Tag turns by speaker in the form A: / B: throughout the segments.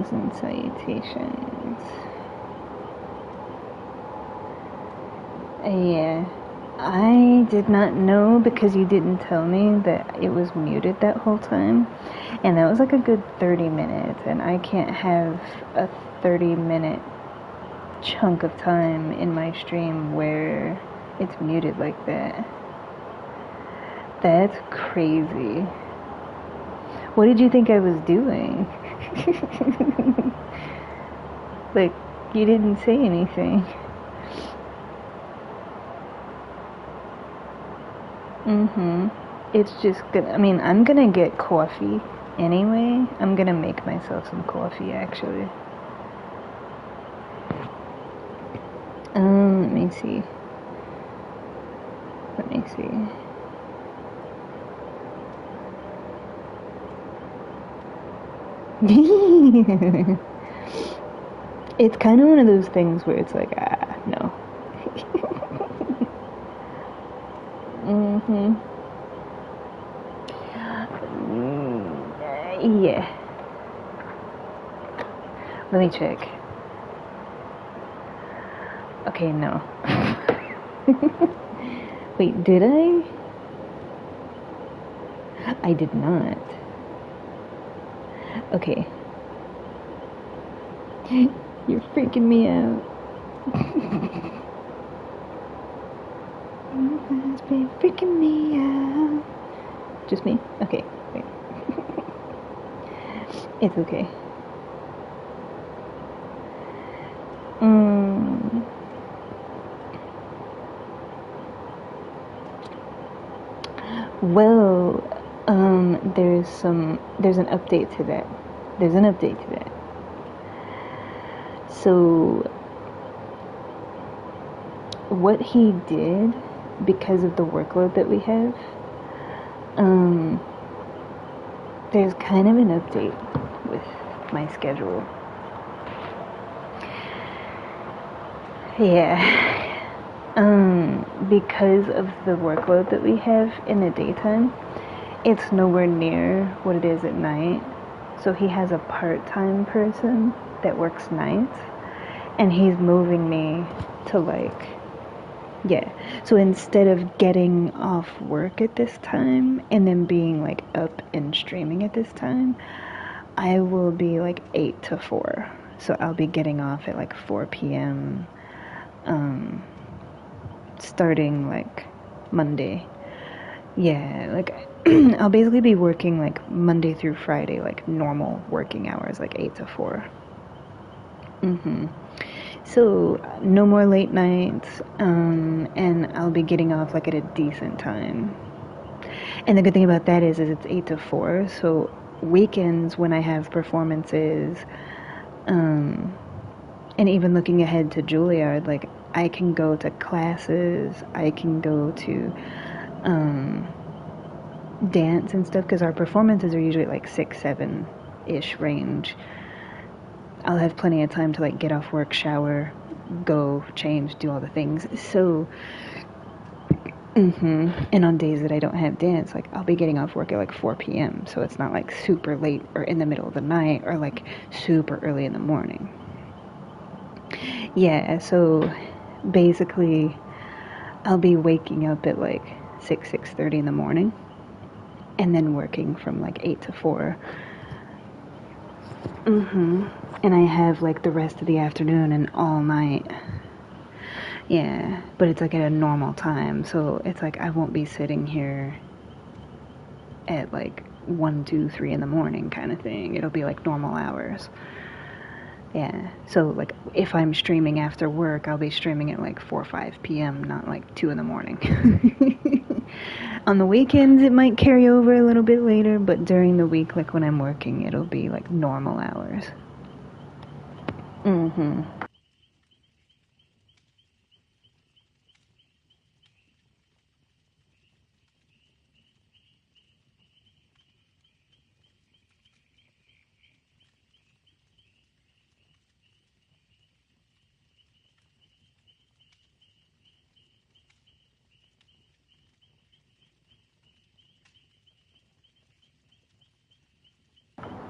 A: Greetings and salutations. Yeah, I did not know because you didn't tell me that it was muted that whole time. And that was like a good 30 minutes, and I can't have a 30-minute chunk of time in my stream where it's muted like that. That's crazy. What did you think I was doing? Like, you didn't say anything. It's just gonna, I'm gonna get coffee anyway. I'm gonna make myself some coffee actually. Let me see. Let me see. It's kind of one of those things where it's like, no. Yeah. Let me check. Okay, no. Wait, did I? I did not. Okay. You're freaking me out. You've been freaking me out. Just me? Okay, wait. It's okay. Well, there's an update to that. There's an update to that. So, what he did, because of the workload that we have, there's kind of an update with my schedule. Yeah. Because of the workload that we have in the daytime, it's nowhere near what it is at night. So he has a part-time person that works nights, and he's moving me to so instead of getting off work at this time and then being up and streaming at this time, I will be 8 to 4. So I'll be getting off at 4 p.m. Starting Monday. Yeah, I'll basically be working Monday through Friday, normal working hours, 8 to 4. So no more late nights, and I'll be getting off at a decent time. And the good thing about that is it's 8 to 4, so weekends when I have performances, and even looking ahead to Juilliard, I can go to classes, I can go to dance and stuff, because our performances are usually 6, 7-ish range. I'll have plenty of time to get off work, shower, go, change, do all the things. So, and on days that I don't have dance, I'll be getting off work at 4 p.m. So it's not super late or in the middle of the night or super early in the morning. Yeah, so basically I'll be waking up at 6:30 in the morning and then working from 8 to 4. And I have the rest of the afternoon and all night. Yeah, but it's at a normal time, so it's I won't be sitting here at 1, 2, 3 in the morning kind of thing. It'll be normal hours. Yeah, so if I'm streaming after work, I'll be streaming at 4 or 5 p.m., not 2 in the morning. On the weekends, it might carry over a little bit later, but during the week, when I'm working, it'll be normal hours.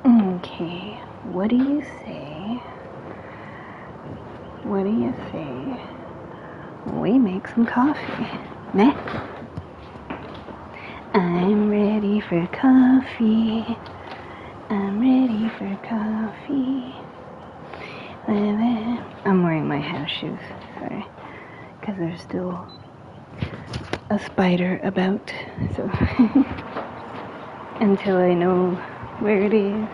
A: Okay. What do you say? What do you say? We make some coffee. Nah. I'm ready for coffee. I'm ready for coffee. I'm wearing my house shoes, sorry, because there's still a spider about, so until I know where it is.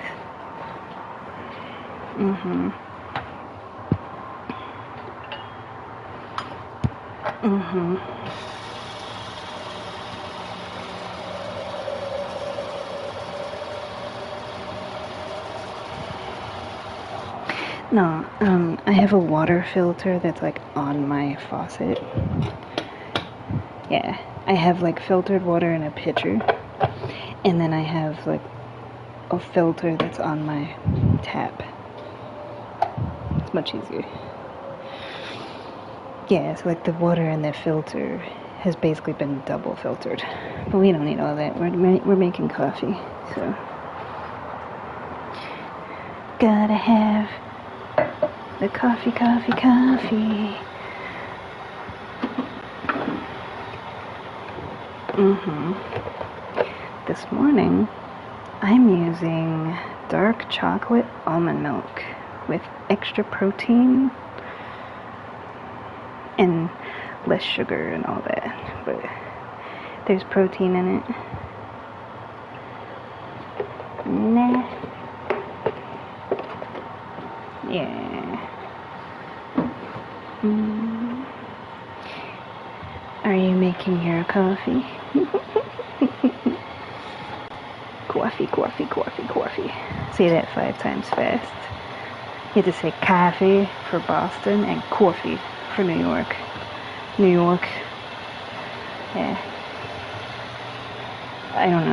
A: No, I have a water filter that's like on my faucet. Yeah, I have like filtered water in a pitcher, and then I have like a filter that's on my tap. It's much easier. Yeah, so like the water in the filter has basically been double filtered, but we don't need all that. We're making coffee, so gotta have the coffee. This morning, I'm using dark chocolate almond milk with extra protein and less sugar and all that, but there's protein in it. Nah. Yeah. Are you making your coffee? Coffee. Say that 5 times fast. You have to say coffee for Boston and coffee for New York. New York. Yeah. I don't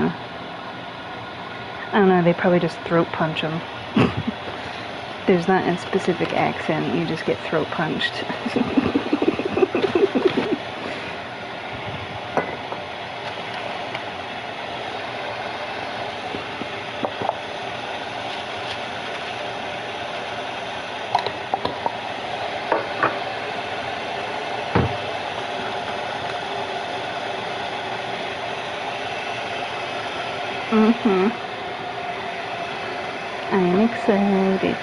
A: know. They probably just throat punch them. There's not a specific accent. You just get throat punched. I'm excited.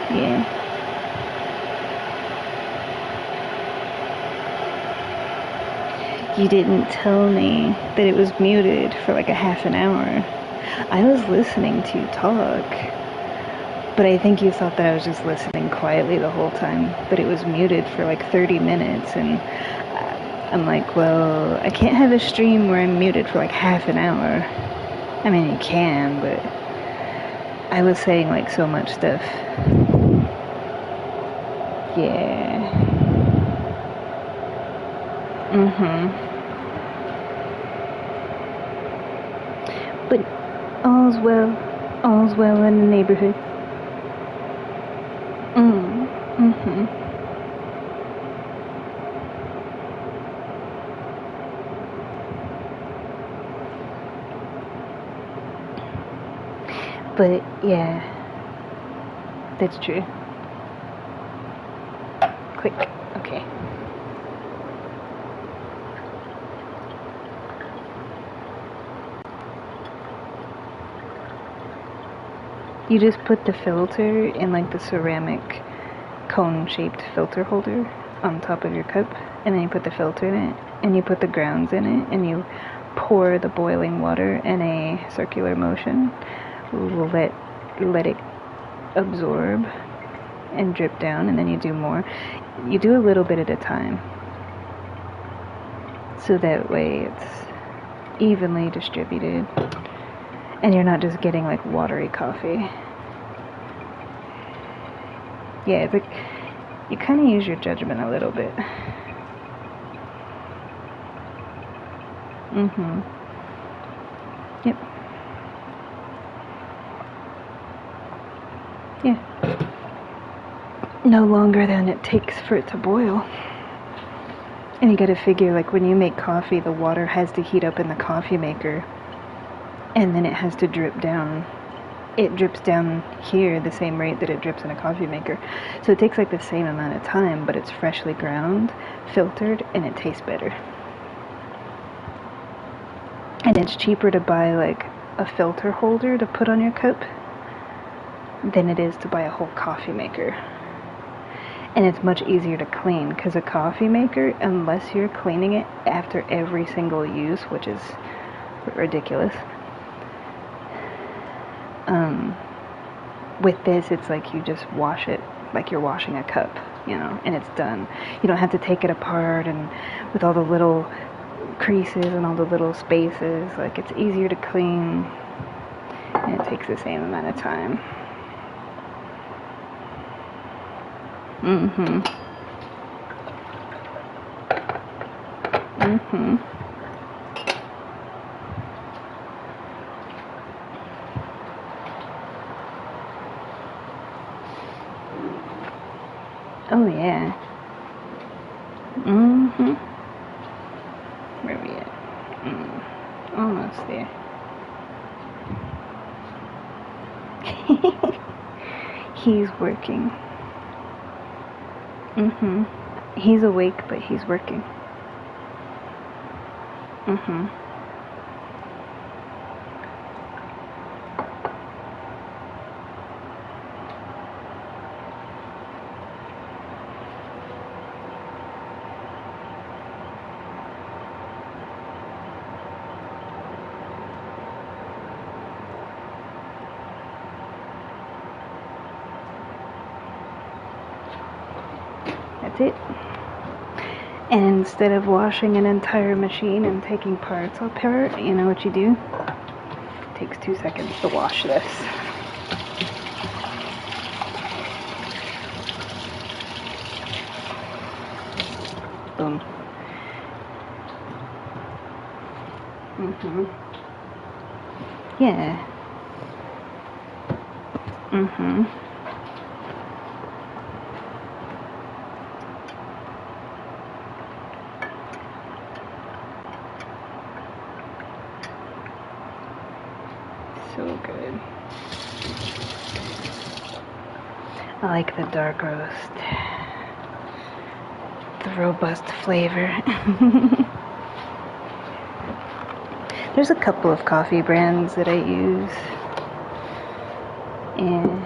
A: Yeah. You didn't tell me that it was muted for like a half an hour. I was listening to you talk, but I think you thought that I was just listening quietly the whole time, but it was muted for like 30 minutes, and I'm like, well, I can't have a stream where I'm muted for like half an hour. I mean, you can, but I was saying like so much stuff. Yeah. But all's well in the neighborhood. But yeah, that's true. Quick, okay. You just put the filter in like the ceramic cone-shaped filter holder on top of your cup, and then you put the filter in it, and you put the grounds in it, and you pour the boiling water in a circular motion. Let it absorb and drip down, and then you do more. You do a little bit at a time, so that way it's evenly distributed. And you're not just getting like watery coffee. Yeah, it's like you kind of use your judgment a little bit. Yep. Yeah. No longer than it takes for it to boil. And you gotta figure, like, when you make coffee, the water has to heat up in the coffee maker, and then it has to drip down. It drips down here the same rate that it drips in a coffee maker. So it takes like the same amount of time, but it's freshly ground, filtered, and it tastes better. And it's cheaper to buy like a filter holder to put on your cup than it is to buy a whole coffee maker. And it's much easier to clean, because a coffee maker, unless you're cleaning it after every single use, which is ridiculous, with this, it's like you just wash it like you're washing a cup, and it's done. You don't have to take it apart and with all the little creases and all the little spaces. Like, it's easier to clean, and it takes the same amount of time. Oh yeah. Where are we at? Almost there. He's working. He's awake, but he's working. That's it. And instead of washing an entire machine and taking parts apart, you know what you do? It takes 2 seconds to wash this. Boom. Yeah. So good. I like the dark roast. The robust flavor. There's a couple of coffee brands that I use. And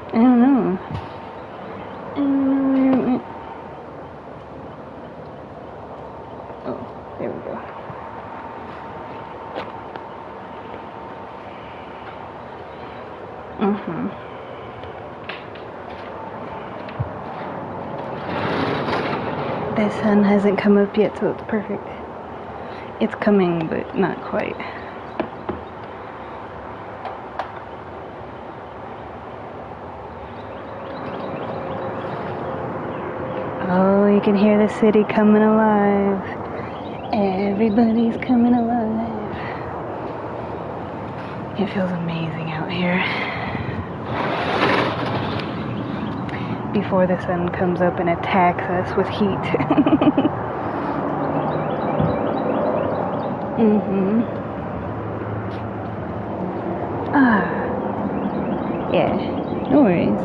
A: I don't know. I don't know where it went. Oh, there we go. The sun hasn't come up yet, so it's perfect. It's coming, but not quite. Oh, you can hear the city coming alive. Everybody's coming alive. It feels amazing out here. Before the sun comes up and attacks us with heat. Yeah, no worries.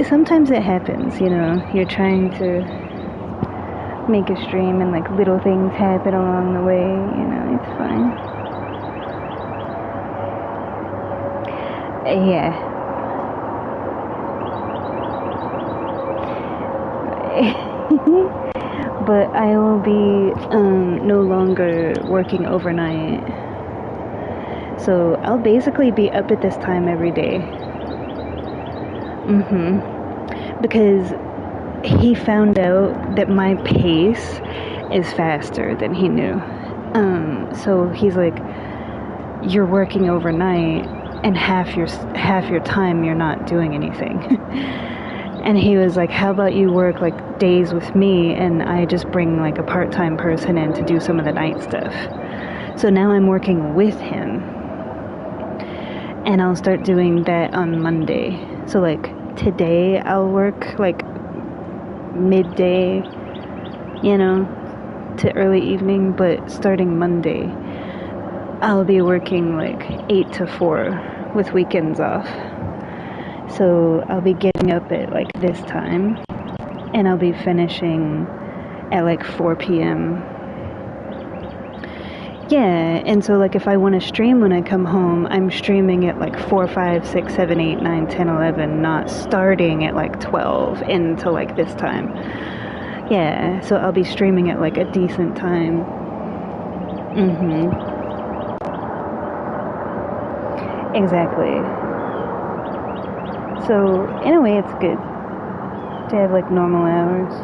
A: Sometimes it happens, you're trying to make a stream and like little things happen along the way, it's fine. Yeah. but I will be no longer working overnight. So I'll basically be up at this time every day. Because he found out that my pace is faster than he knew. So he's like, you're working overnight and half your time you're not doing anything. And he was like, how about you work like days with me and I just bring like a part-time person in to do some of the night stuff. So now I'm working with him. And I'll start doing that on Monday. So like today I'll work like midday, you know, to early evening, but starting Monday I'll be working like 8 to 4 with weekends off. So I'll be getting up at like this time and I'll be finishing at like 4 p.m. Yeah, and so like if I want to stream when I come home, I'm streaming at like 4, 5, 6, 7, 8, 9, 10, 11, not starting at like 12 into like this time. Yeah, so I'll be streaming at like a decent time. Exactly. So in a way it's good to have like normal hours.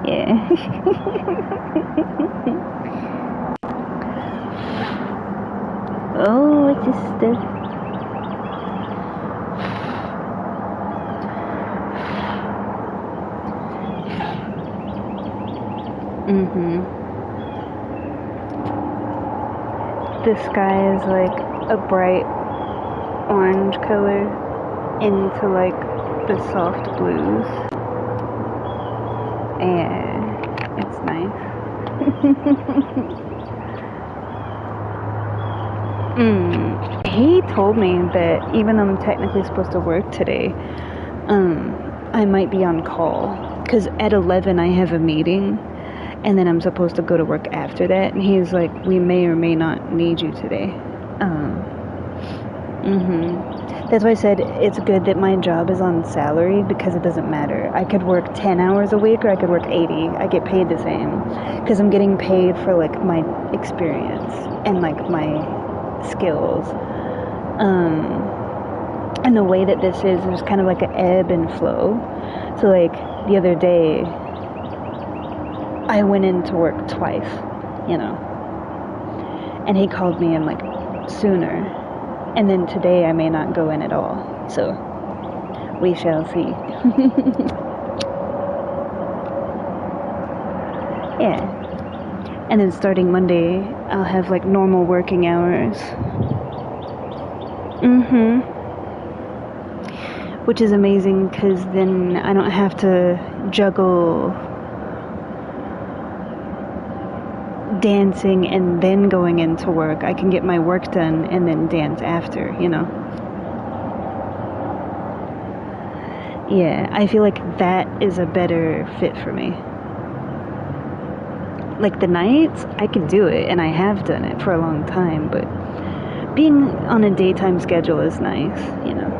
A: Yeah. Oh, what's this stuff? The sky is like a bright orange color into like the soft blues. Yeah, it's nice. He told me that even though I'm technically supposed to work today, I might be on call. Because at 11 I have a meeting, and then I'm supposed to go to work after that. And he's like, we may or may not need you today. That's why I said it's good that my job is on salary, because it doesn't matter. I could work 10 hours a week or I could work 80. I get paid the same because I'm getting paid for like my experience and like my skills. And the way that this is, there's kind of like an ebb and flow. So like the other day I went into work twice, you know, and he called me in like sooner. And then today I may not go in at all. So we shall see. Yeah. And then starting Monday, I'll have like normal working hours. Which is amazing because then I don't have to juggle dancing and then going into work. I can get my work done and then dance after, you know. Yeah, I feel like that is a better fit for me. Like the nights, I can do it and I have done it for a long time, but being on a daytime schedule is nice, you know.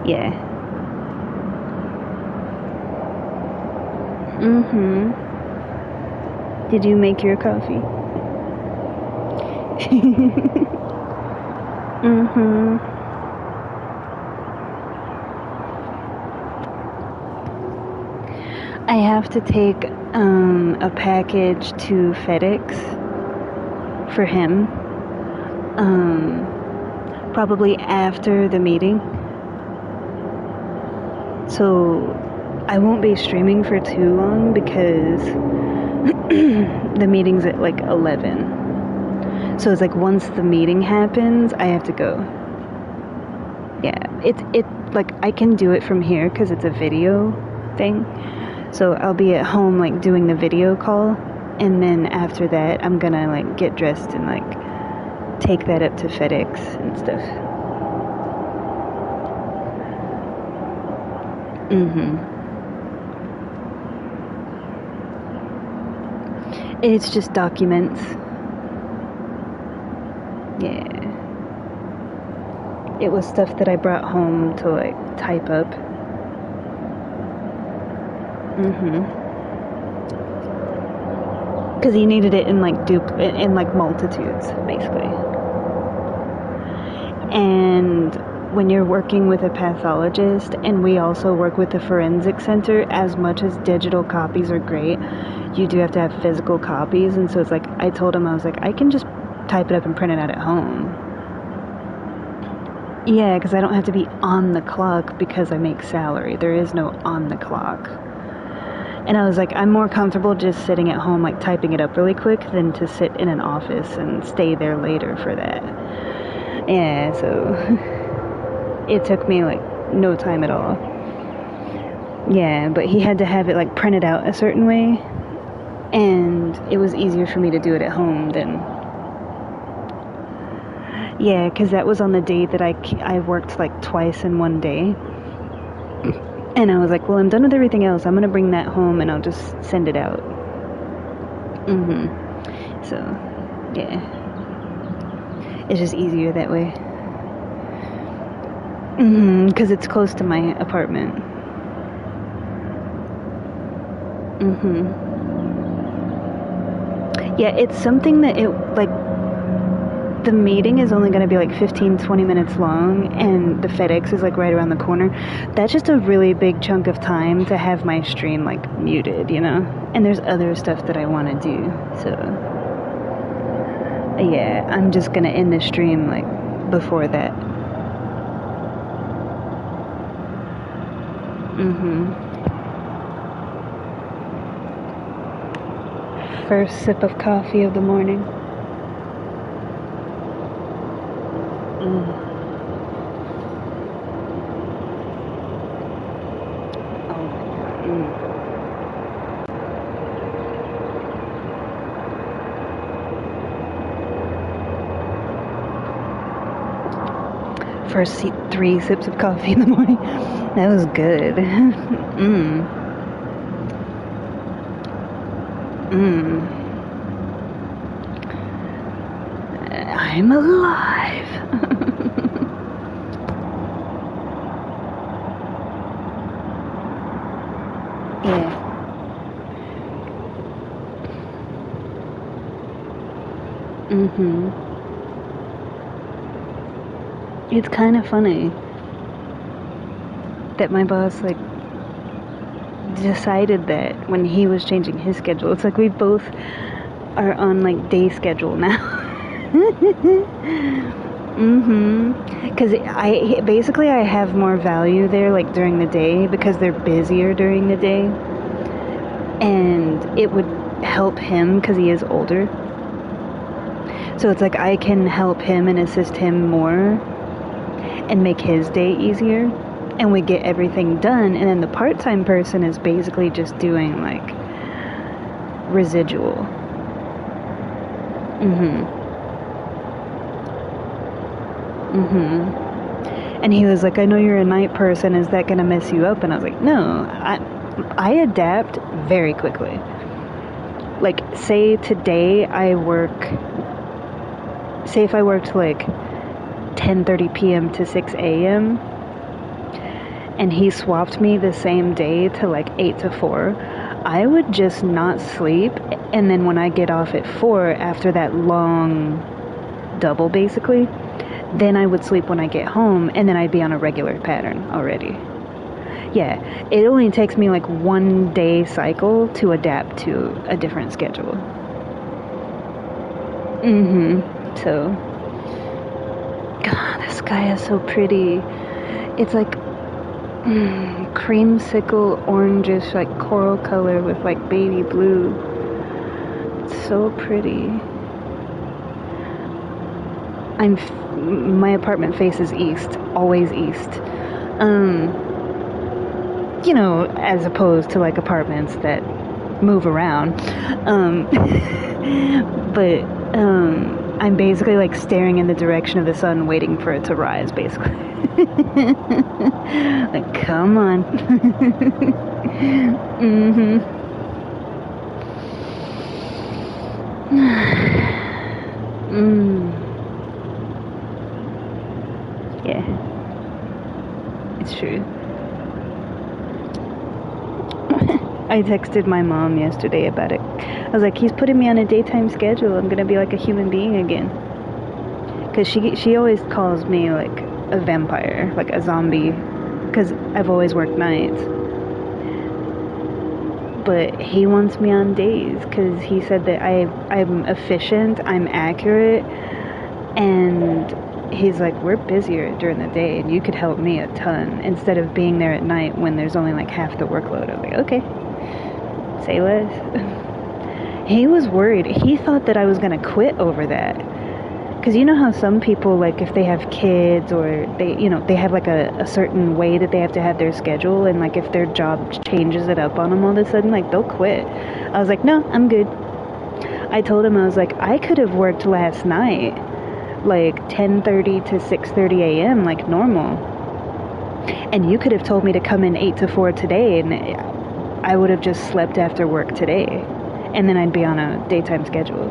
A: Yeah. Did you make your coffee? I have to take a package to FedEx for him. Probably after the meeting. So I won't be streaming for too long because the meeting's at like 11. So it's like once the meeting happens, I have to go. Yeah, it like I can do it from here because it's a video thing. So I'll be at home like doing the video call, And then after that, I'm gonna like get dressed and like take that up to FedEx and stuff. It's just documents. Yeah. It was stuff that I brought home to like type up. Because he needed it in like in like multitudes, basically. And when you're working with a pathologist, and we also work with the forensic center, as much as digital copies are great, you do have to have physical copies. And so it's like, I told him, I was like, I can just type it up and print it out at home. Yeah, because I don't have to be on the clock because I make salary. There is no on the clock. And I was like, I'm more comfortable just sitting at home, like typing it up really quick, than to sit in an office and stay there later for that. Yeah, so it took me like no time at all. Yeah, but he had to have it like printed out a certain way, and it was easier for me to do it at home than... Yeah, because that was on the day that I worked like twice in one day. And I was like, well, I'm done with everything else. I'm going to bring that home and I'll just send it out. So, yeah. It's just easier that way. Because it's close to my apartment. Yeah, it's something that the meeting is only going to be like 15-20 minutes long, and the FedEx is like right around the corner. That's just a really big chunk of time to have my stream like muted, you know? And there's other stuff that I want to do, so yeah, I'm just going to end the stream like before that. First sip of coffee of the morning. First 3 sips of coffee in the morning. That was good. I'm alive. Yeah. It's kind of funny that my boss like decided that when he was changing his schedule. It's like we both are on like day schedule now. Because I have more value there like during the day because they're busier during the day, and it would help him because he is older. So it's like I can help him and assist him more and make his day easier, and we get everything done. And then the part-time person is basically just doing like residual. And he was like, I know you're a night person, is that gonna mess you up? And I was like, no, I adapt very quickly. Like, say today if I worked like 10:30 p.m. to 6 a.m. and he swapped me the same day to like 8 to 4, I would just not sleep, and then when I get off at 4 after that long double basically, then I would sleep when I get home, and then I'd be on a regular pattern already. Yeah, it only takes me like 1 day cycle to adapt to a different schedule. So, God, the sky is so pretty. It's like creamsicle orangish, like coral color with like baby blue. It's so pretty. My apartment faces east, always east. You know, as opposed to like apartments that move around. But I'm basically like staring in the direction of the sun, waiting for it to rise, basically. Like, come on. Mm-hmm. Yeah. It's true. I texted my mom yesterday about it. I was like, he's putting me on a daytime schedule. I'm gonna be like a human being again. Because she always calls me like a vampire, like a zombie. Because I've always worked nights. But he wants me on days because he said that I'm efficient, I'm accurate, and he's like, we're busier during the day and you could help me a ton instead of being there at night when there's only like half the workload. I was like, okay, say less. He was worried. He thought that I was gonna quit over that. Because you know how some people, like, if they have kids or they have like a certain way that they have to have their schedule, and like if their job changes it up on them all of a sudden, like they'll quit. I was like, no, I'm good. I told him, I was like, I could have worked last night like 10:30 to 6:30 a.m. like normal, and you could have told me to come in 8 to 4 today, and I would have just slept after work today, and then I'd be on a daytime schedule.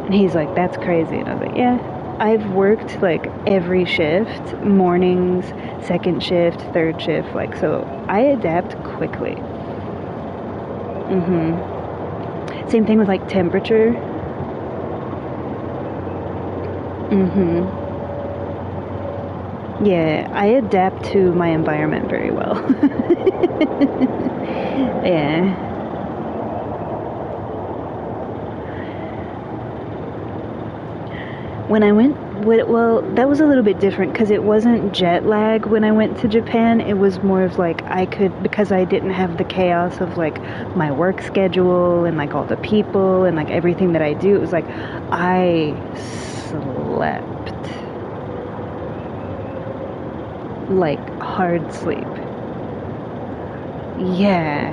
A: And he's like, that's crazy. And I was like, yeah, I've worked like every shift, mornings, second shift, third shift, like, so I adapt quickly. Same thing with like temperature. Yeah, I adapt to my environment very well. Yeah. When I went, well, that was a little bit different because it wasn't jet lag when I went to Japan. It was more of like because I didn't have the chaos of like my work schedule and like all the people and like everything that I do. It was like I slept like hard sleep. Yeah.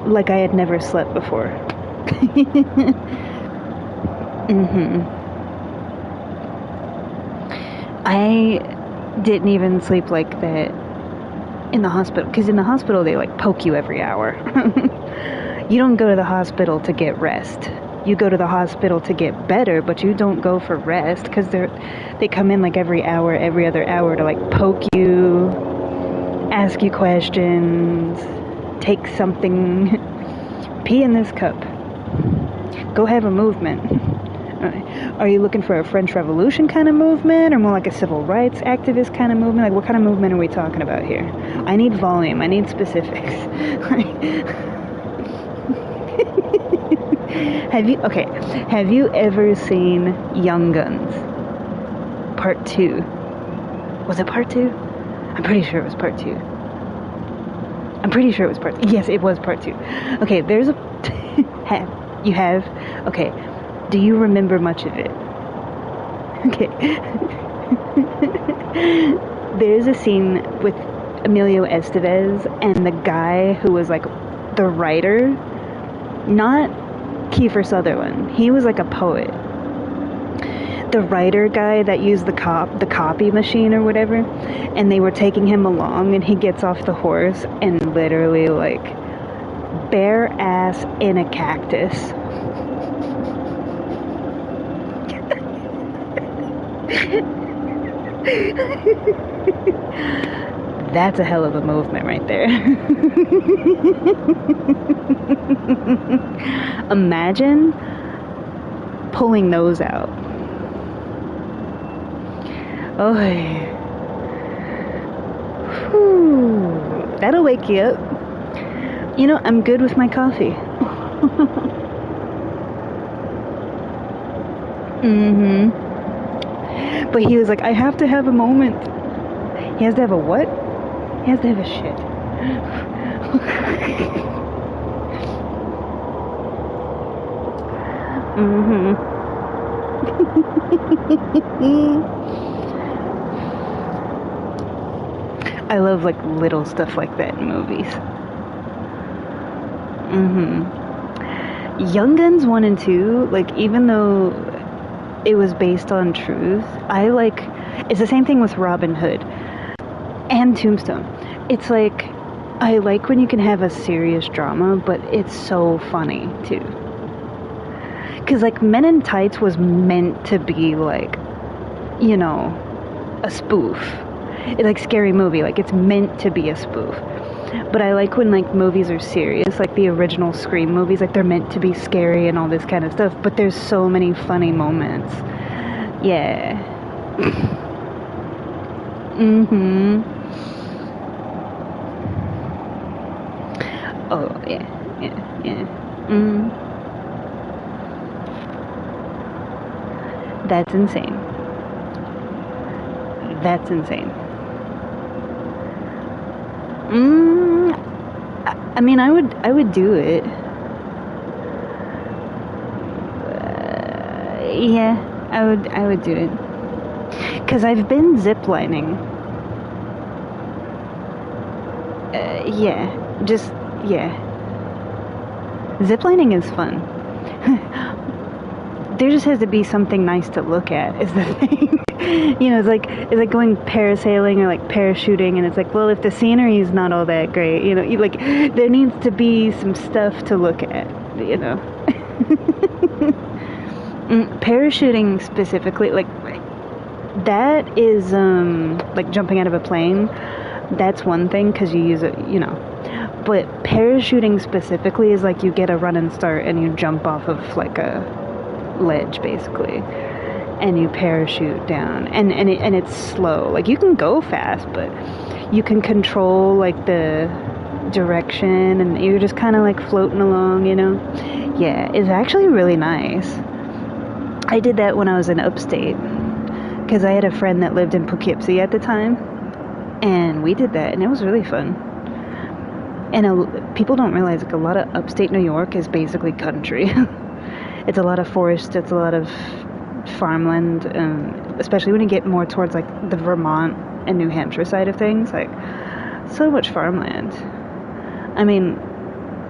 A: Like I had never slept before. I didn't even sleep like that in the hospital, because in the hospital they like poke you every hour. You don't go to the hospital to get rest. You go to the hospital to get better, but you don't go for rest because they come in like every hour, every other hour to like poke you, ask you questions, take something, pee in this cup, go have a movement. Are you looking for a French Revolution kind of movement or more like a civil rights activist kind of movement? Like, what kind of movement are we talking about here? I need volume. I need specifics. Have you ever seen Young Guns? Part 2. Was it part 2? I'm pretty sure it was part 2. Yes, it was part 2. Okay, there's a... You have? Okay. Do you remember much of it? Okay. There's a scene with Emilio Estevez and the guy who was like the writer, not Kiefer Sutherland. He was like a poet. The writer guy that used the copy machine or whatever, and they were taking him along, and he gets off the horse and literally like bare ass in a cactus. That's a hell of a movement right there. Imagine pulling those out. Oh, whew. That'll wake you up. You know, I'm good with my coffee. But he was like, I have to have a moment. He has to have a what? He has to have a shit. I love like little stuff like that in movies. Young Guns 1 and 2, like, even though it was based on truth, I like, it's the same thing with Robin Hood and Tombstone. It's like, I like when you can have a serious drama, but it's so funny, too. Because, like, Men in Tights was meant to be, like, you know, a spoof. It's like Scary Movie, like, it's meant to be a spoof. But I like when, like, movies are serious, like the original Scream movies, like, they're meant to be scary and all this kind of stuff, but there's so many funny moments. Yeah. Oh, yeah. That's insane. That's insane. I mean, I would do it. Yeah, I would do it. Cause I've been ziplining. Yeah, ziplining is fun. There just has to be something nice to look at, is the thing. You know, it's like going parasailing or like parachuting, and it's like, well, if the scenery is not all that great, you know, like, there needs to be some stuff to look at, you know. Parachuting specifically, like, that is, like, jumping out of a plane. That's one thing, because you use it, you know. But parachuting specifically is like you get a run and start and you jump off of, like, a ledge, basically, and you parachute down, and it's slow. Like, you can go fast, but you can control, like, the direction, and you're just kind of like floating along, you know. Yeah, it's actually really nice. I did that when I was in upstate, because I had a friend that lived in Poughkeepsie at the time, and we did that, and it was really fun. And people don't realize, like, a lot of upstate New York is basically country. It's a lot of forest, it's a lot of farmland, especially when you get more towards, like, the Vermont and New Hampshire side of things, like, so much farmland. I mean,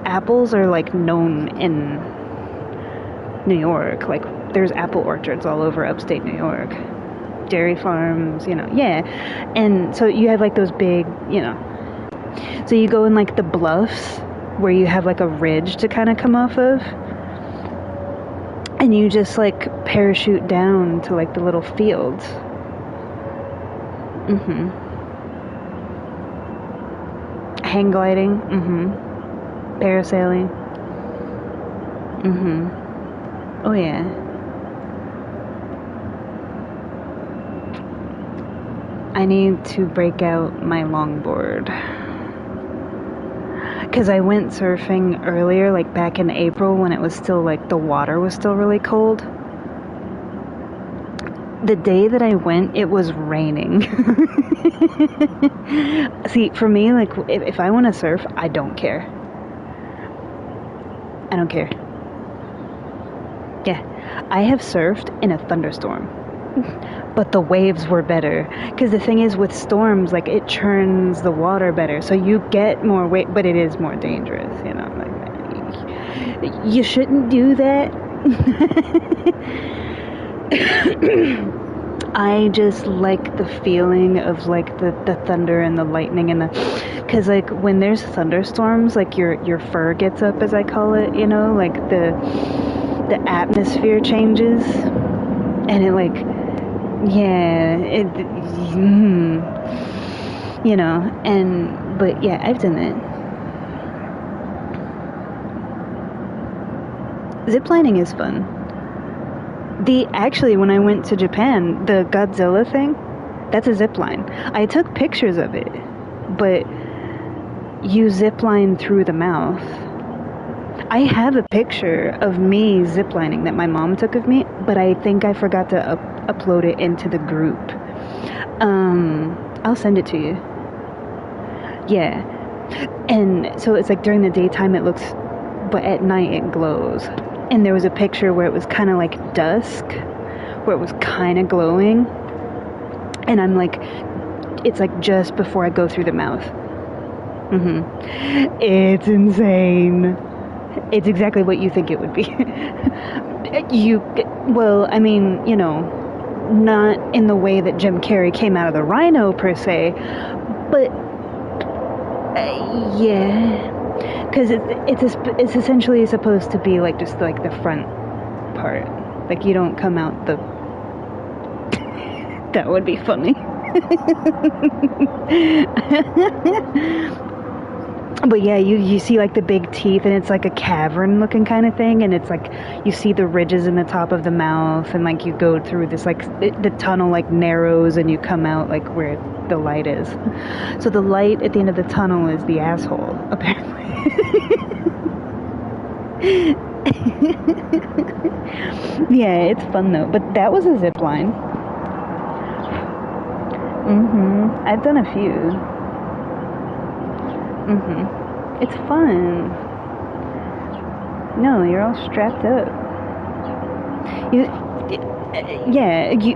A: apples are, like, known in New York. Like, there's apple orchards all over upstate New York. Dairy farms, you know, yeah. And so you have, like, those big, you know, so you go in, like, the bluffs where you have, like, a ridge to kind of come off of, and you just, like, parachute down to, like, the little fields. Hang gliding. Parasailing. Oh, yeah. I need to break out my longboard. Because I went surfing earlier, like back in April, when it was still, like, the water was still really cold. The day that I went, it was raining. See, for me, like, if I want to surf, I don't care. I don't care. Yeah, I have surfed in a thunderstorm. But the waves were better, because the thing is, with storms, like, it churns the water better, so you get more weight, but it is more dangerous, you know. Like, you shouldn't do that. I just like the feeling of, like, the thunder and the lightning and the, because, like, when there's thunderstorms, like, your fur gets up, as I call it, you know, like, the atmosphere changes, and it, like, yeah, you know, but yeah, I've done that. Ziplining is fun. Actually, when I went to Japan, the Godzilla thing, that's a zipline. I took pictures of it, but you zipline through the mouth. I have a picture of me ziplining that my mom took of me, but I think I forgot to upload it into the group. I'll send it to you. Yeah. And so it's like during the daytime it looks, but at night it glows. And there was a picture where it was kind of like dusk, where it was kind of glowing. And I'm like, it's like just before I go through the mouth. It's insane. It's exactly what you think it would be. Well, I mean, not in the way that Jim Carrey came out of the rhino per se, but yeah, because it's essentially supposed to be like just like the front part. Like you don't come out the. That would be funny. But yeah, you see like the big teeth, and it's like a cavern looking kind of thing, and it's like you see the ridges in the top of the mouth, and like you go through this like the tunnel like narrows, and you come out like where the light is. So the light at the end of the tunnel is the asshole, apparently. Yeah, it's fun though. But that was a zip line. I've done a few. It's fun. No, you're all strapped up.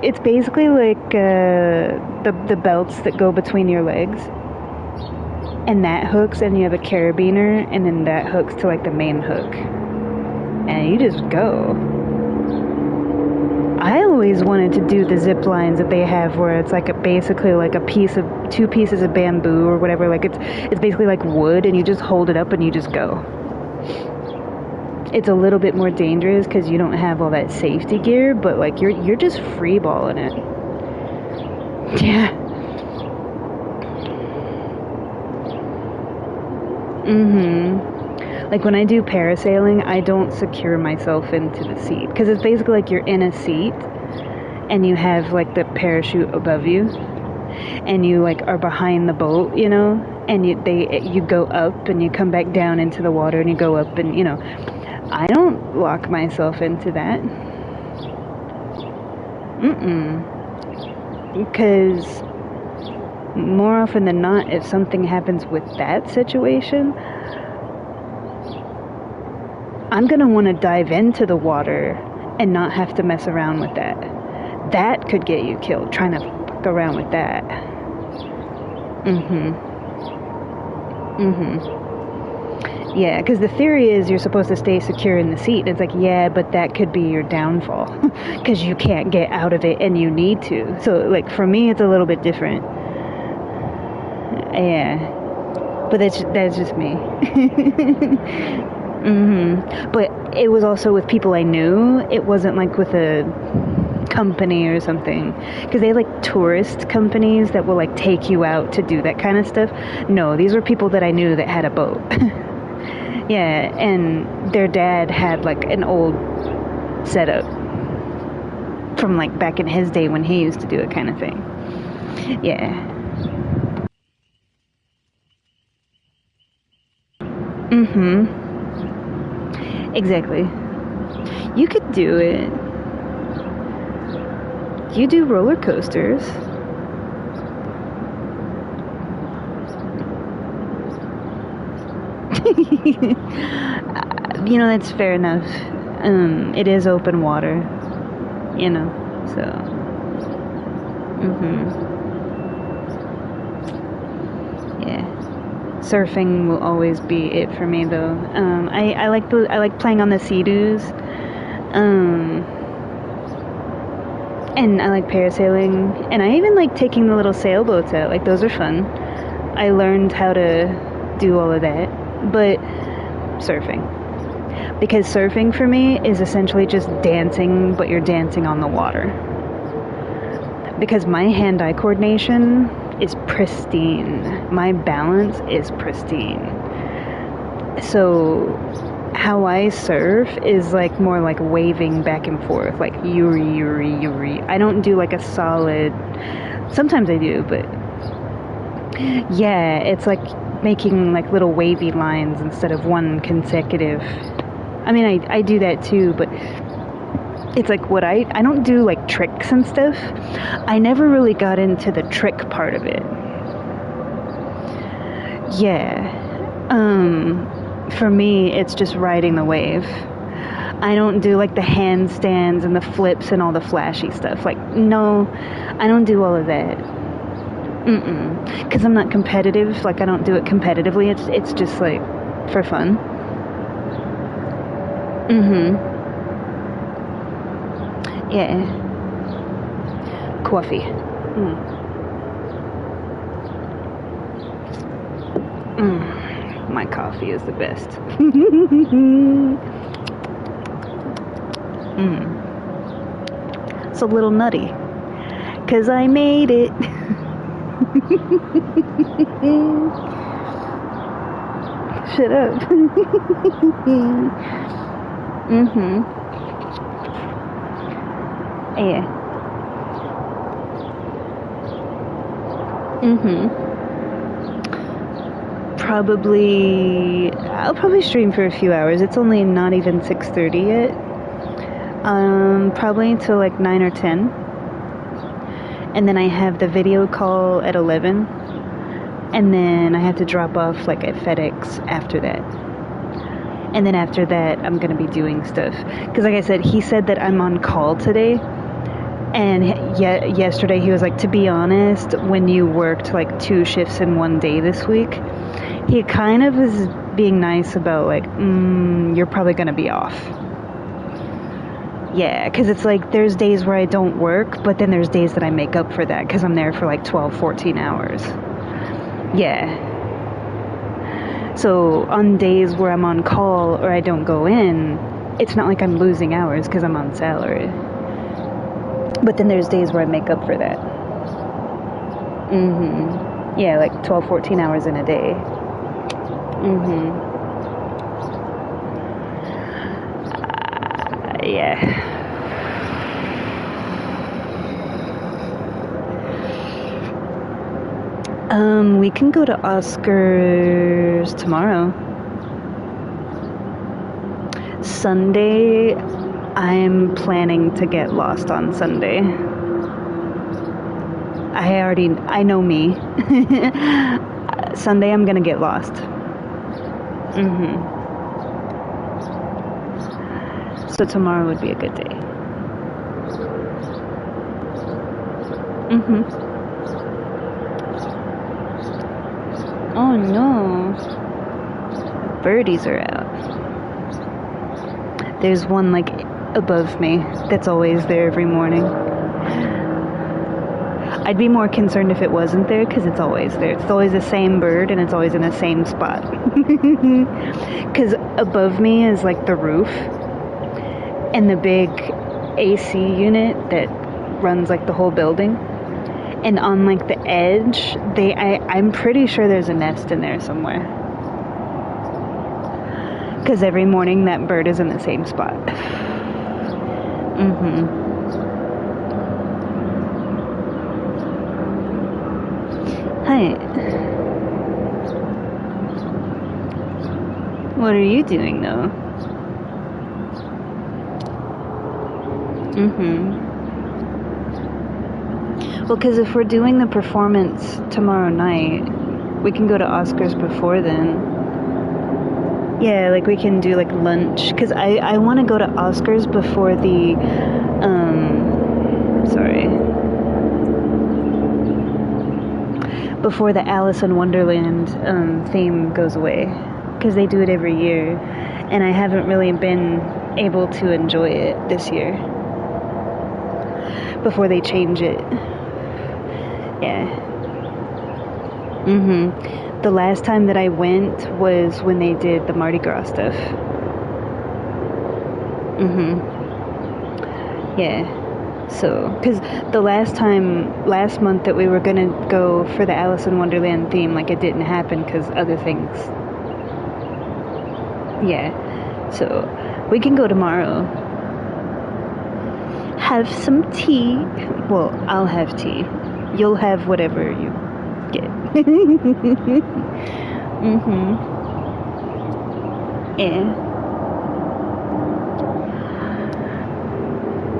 A: It's basically like the belts that go between your legs, and that hooks, and you have a carabiner, and then that hooks to like the main hook, and you just go. I always wanted to do the zip lines that they have where it's like basically like two pieces of bamboo or whatever. Like it's basically like wood, and you just hold it up and you just go. It's a little bit more dangerous because you don't have all that safety gear, but like you're just freeballing it. Yeah. Like when I do parasailing, I don't secure myself into the seat because it's basically like you're in a seat and you have like the parachute above you, and you like are behind the boat, and you go up and you come back down into the water, and you go up, and I don't lock myself into that. Because more often than not, if something happens with that situation, I'm going to want to dive into the water and not have to mess around with that. That could get you killed, trying to fuck around with that. Yeah, because the theory is you're supposed to stay secure in the seat. It's like, yeah, but that could be your downfall because you can't get out of it and you need to. So, like, for me, it's a little bit different. Yeah. But that's just me. But it was also with people I knew. It wasn't like with a company or something, because they have like tourist companies that will like take you out to do that kind of stuff. No, these were people that I knew that had a boat. Yeah, and their dad had like an old setup from like back in his day when he used to do it kind of thing. Yeah. Exactly. You could do it. You do roller coasters. That's fair enough. It is open water, so. Yeah. Surfing will always be it for me, though. I like playing on the Sea-Doos. And I like parasailing, and I even like taking the little sailboats out. Like, those are fun. I learned how to do all of that. But surfing. Because surfing for me is essentially just dancing, but you're dancing on the water. Because my hand-eye coordination is pristine. My balance is pristine. So how I surf is like more like waving back and forth, like yuri, yuri, yuri. I don't do like a solid, sometimes I do, but yeah, it's like making like little wavy lines instead of one consecutive. I mean, I do that too, but it's like what I don't do like tricks and stuff. I never really got into the trick part of it. Yeah. For me, it's just riding the wave. I don't do like the handstands and the flips and all the flashy stuff. Like, no, I don't do all of that. Because I'm not competitive. Like, I don't do it competitively. It's just like for fun. Mm-hmm. Yeah. Coffee. Mm. My coffee is the best. It's a little nutty. 'Cause I made it. Shut up. Mm-hmm. Yeah. Mm-hmm. I'll probably stream for a few hours. It's only not even 6:30 yet. Probably until like 9 or 10. And then I have the video call at 11. And then I have to drop off like at FedEx after that. And then after that, I'm going to be doing stuff. Because like I said, he said that I'm on call today. And yesterday he was like, to be honest, when you worked like 2 shifts in one day this week, he kind of is being nice about like, you're probably going to be off. Yeah, because it's like there's days where I don't work, but then there's days that I make up for that because I'm there for like 12, 14 hours. Yeah. So on days where I'm on call or I don't go in, it's not like I'm losing hours because I'm on salary. But then there's days where I make up for that. Yeah, like 12, 14 hours in a day. Yeah. We can go to Oscars tomorrow. Sunday, I'm planning to get lost on Sunday. I know me. Sunday, I'm gonna get lost. So tomorrow would be a good day. Oh no. Birdies are out. There's one like above me that's always there every morning. I'd be more concerned if it wasn't there because it's always there. It's always the same bird and it's always in the same spot. Because above me is like the roof and the big AC unit that runs like the whole building. And on like the edge, I'm pretty sure there's a nest in there somewhere. Because every morning that bird is in the same spot. Hi. What are you doing though? Well, because if we're doing the performance tomorrow night, we can go to Oscars before then. Yeah, like we can do like lunch. Because I want to go to Oscars before the, before the Alice in Wonderland theme goes away. Because they do it every year. And I haven't really been able to enjoy it this year. Before they change it. Yeah. The last time that I went was when they did the Mardi Gras stuff. Yeah. So, because the last month that we were gonna go for the Alice in Wonderland theme, like it didn't happen because other things. Yeah. So, we can go tomorrow. Have some tea. Well, I'll have tea. You'll have whatever you get. Yeah.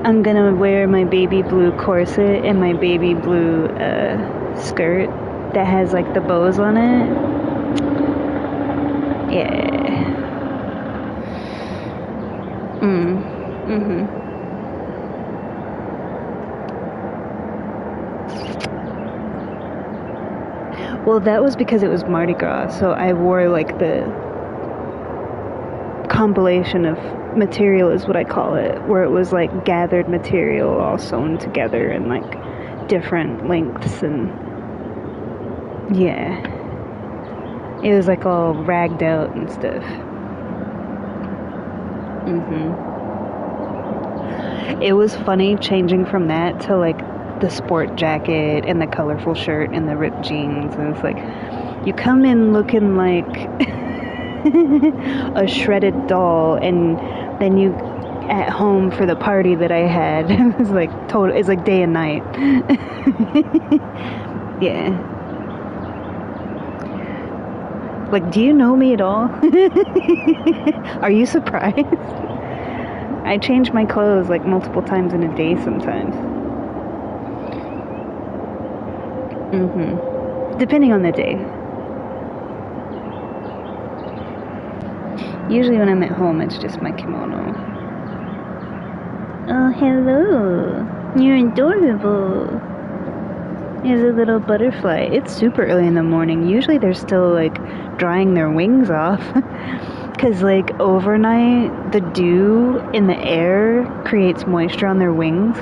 A: I'm gonna wear my baby blue corset and my baby blue skirt that has like the bows on it. Yeah. Well, that was because it was Mardi Gras, so I wore like the compilation of material is what I call it, where it was like gathered material all sewn together in like different lengths, and yeah, it was like all ragged out and stuff. It was funny changing from that to like the sport jacket and the colorful shirt and the ripped jeans, and it's like you come in looking like a shredded doll, and then you at home for the party that I had. It's like total. It's like day and night. Yeah. Like, do you know me at all? Are you surprised? I change my clothes like multiple times in a day sometimes. Depending on the day. Usually when I'm at home, it's just my kimono. Oh, hello. You're adorable. There's a little butterfly. It's super early in the morning. Usually they're still like drying their wings off. Because like overnight, the dew in the air creates moisture on their wings.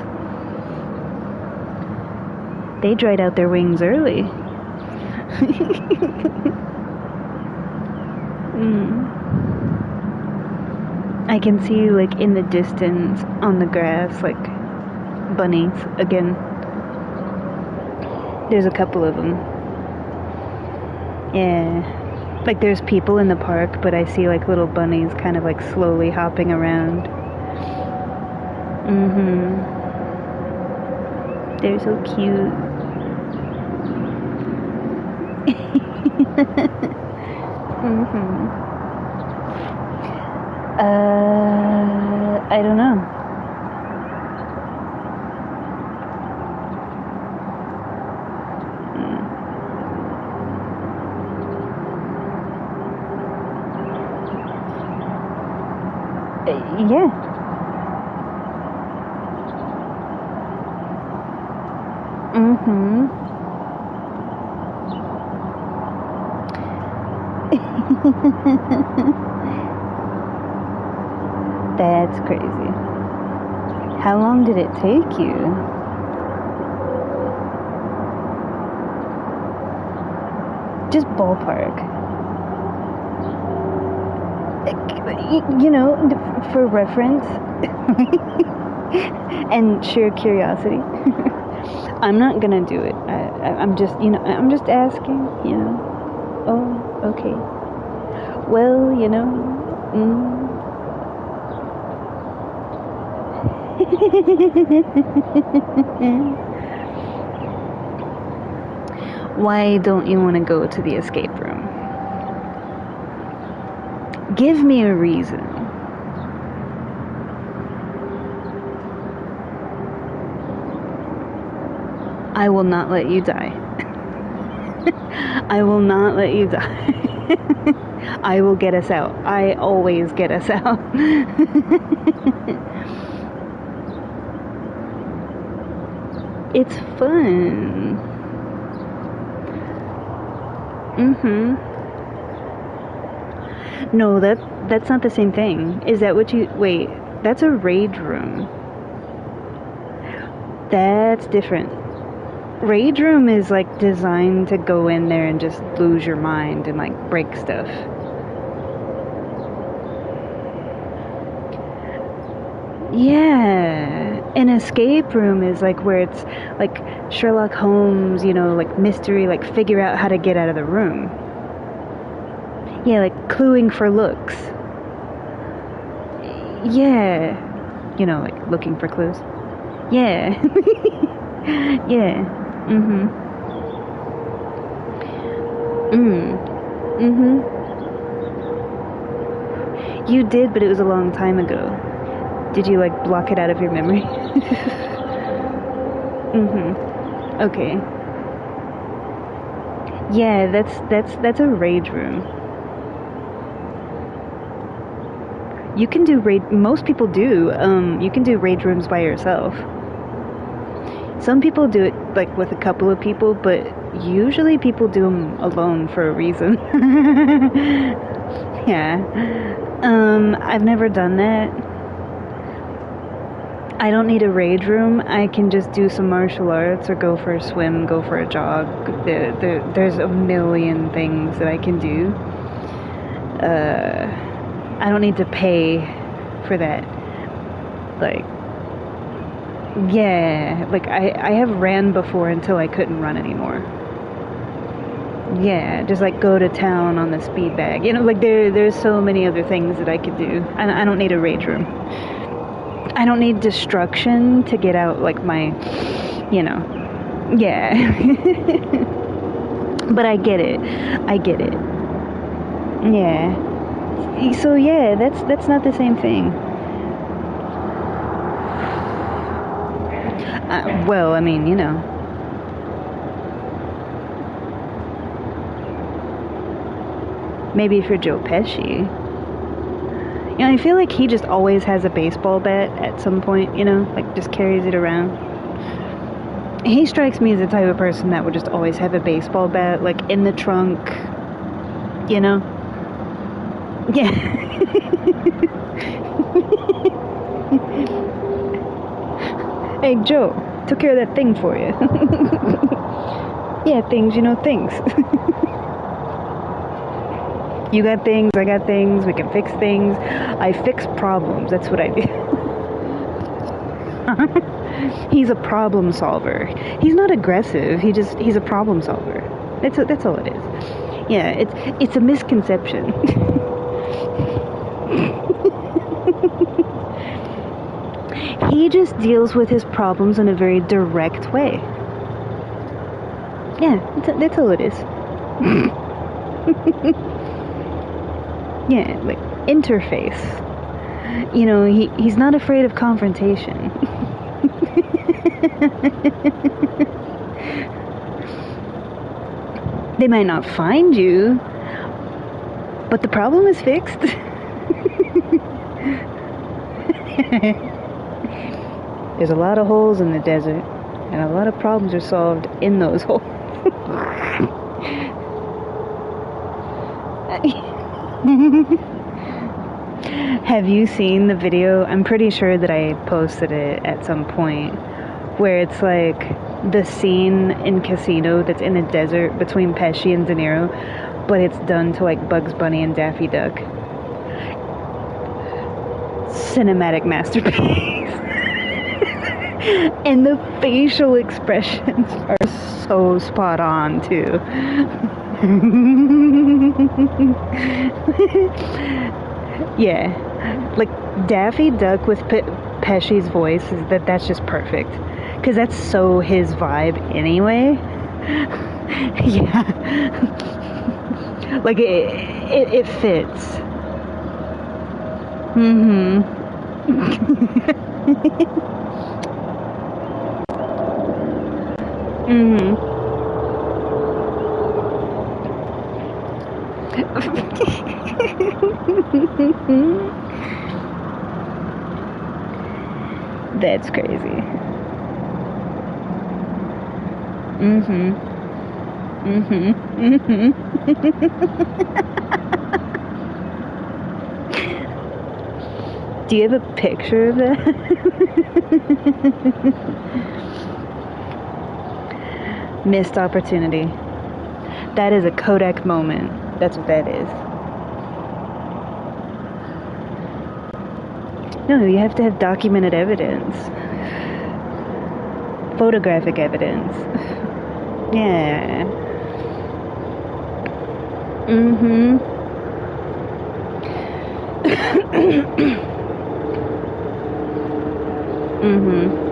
A: They dried out their wings early. I can see like in the distance on the grass like bunnies again. There's a couple of them. Yeah. Like there's people in the park, but I see like little bunnies kind of like slowly hopping around. They're so cute. I don't know. Yeah. That's crazy. How long did it take you? Just ballpark. You know, for reference and sheer curiosity. I'm not gonna do it. I'm just, you know, I'm just asking, you know. Oh, okay. Well, you know, Why don't you want to go to the escape room? Give me a reason. I will not let you die. I will not let you die. I will get us out. I always get us out. It's fun. No, that's not the same thing. Is that what you... Wait, that's a rage room. That's different. Rage room is like designed to go in there and just lose your mind and like break stuff. Yeah, an escape room is like where it's like Sherlock Holmes, you know, like mystery, like figure out how to get out of the room. Yeah, like cluing for looks. Yeah, you know, like looking for clues. Yeah. Yeah. You did, but it was a long time ago. Did you like block it out of your memory? Okay. Yeah, that's a rage room. You can do most people do. You can do rage rooms by yourself. Some people do it like with a couple of people, but usually people do them alone for a reason. Yeah. I've never done that. I don't need a rage room. I can just do some martial arts or go for a swim, go for a jog. There's a million things that I can do. I don't need to pay for that. Like, yeah, like I have ran before until I couldn't run anymore. Yeah, just like go to town on the speed bag. You know, like there's so many other things that I could do. I don't need a rage room. I don't need destruction to get out like my, you know, yeah. But I get it. I get it. Yeah. So yeah, that's not the same thing. Well, I mean, you know. Maybe for Joe Pesci. You know, I feel like he just always has a baseball bat at some point, you know, like just carries it around. He strikes me as the type of person that would just always have a baseball bat, like in the trunk, you know? Yeah. Hey, Joe, took care of that thing for you. Yeah, things, you know, things. You got things, I got things, we can fix things. I fix problems, that's what I do. He's a problem solver. He's not aggressive, he's a problem solver. That's all it is. Yeah, it's a misconception. He just deals with his problems in a very direct way. Yeah, that's all it is. Yeah, like interface. You know, he's not afraid of confrontation. They might not find you, but the problem is fixed. There's a lot of holes in the desert, and a lot of problems are solved in those holes. Have you seen the video? I'm pretty sure that I posted it at some point, where it's like the scene in Casino that's in the desert between Pesci and De Niro, but it's done to like Bugs Bunny and Daffy Duck. Cinematic masterpiece. And the facial expressions are so spot on too. Yeah, like Daffy Duck with Pesci's voice that's just perfect, because that's so his vibe anyway. Yeah, like it fits. Mhm. Mhm. That's crazy. Mhm. Mhm. Mhm. Do you have a picture of that? Missed opportunity. That is a Kodak moment. That's what that is. No, you have to have documented evidence. Photographic evidence. Yeah. Mhm. Mhm.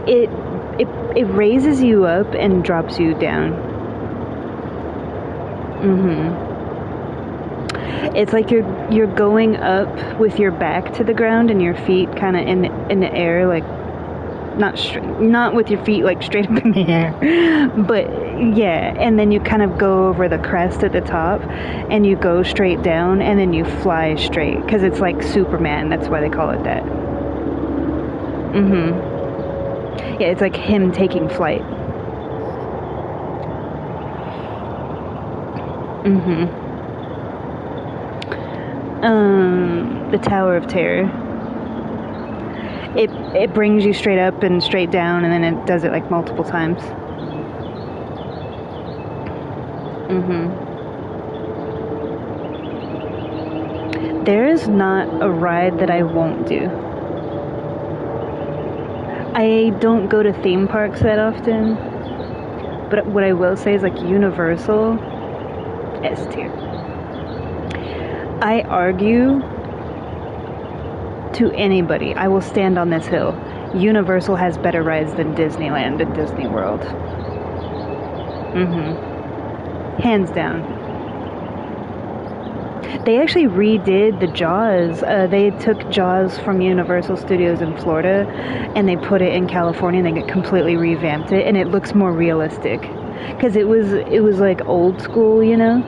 A: It it raises you up and drops you down. Mhm. It's like you're going up with your back to the ground and your feet kind of in the air, like not with your feet like straight up in the air, but yeah. And then you kind of go over the crest at the top, and you go straight down, and then you fly straight because it's like Superman. That's why they call it that. Mhm. Yeah, it's like him taking flight. Mm-hmm. The Tower of Terror. It brings you straight up and straight down, and then it does it like multiple times. Mm-hmm. There is not a ride that I won't do. I don't go to theme parks that often, but what I will say is like Universal, S tier. I argue to anybody, I will stand on this hill. Universal has better rides than Disneyland and Disney World. Mm-hmm. Hands down. They actually redid the Jaws. They took Jaws from Universal Studios in Florida and they put it in California and they completely revamped it and it looks more realistic. Because it was like old school, you know?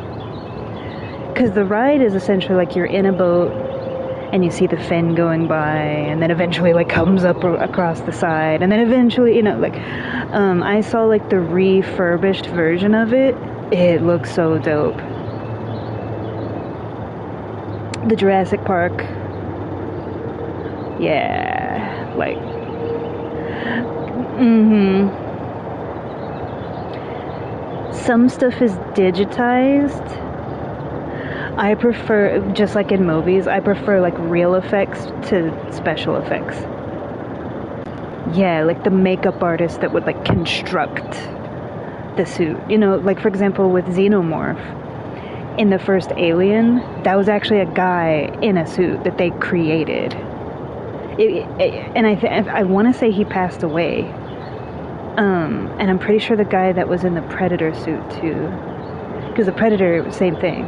A: Because the ride is essentially like you're in a boat and you see the fin going by and then eventually like comes up across the side and then eventually, you know, like I saw like the refurbished version of it. It looks so dope. The Jurassic Park, yeah, like, some stuff is digitized. I prefer, just like in movies, I prefer like real effects to special effects. Yeah, like the makeup artist that would like construct the suit. You know, like for example with Xenomorph. In the first Alien, that was actually a guy in a suit that they created. And I want to say he passed away. And I'm pretty sure the guy that was in the Predator suit too. Because the Predator, same thing.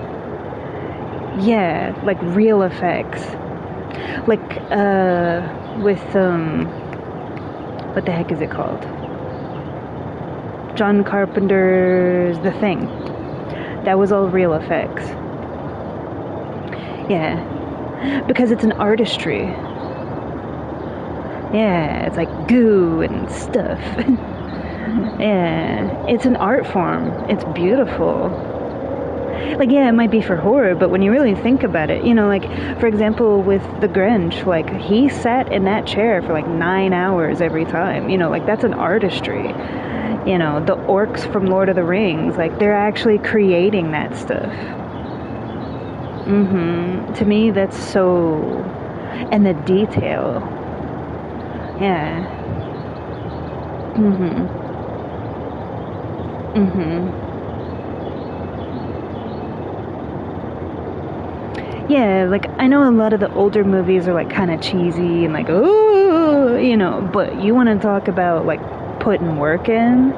A: Yeah, like real effects. Like, with, what the heck is it called? John Carpenter's The Thing. That was all real effects. Yeah. Because it's an artistry. Yeah, it's like goo and stuff. Yeah. It's an art form. It's beautiful. Like, yeah, it might be for horror, but when you really think about it, you know, like, for example, with The Grinch, like, he sat in that chair for like 9 hours every time. You know, like, that's an artistry. You know, the orcs from Lord of the Rings, like, they're actually creating that stuff. To me, that's so... And the detail. Yeah. Yeah, like, I know a lot of the older movies are, like, kind of cheesy and, like, ooh, you know, but you want to talk about, like, putting work in,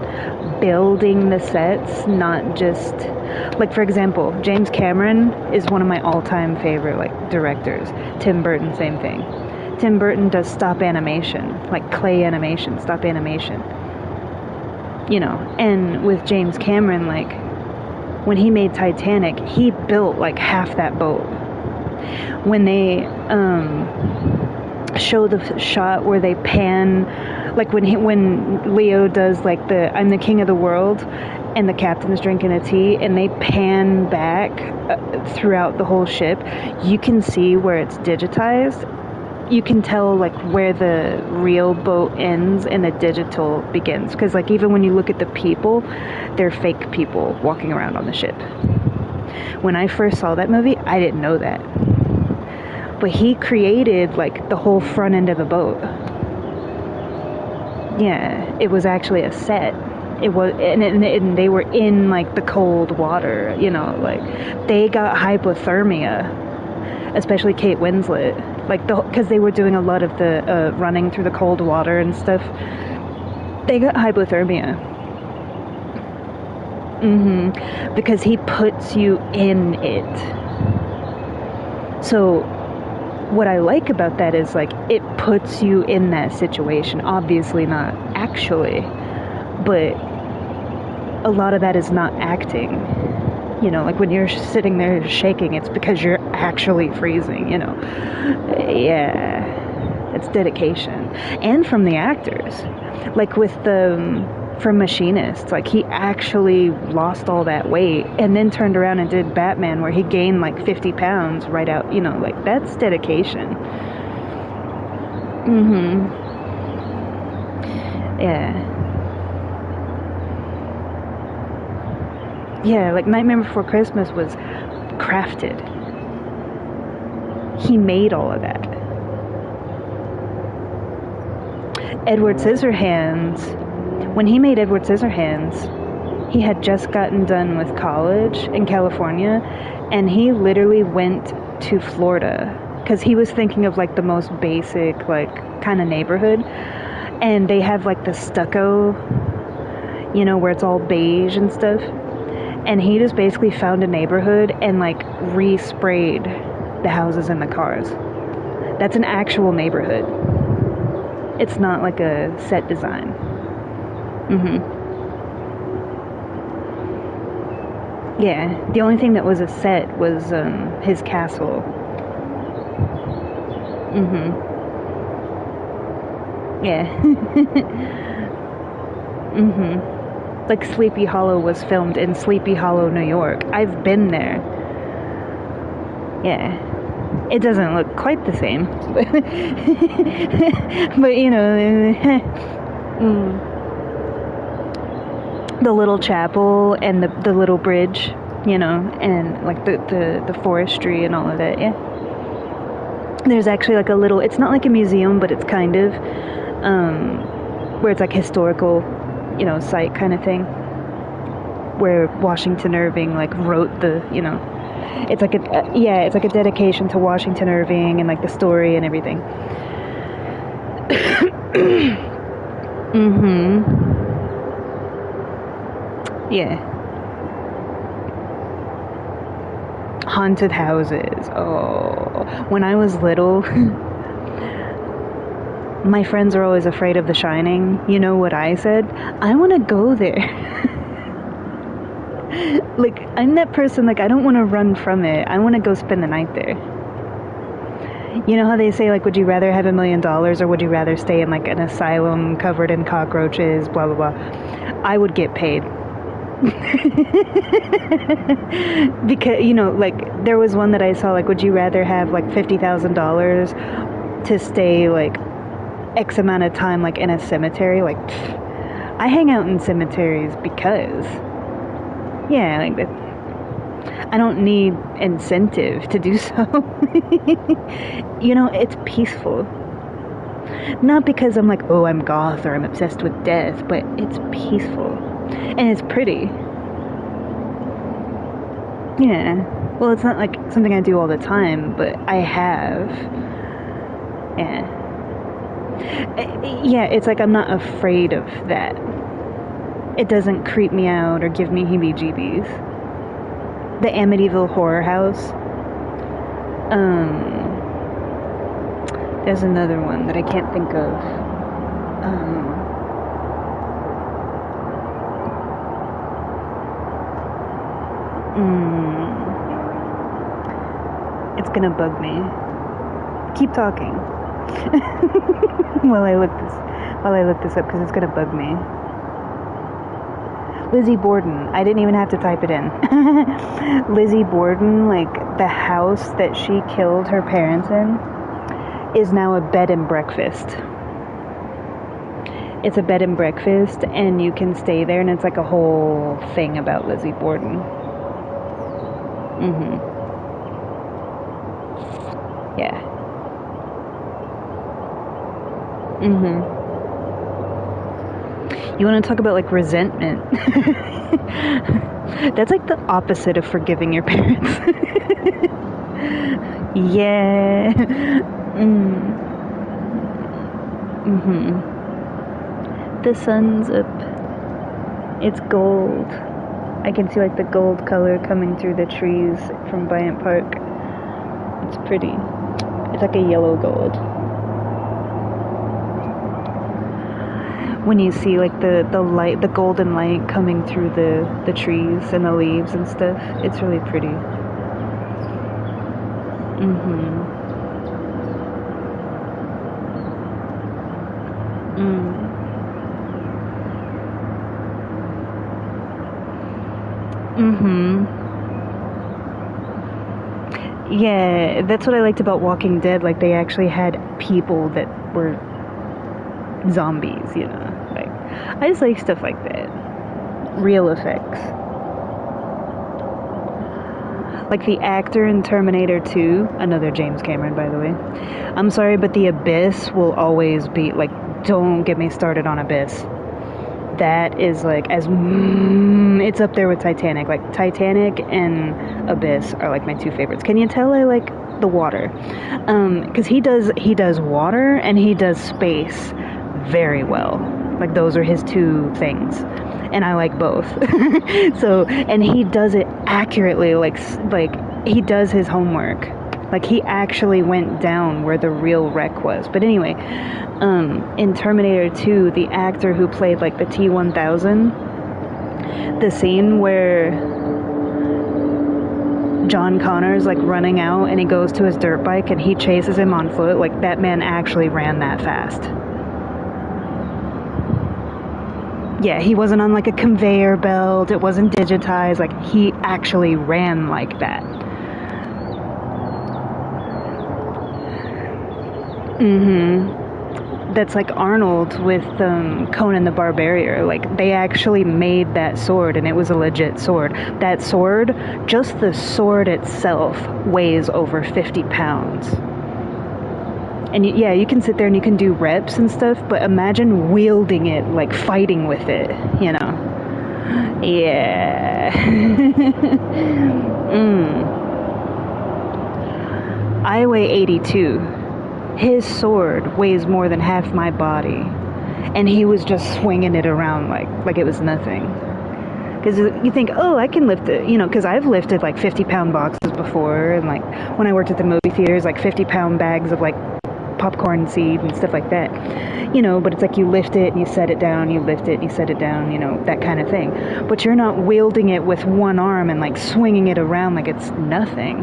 A: building the sets, not just... Like, for example, James Cameron is one of my all-time favorite, like, directors. Tim Burton, same thing. Tim Burton does stop animation, like clay animation, stop animation. You know, and with James Cameron, like, when he made Titanic, he built, like, half that boat. When they show the shot where they pan, like when Leo does like the I'm the king of the world and the captain's drinking a tea and they pan back throughout the whole ship, you can see where it's digitized. You can tell like where the real boat ends and the digital begins, because like even when you look at the people, they're fake people walking around on the ship. When I first saw that movie, I didn't know that. But he created like the whole front end of the boat. Yeah, it was actually a set. It was, and they were in like the cold water, you know, like they got hypothermia, especially Kate Winslet, like because they were doing a lot of the running through the cold water and stuff. They got hypothermia. Because he puts you in it. So what I like about that is like it puts you in that situation. Obviously not actually, but a lot of that is not acting. You know, like when you're sitting there shaking, it's because you're actually freezing, you know. Yeah, it's dedication. And from the actors. Like with the for Machinist. Like, he actually lost all that weight and then turned around and did Batman, where he gained like 50 pounds right out. You know, like, that's dedication. Yeah. Yeah, like Nightmare Before Christmas was crafted. He made all of that. Edward Scissorhands, when he made Edward Scissorhands, he had just gotten done with college in California, and he literally went to Florida because he was thinking of like the most basic, like, kind of neighborhood, and they have like the stucco, you know, where it's all beige and stuff. And he just basically found a neighborhood and like resprayed the houses and the cars. That's an actual neighborhood. It's not like a set design. Yeah, the only thing that was a set was his castle. Yeah. Like, Sleepy Hollow was filmed in Sleepy Hollow, New York. I've been there. Yeah. It doesn't look quite the same. But, you know, the little chapel and the little bridge, you know, and like the forestry and all of that, yeah. There's actually like a little, it's not like a museum, but it's kind of, where it's like historical, you know, site kind of thing, where Washington Irving like wrote the, you know, it's like it's like a dedication to Washington Irving and like the story and everything. Yeah. Haunted houses. Oh, when I was little, my friends are always afraid of The Shining. You know what I said? I want to go there. Like, I'm that person, like, I don't want to run from it. I want to go spend the night there. You know how they say, like, would you rather have $1 million or would you rather stay in, like, an asylum covered in cockroaches, blah, blah, blah. I would get paid. Because, you know, like, there was one that I saw, like, would you rather have, like, $50,000 to stay, like, X amount of time, like, in a cemetery? Like, I hang out in cemeteries because, yeah, like, I don't need incentive to do so. You know, it's peaceful. Not because I'm like, oh, I'm goth or I'm obsessed with death, but it's peaceful. And it's pretty. Yeah. Well, it's not like something I do all the time, but I have. Yeah. Yeah, it's like I'm not afraid of that. It doesn't creep me out or give me heebie-jeebies. The Amityville Horror House. There's another one that I can't think of. It's gonna bug me. Keep talking. while I look this up, because it's gonna bug me. Lizzie Borden. I didn't even have to type it in. Lizzie Borden, like, the house that she killed her parents in is now a bed and breakfast. It's a bed and breakfast, and you can stay there, and it's like a whole thing about Lizzie Borden. Yeah. You want to talk about, like, resentment? That's like the opposite of forgiving your parents. Yeah. The sun's up. It's gold. I can see, like, the gold color coming through the trees from Bryant Park. It's pretty. It's like a yellow gold. When you see, like, the light, the golden light coming through the trees and the leaves and stuff, it's really pretty. Yeah, that's what I liked about Walking Dead. Like, they actually had people that were zombies, you know? Like, I just like stuff like that. Real effects. Like the actor in Terminator 2, another James Cameron, by the way. I'm sorry, but The Abyss will always be, like, don't get me started on Abyss. That is, like, it's up there with Titanic. Like, Titanic and Abyss are, like, my two favorites. Can you tell I like the water? Because he does water and he does space very well. Like, those are his two things. And I like both. So, and he does it accurately, like he does his homework. Like, he actually went down where the real wreck was. But anyway, in Terminator 2, the actor who played, like, the T-1000, the scene where John Connor's, like, running out and he goes to his dirt bike and he chases him on foot, like, that man actually ran that fast. Yeah, he wasn't on, like, a conveyor belt. It wasn't digitized. Like, he actually ran like that. That's like Arnold with Conan the Barbarian. Like, they actually made that sword, and it was a legit sword. That sword, just the sword itself, weighs over 50 pounds. And yeah, you can sit there and you can do reps and stuff, but imagine wielding it, like fighting with it, you know? Yeah. I weigh 82. His sword weighs more than half my body. And he was just swinging it around like it was nothing. Because you think, oh, I can lift it, you know, because I've lifted like 50-pound boxes before. And like when I worked at the movie theaters, like 50-pound bags of like popcorn seed and stuff like that, you know. But it's like you lift it and you set it down, you lift it and you set it down, you know, that kind of thing. But you're not wielding it with one arm and like swinging it around like it's nothing.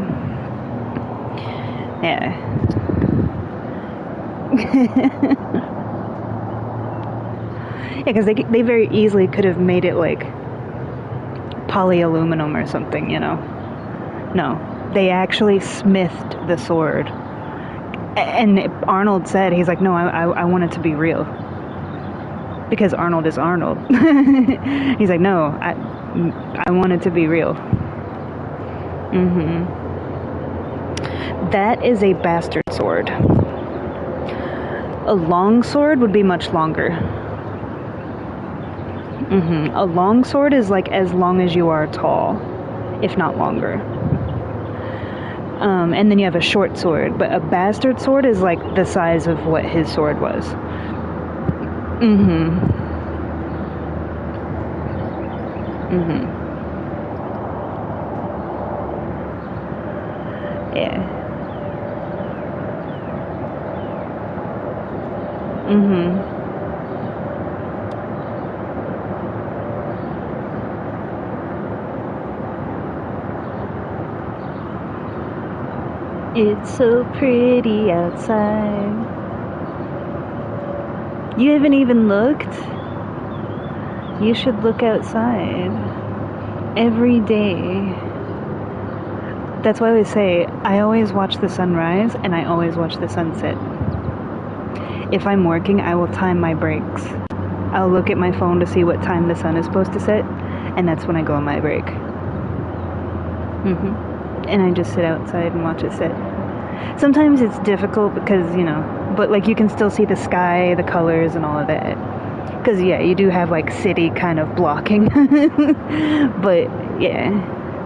A: Yeah. Yeah, because they very easily could have made it like polyaluminum or something, you know. No, they actually smithed the sword. And Arnold said, he's like, no, I want it to be real. Because Arnold is Arnold. He's like, no, I want it to be real. That is a bastard sword. A long sword would be much longer. A long sword is like as long as you are tall, if not longer. And then you have a short sword, but a bastard sword is like the size of what his sword was. Yeah. It's so pretty outside. You haven't even looked? You should look outside. Every day. That's why I always say, I always watch the sunrise and I always watch the sunset. If I'm working, I will time my breaks. I'll look at my phone to see what time the sun is supposed to set, and that's when I go on my break. And I just sit outside and watch it set. Sometimes it's difficult because, you know, but like you can still see the sky, the colors, and all of that. Because, yeah, you do have like city kind of blocking. But, yeah,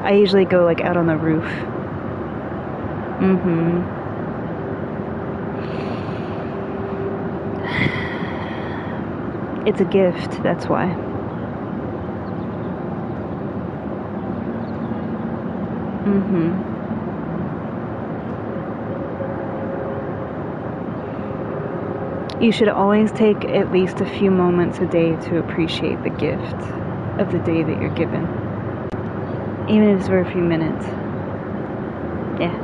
A: I usually go like out on the roof. It's a gift, that's why. You should always take at least a few moments a day to appreciate the gift of the day that you're given. Even if it's for a few minutes. Yeah.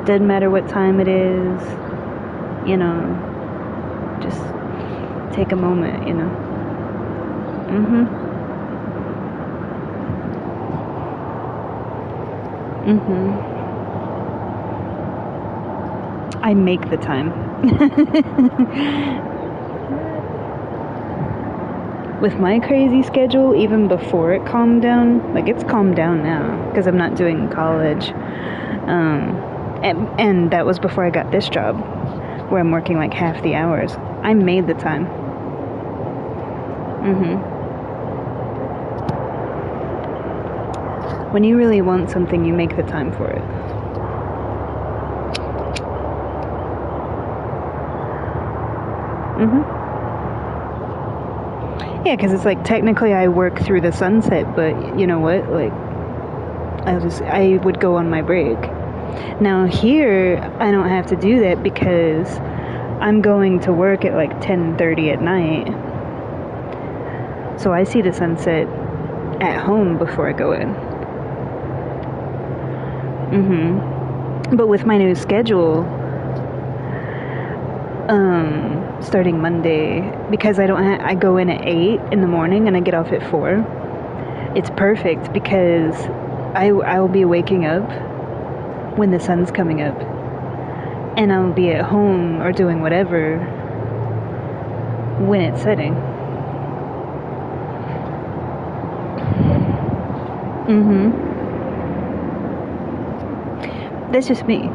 A: Doesn't matter what time it is, you know, just take a moment, you know. I make the time. With my crazy schedule, even before it calmed down, like it's calmed down now because I'm not doing college. And that was before I got this job where I'm working like half the hours. I made the time. When you really want something, you make the time for it. Yeah, because it's like technically I work through the sunset, but you know what? Like, I would go on my break. Now here, I don't have to do that because I'm going to work at like 10:30 at night. So I see the sunset at home before I go in. But with my new schedule, starting Monday, because I go in at 8 in the morning and I get off at 4. It's perfect because I will be waking up when the sun's coming up, and I'll be at home or doing whatever when it's setting. That's just me.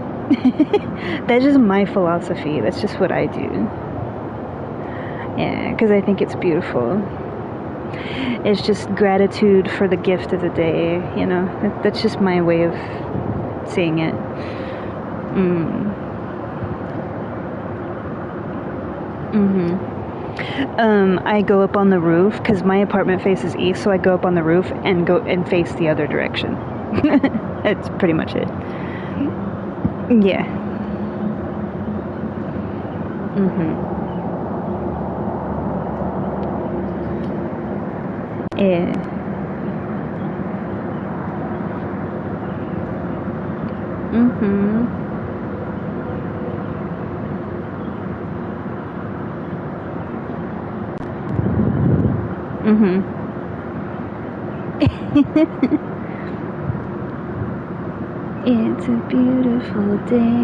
A: That's just my philosophy. That's just what I do. Yeah, because I think it's beautiful. It's just gratitude for the gift of the day, you know. That's just my way of seeing it. I go up on the roof because my apartment faces east, so I go up on the roof and go and face the other direction. That's pretty much it. Yeah. Yeah. It's a beautiful day.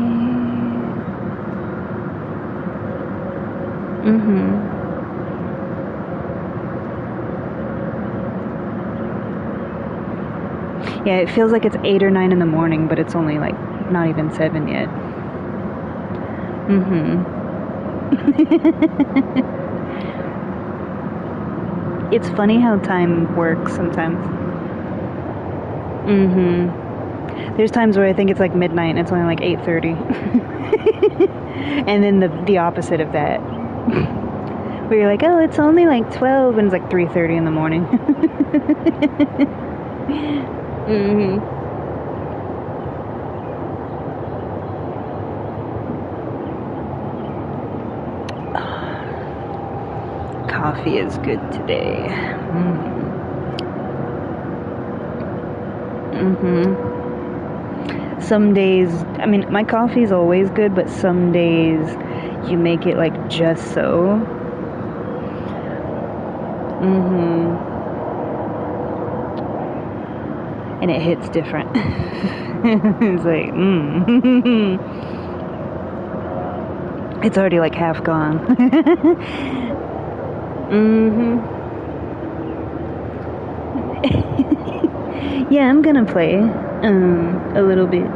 A: Yeah, it feels like it's 8 or 9 in the morning, but it's only like not even 7 yet. It's funny how time works sometimes. There's times where I think it's like midnight and it's only like 8:30. And then the opposite of that. Where you're like, oh, it's only like 12 and it's like 3:30 in the morning. Coffee is good today. Some days, I mean, my coffee is always good, but some days you make it like just so. And it hits different. It's like, It's already like half gone. Yeah, I'm gonna play a little bit.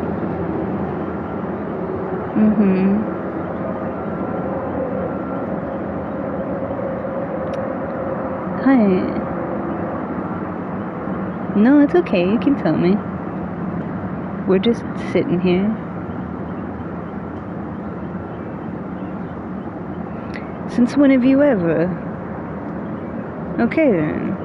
A: Hi. No, it's okay. You can tell me. We're just sitting here. Since when have you ever? Okay then.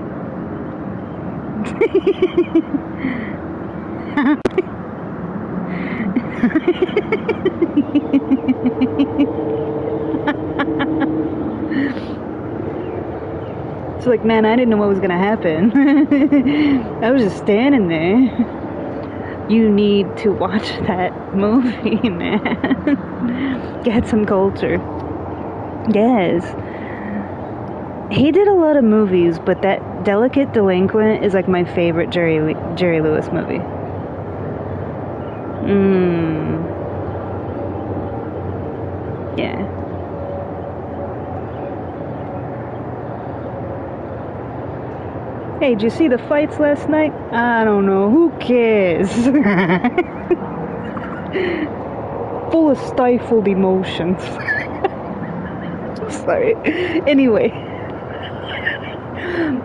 A: It's like, man, I didn't know what was gonna happen. I was just standing there. You need to watch that movie, man. Get some culture. Yes. He did a lot of movies, but that Delicate Delinquent is like my favorite Jerry Lewis movie. Yeah. Hey, did you see the fights last night? I don't know. Who cares? Full of stifled emotions. Sorry. Anyway,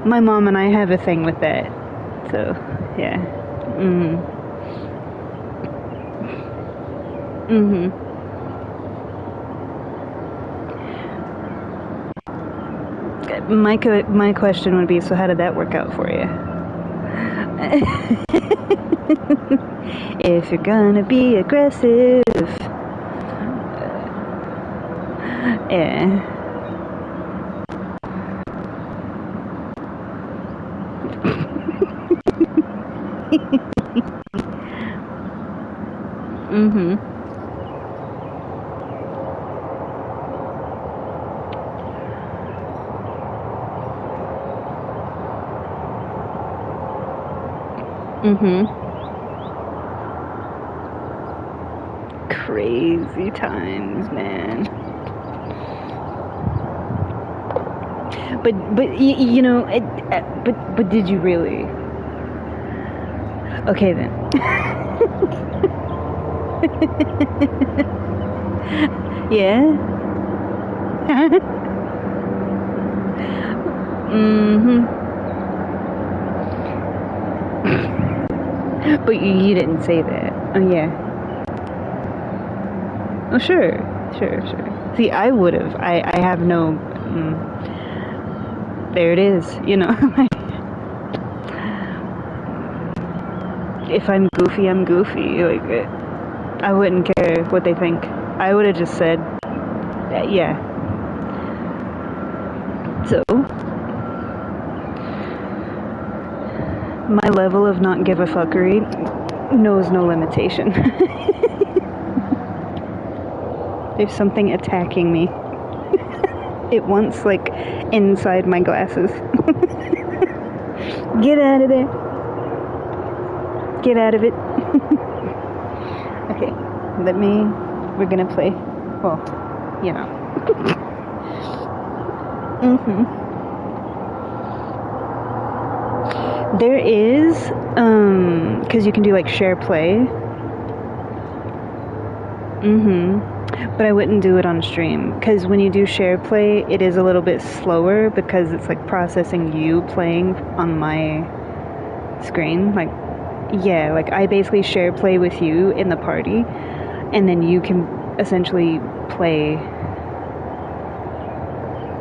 A: my mom and I have a thing with that. So, yeah. My question would be, so how did that work out for you? If you're gonna be aggressive. Yeah. Crazy times, man. But you know, but did you really? Okay then. Yeah. But you didn't say that. Oh yeah. Oh sure. See, I would have. I have no. There it is. You know. If I'm goofy, I'm goofy. Like, I wouldn't care what they think. I would have just said, yeah. So, my level of not give a fuckery knows no limitation. There's something attacking me. It wants, like, inside my glasses. Get out of there. Get out of it. Okay, we're gonna play. Well, you know. There is, because you can do like share play. But I wouldn't do it on stream, because when you do share play, it is a little bit slower because it's like processing you playing on my screen. Like, yeah, like I basically share play with you in the party, and then you can essentially play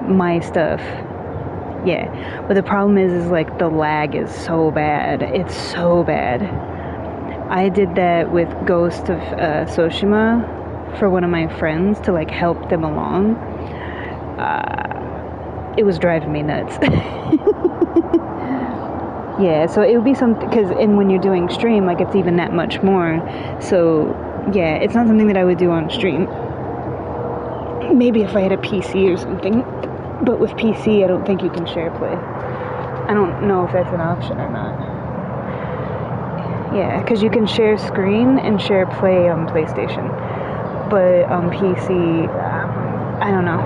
A: my stuff. Yeah, but the problem is like the lag is so bad. It's so bad. I did that with Ghost of Tsushima for one of my friends to like help them along. It was driving me nuts. Yeah, so it would be something, because when you're doing stream, like it's even that much more. So yeah, it's not something that I would do on stream. Maybe if I had a PC or something, but with PC I don't think you can share play. I don't know if that's an option or not. Yeah, because you can share screen and share play on PlayStation, but on PC, I don't know.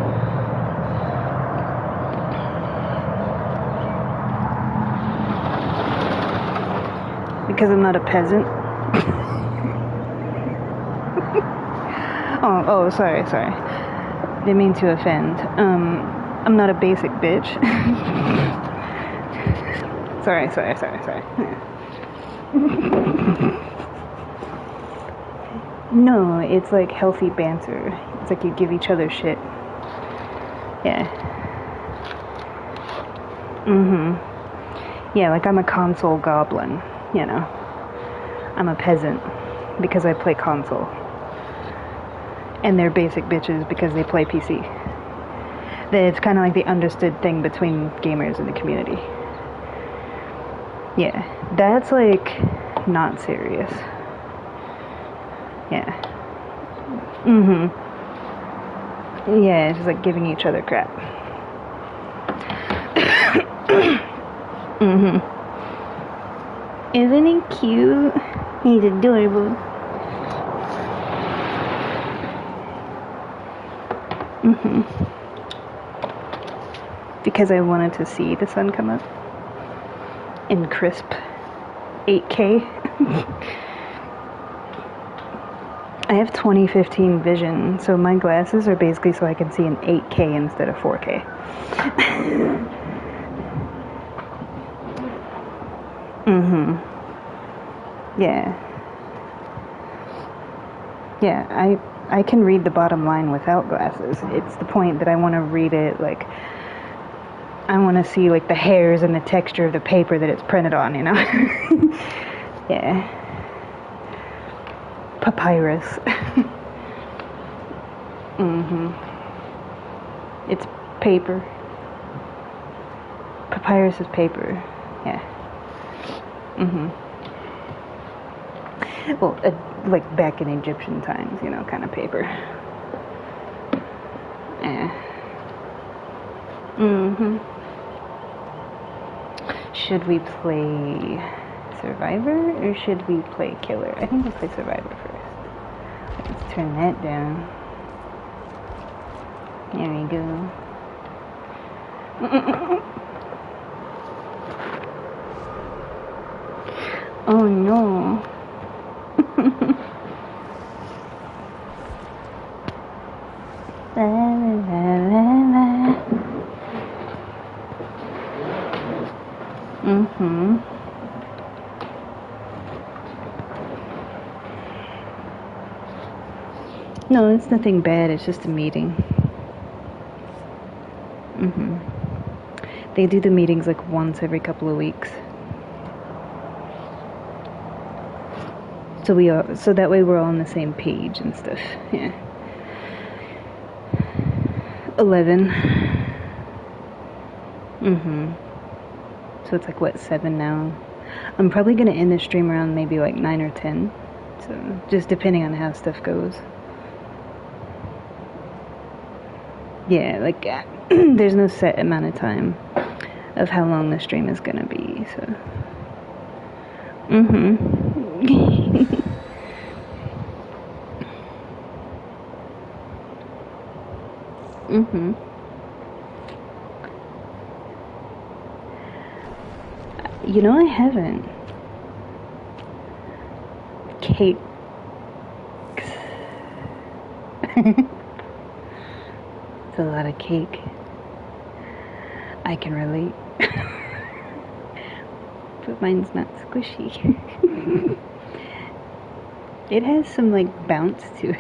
A: Because I'm not a peasant. oh, sorry. Didn't mean to offend. I'm not a basic bitch. Sorry. No, it's like healthy banter. It's like you give each other shit. Yeah. Yeah, like I'm a console goblin, you know. I'm a peasant because I play console. And they're basic bitches because they play PC. It's kind of like the understood thing between gamers in the community. Yeah, that's like not serious. Yeah. Yeah, it's just like giving each other crap. Isn't he cute? He's adorable. Mm-hmm. Because I wanted to see the sun come up in crisp 8K. I have 2015 vision, so my glasses are basically so I can see in 8K instead of 4K. Mm-hmm. Yeah. Yeah, I can read the bottom line without glasses. It's the point that I want to read it, like, I want to see, like, the hairs and the texture of the paper that it's printed on, you know? Yeah. Papyrus. Mm-hmm. It's paper. Papyrus is paper. Yeah. Mm-hmm. Well, like back in Egyptian times, you know, kind of paper. Yeah. Mm-hmm. Should we play Survivor or should we play Killer? I think we'll play Survivor first. Let's turn that down. There we go. Oh no. La, la, la, la. Mm-hmm. No, it's nothing bad. It's just a meeting. Mm-hmm. They do the meetings like once every couple of weeks. So that way we're all on the same page and stuff. Yeah. 11. Mm-hmm. So it's like, what, 7 now? I'm probably gonna end the stream around maybe like 9 or 10. So, just depending on how stuff goes. Yeah, like, there's no set amount of time of how long the stream is gonna be, so. Mm-hmm. Mm-hmm. You know, I haven't. Cakes. It's a lot of cake. I can relate. But mine's not squishy. It has some, like, bounce to it.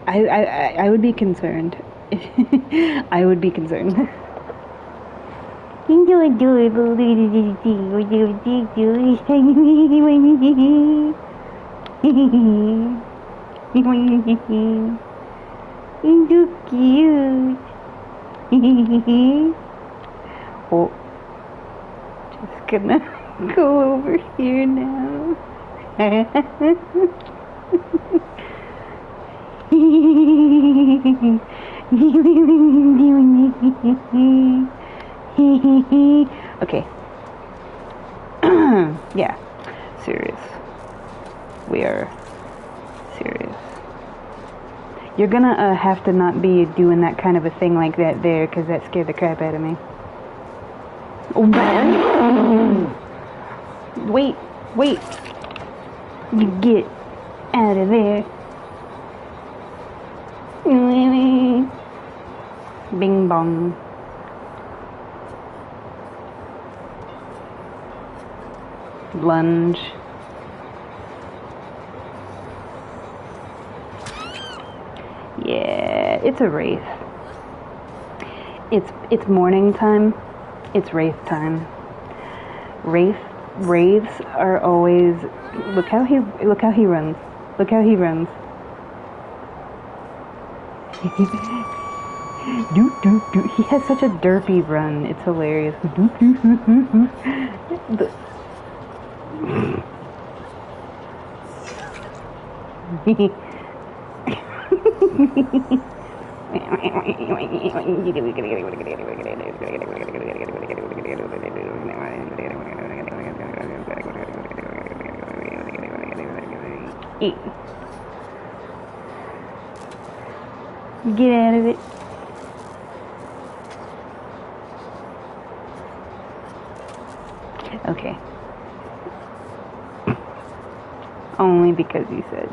A: I would be concerned. I would be concerned. You're adorable. You're so cute. Oh, just gonna go over here now. Okay. Yeah. Serious. We are serious. You're gonna have to not be doing that kind of a thing like that there, because that scared the crap out of me. Wait. You get out of there. Bing bong. Lunge. Yeah, it's a wraith. It's morning time. It's wraith time. Wraiths are always. Look how he runs. Look how he runs. He has such a derpy run. It's hilarious. Eat. Get out of it. Okay. Only because you said.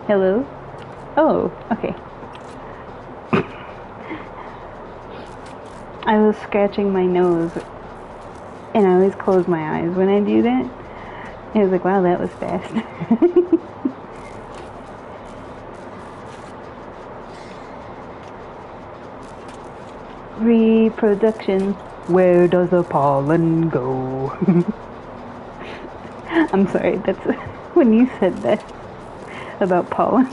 A: Hello? Oh, okay. I was scratching my nose, and I always close my eyes when I do that. I was like, wow, that was fast. Reproduction. Where does the pollen go? I'm sorry, that's when you said that about pollen.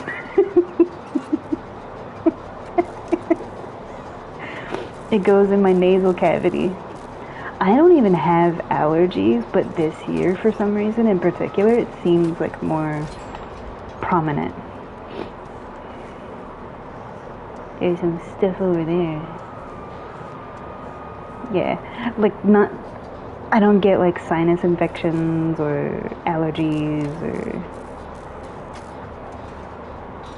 A: It goes in my nasal cavity. I don't even have allergies, but this year, for some reason in particular, it seems like more prominent. There's some stuff over there. Yeah, like not, I don't get like sinus infections or allergies or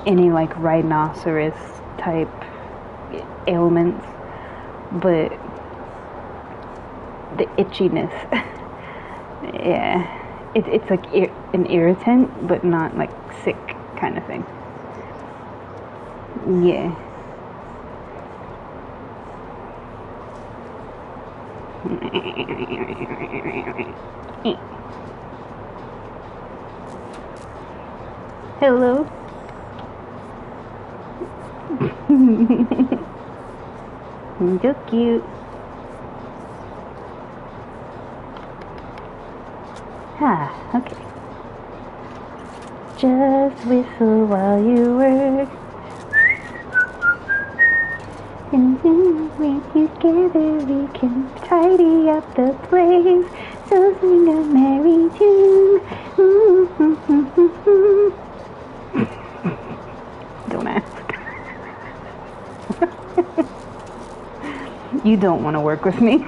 A: any like rhinoceros type ailments, but the itchiness, yeah, it's like an irritant, but not like sick kind of thing. Yeah. Hello. So cute. Ah, okay. Just whistle while you work. And then when together we can tidy up the place. So sing a merry tune. Don't ask. You don't want to work with me.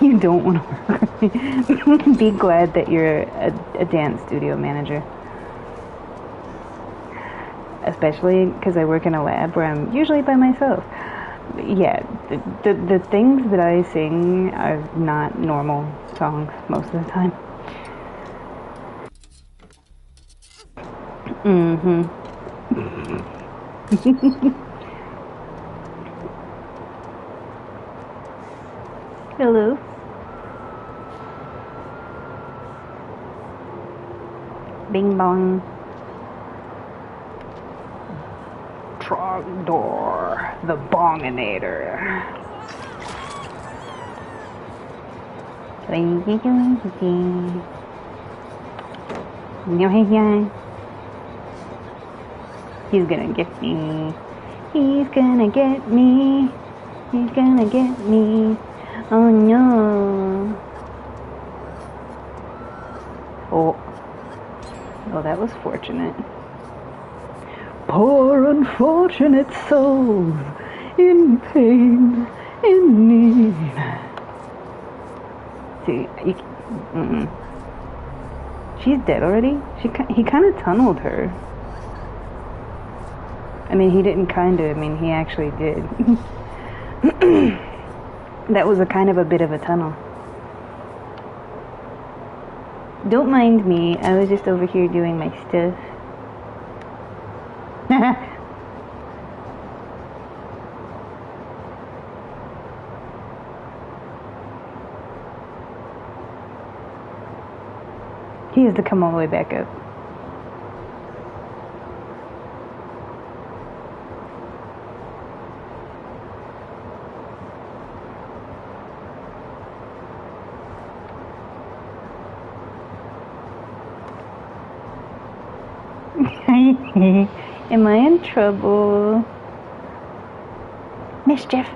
A: You don't want to work with me. Be glad that you're a dance studio manager. Especially because I work in a lab where I'm usually by myself. Yeah, the things that I sing are not normal songs most of the time. Hello. Bing bong. Trogdor, the bonginator. He's gonna get me. He's gonna get me. He's gonna get me. Oh no. Oh. Well, that was fortunate. Poor unfortunate souls in pain, in need. See, she's dead already? He kind of tunneled her. I mean, he didn't kinda, I mean, he actually did. That was a kind of a bit of a tunnel. Don't mind me, I was just over here doing my stuff. He has to come all the way back up. Am I in trouble? Mischief!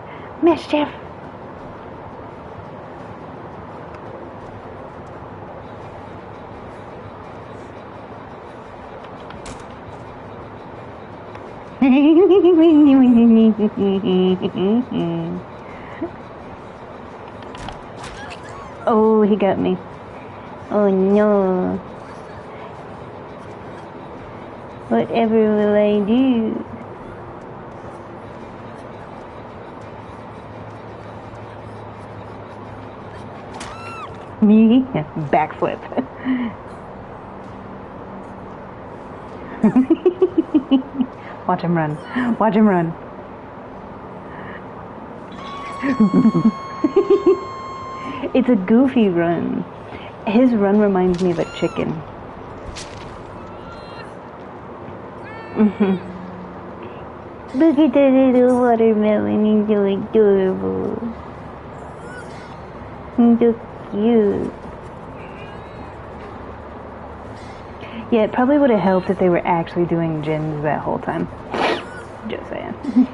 A: Mischief! Oh, he got me. Oh no. Whatever will I do? Me? Backflip. Watch him run. Watch him run. It's a goofy run. His run reminds me of a chicken. Look at that little watermelon, he's so adorable. He's so cute. Yeah, it probably would have helped if they were actually doing gins that whole time. Just saying.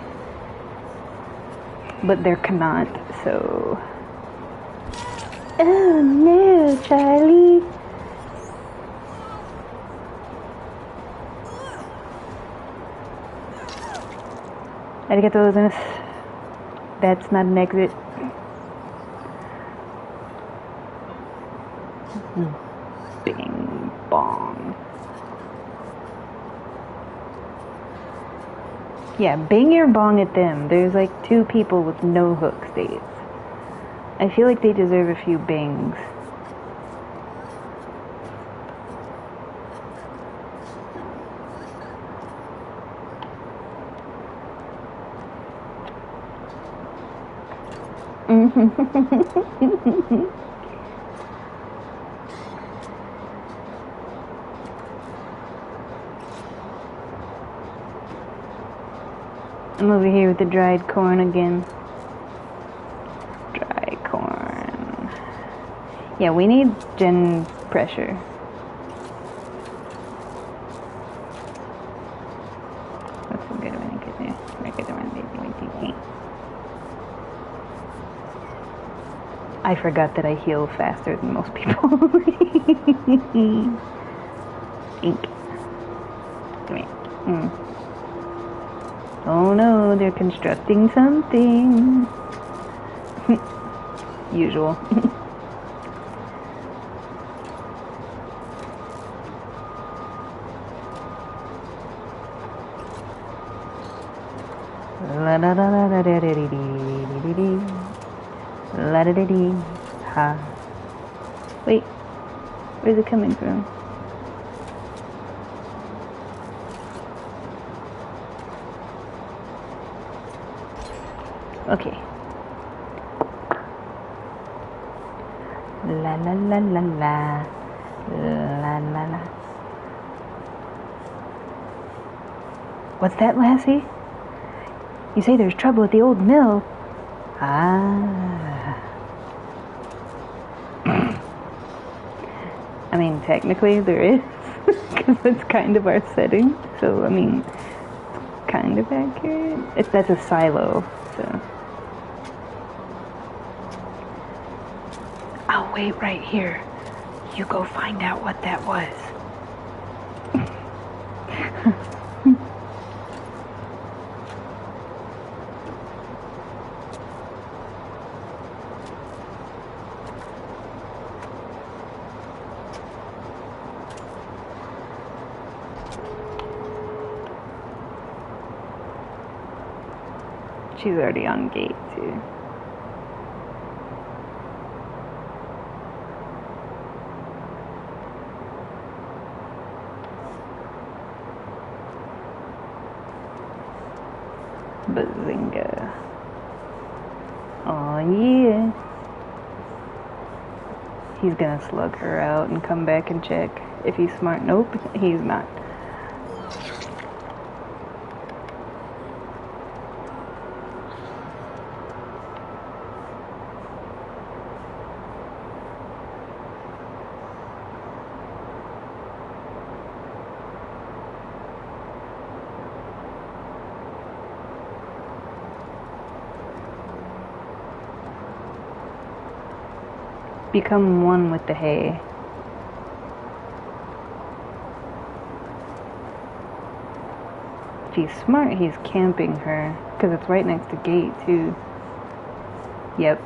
A: But they're cannot, so... Oh no, Charlie! Arigatou gozaimasu. That's not an exit. Bing bong. Yeah, bang your bong at them. There's like 2 people with no hook states. I feel like they deserve a few bangs. I'm over here with the dried corn again. Dry corn. Yeah, we need gen pressure. What's so good when you get there? I forgot that I heal faster than most people. Ink. Come here. Oh no, they're constructing something. Usual. La da da da da da da dee dee dee. La da da dee. Ha. Wait, where's it coming from? Okay. La la la la la. La la la. What's that, Lassie? You say there's trouble at the old mill. Ah. I mean, technically there is, because that's kind of our setting. So, I mean, it's kind of accurate. That's a silo, so. I'll wait right here. You go find out what that was. She's already on gate, too. Bazinga. Oh yeah. He's gonna slug her out and come back and check if he's smart. Nope, he's not. Become one with the hay. If he's smart, he's camping her, because it's right next to gate, too. Yep.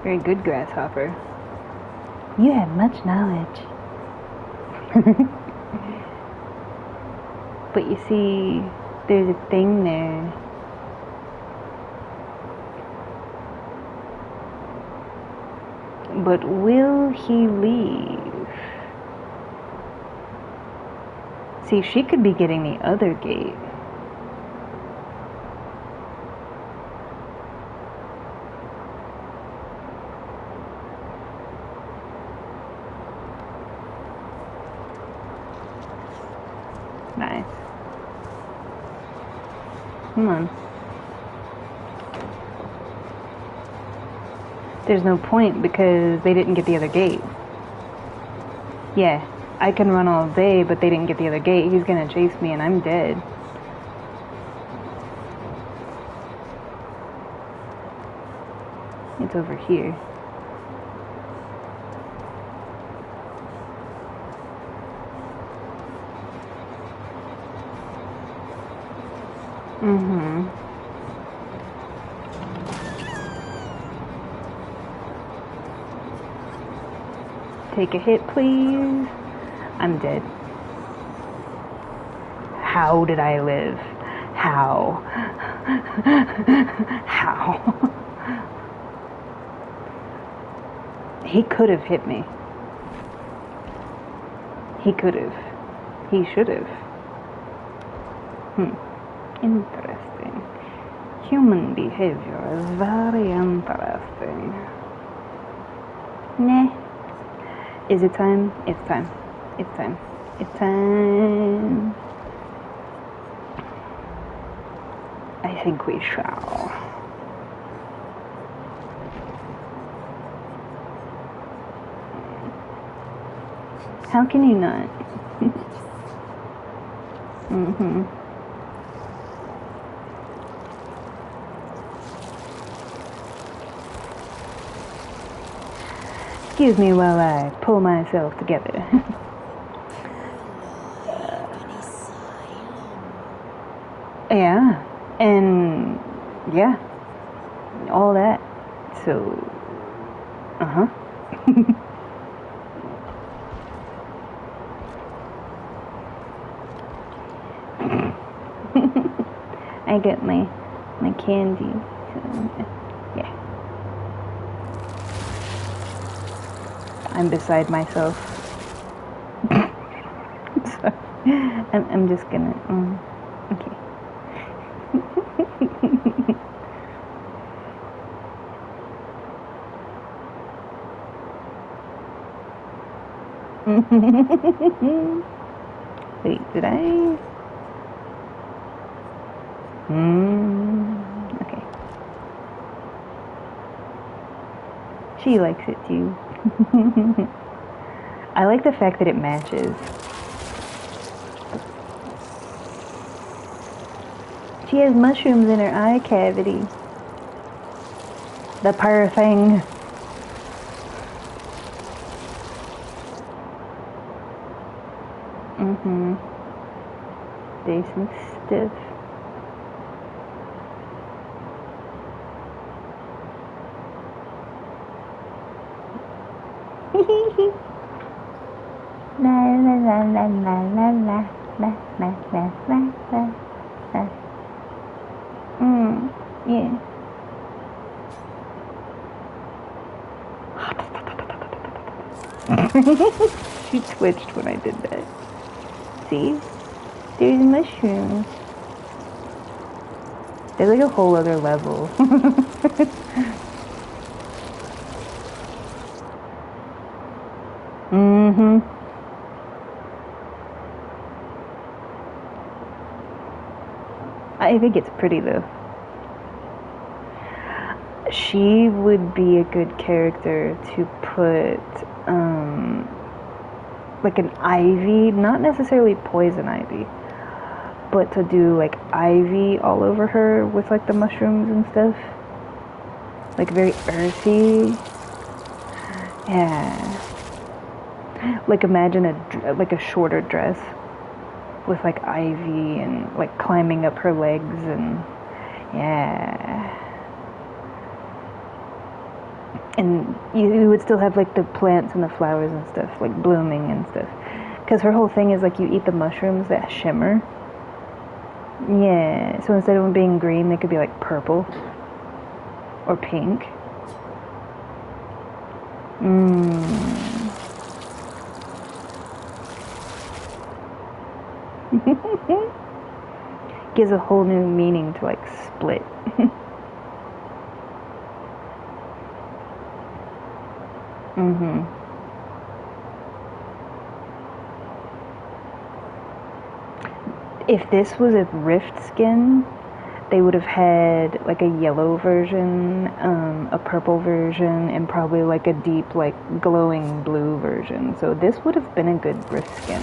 A: Very good, grasshopper. You have much knowledge. But you see, there's a thing there. But will he leave? See, she could be getting the other gate. Nice. Come on. There's no point because they didn't get the other gate. Yeah, I can run all day, but they didn't get the other gate. He's gonna chase me and I'm dead. It's over here. Mm-hmm. Take a hit, please. I'm dead. How did I live? How? How? He could have hit me. He could have. He should have. Interesting. Human behavior is very interesting. Nah. Is it time? It's time. It's time. It's time. I think we shall. How can you not? Mm-hmm. Excuse me while I pull myself together. Yeah, and yeah, all that. So, uh-huh. I get my candy. So, yeah. I'm beside myself. So, I'm just gonna. Okay. Wait, did I? Okay. She likes it too. I like the fact that it matches. She has mushrooms in her eye cavity. The purr thing. There's some stuff. La la la la la la la la la la la la. Yeah. She twitched when I did that. See? There's mushrooms. They're like a whole other level. I think it's pretty though. She would be a good character to put like an ivy, not necessarily poison ivy, but to do like ivy all over her with like the mushrooms and stuff. Like very earthy. Yeah. Like imagine a shorter dress with like ivy and like climbing up her legs and yeah. And you would still have like the plants and the flowers and stuff like blooming and stuff. Because her whole thing is like you eat the mushrooms that shimmer. Yeah, so instead of them being green, they could be like purple or pink. Gives a whole new meaning to like split. If this was a Rift skin, they would have had like a yellow version, a purple version, and probably like a deep, like glowing blue version. So this would have been a good Rift skin.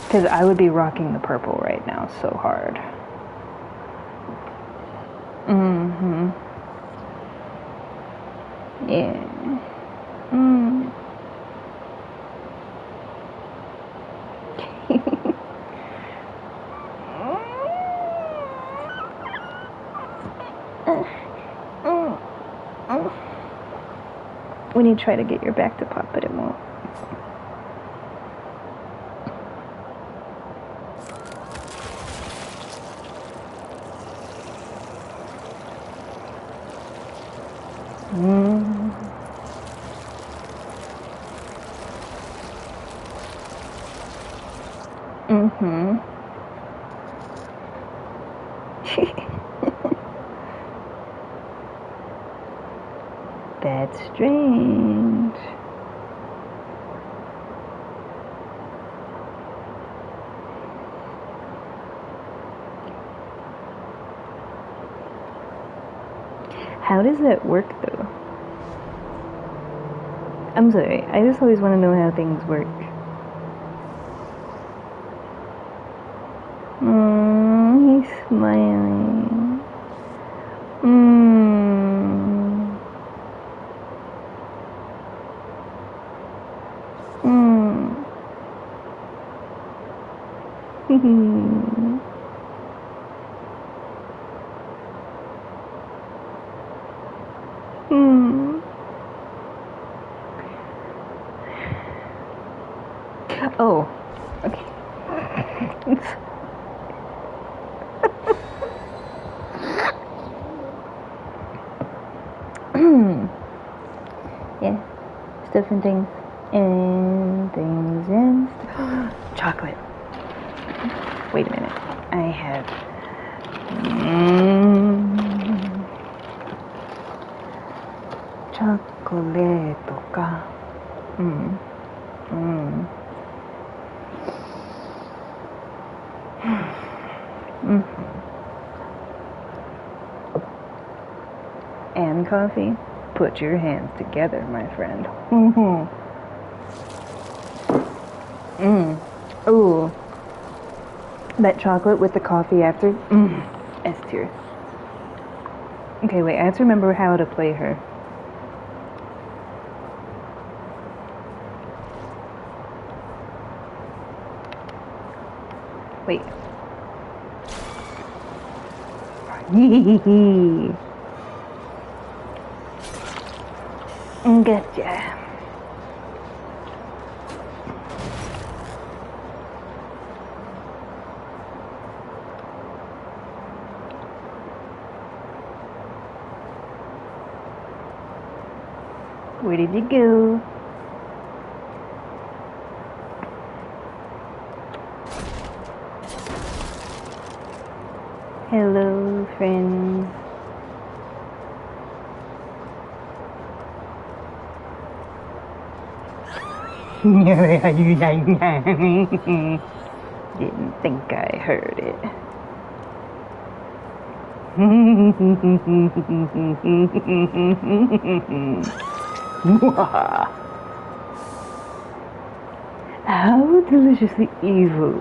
A: Because I would be rocking the purple right now so hard. Yeah. When you try to get your back to pop, but it won't. That's strange. How does that work though? I'm sorry, I just always want to know how things work. He's smiling. Oh, okay. Yeah, stuff and things. Chocolate. Wait a minute. I have chocolateか。And coffee. Put your hands together, my friend. Ooh. That chocolate with the coffee after. S tier. Okay, wait, I have to remember how to play her. Wait. Yee. Gotcha. Where did you go? Hello, friends. Didn't think I heard it. How deliciously evil.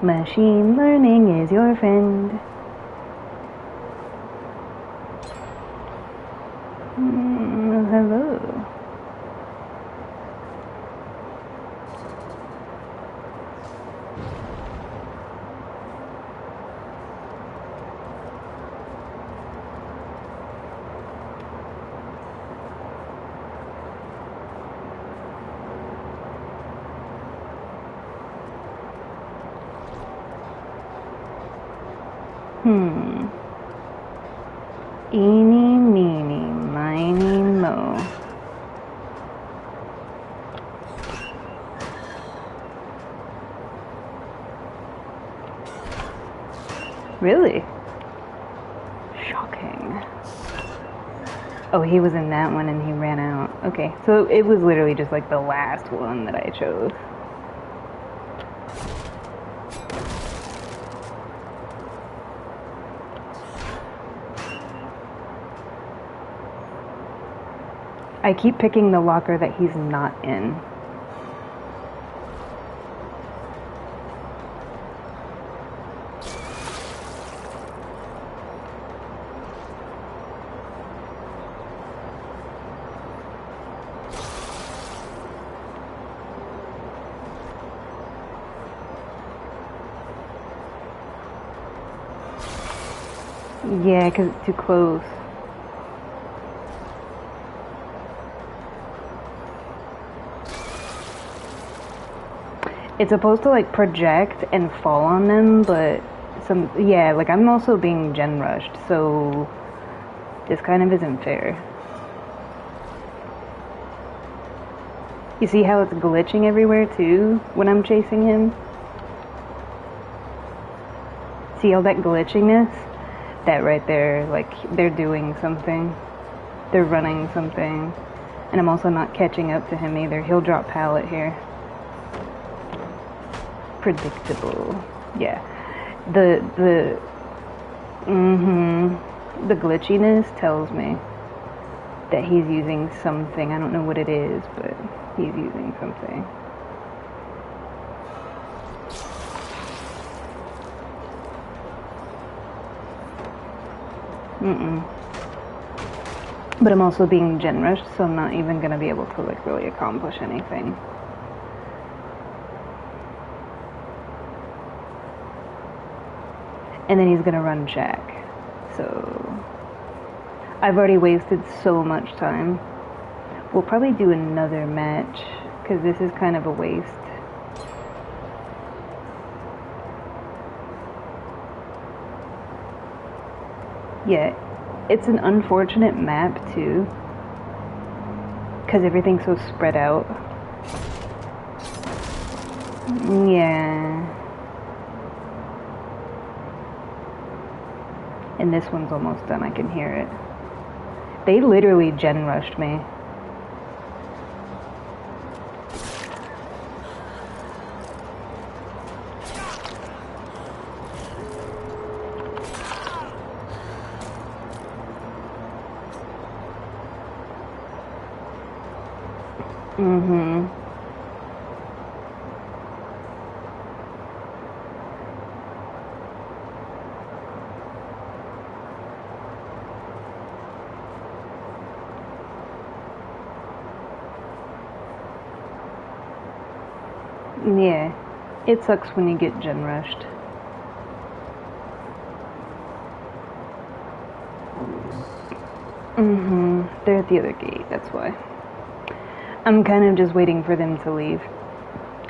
A: Machine learning is your friend. Hello. Hmm. Eeny, meeny, miny, mo. Really? Shocking. Oh, he was in that one and he ran out. Okay, so it was literally just like the last one that I chose. I keep picking the locker that he's not in. Yeah, because it's too close. It's supposed to like project and fall on them, but yeah, like I'm also being gen rushed, so this kind of isn't fair. You see how it's glitching everywhere too when I'm chasing him? See all that glitchiness? That right there, like they're doing something. They're running something. And I'm also not catching up to him either. He'll drop pallet here. Predictable. Yeah. The glitchiness tells me that he's using something. I don't know what it is, but he's using something. But I'm also being gen rushed, so I'm not even gonna be able to like really accomplish anything. And then he's gonna run Jack. So I've already wasted so much time. We'll probably do another match, because this is kind of a waste. Yeah, it's an unfortunate map too, because everything's so spread out. Yeah. And this one's almost done, I can hear it. They literally gen rushed me. Yeah, it sucks when you get gen rushed. They're at the other gate, that's why. I'm kind of just waiting for them to leave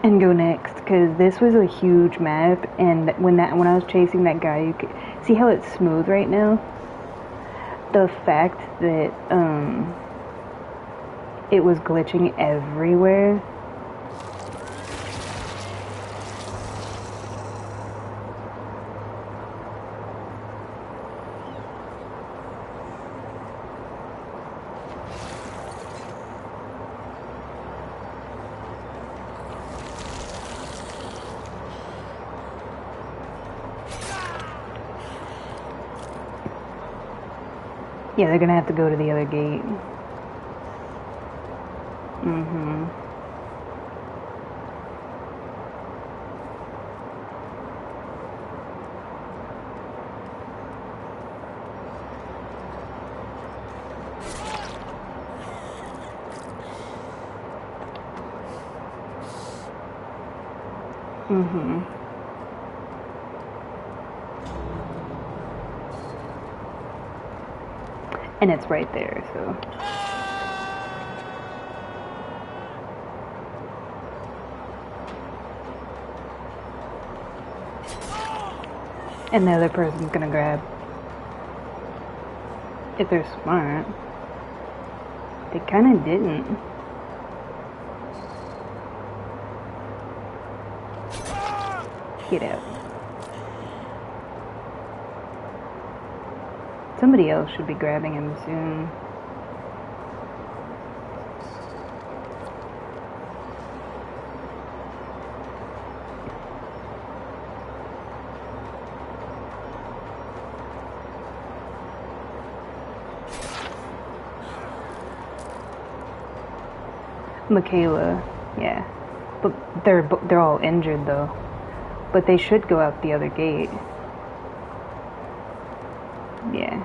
A: and go next, because this was a huge map, and when I was chasing that guy, you could see how it's smooth right now. The fact that it was glitching everywhere. Yeah, they're gonna have to go to the other gate. And it's right there, so. And the other person's gonna grab. If they're smart. They kinda didn't. Get out. Somebody else should be grabbing him soon. Michaela, yeah. But they're all injured though. But they should go out the other gate. Yeah.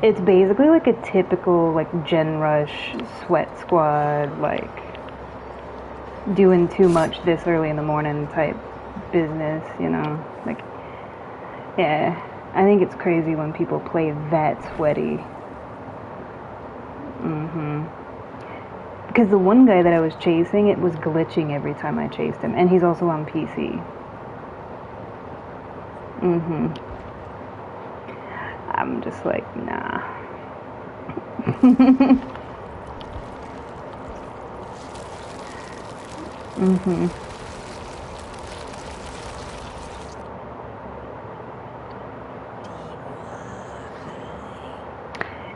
A: It's basically like a typical like Gen Rush sweat squad, like doing too much this early in the morning type business, you know? Like, yeah. I think it's crazy when people play that sweaty. Because the one guy that I was chasing, it was glitching every time I chased him. And he's also on PC. I'm just like, nah.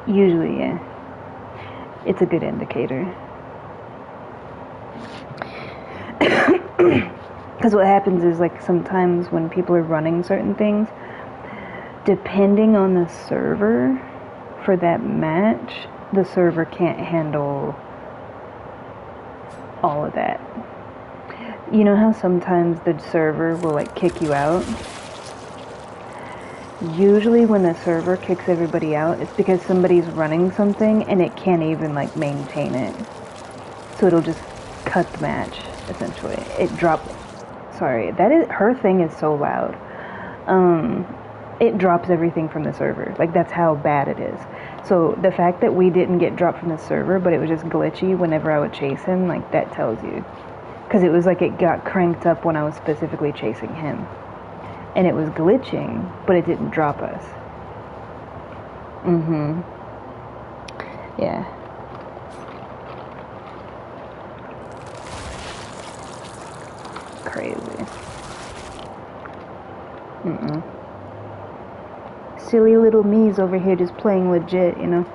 A: Usually, yeah. It's a good indicator. Because what happens is, like, sometimes when people are running certain things, depending on the server for that match, the server can't handle all of that. You know how sometimes the server will, like, kick you out? Usually when the server kicks everybody out, it's because somebody's running something and it can't even, like, maintain it. So it'll just cut the match, essentially. It drops... Sorry, her thing is so loud. It drops everything from the server. Like, that's how bad it is. So the fact that we didn't get dropped from the server, but it was just glitchy whenever I would chase him, like, that tells you. Because it was like it got cranked up when I was specifically chasing him. And it was glitching, but it didn't drop us. Yeah. Crazy. Silly little me's over here just playing legit, you know?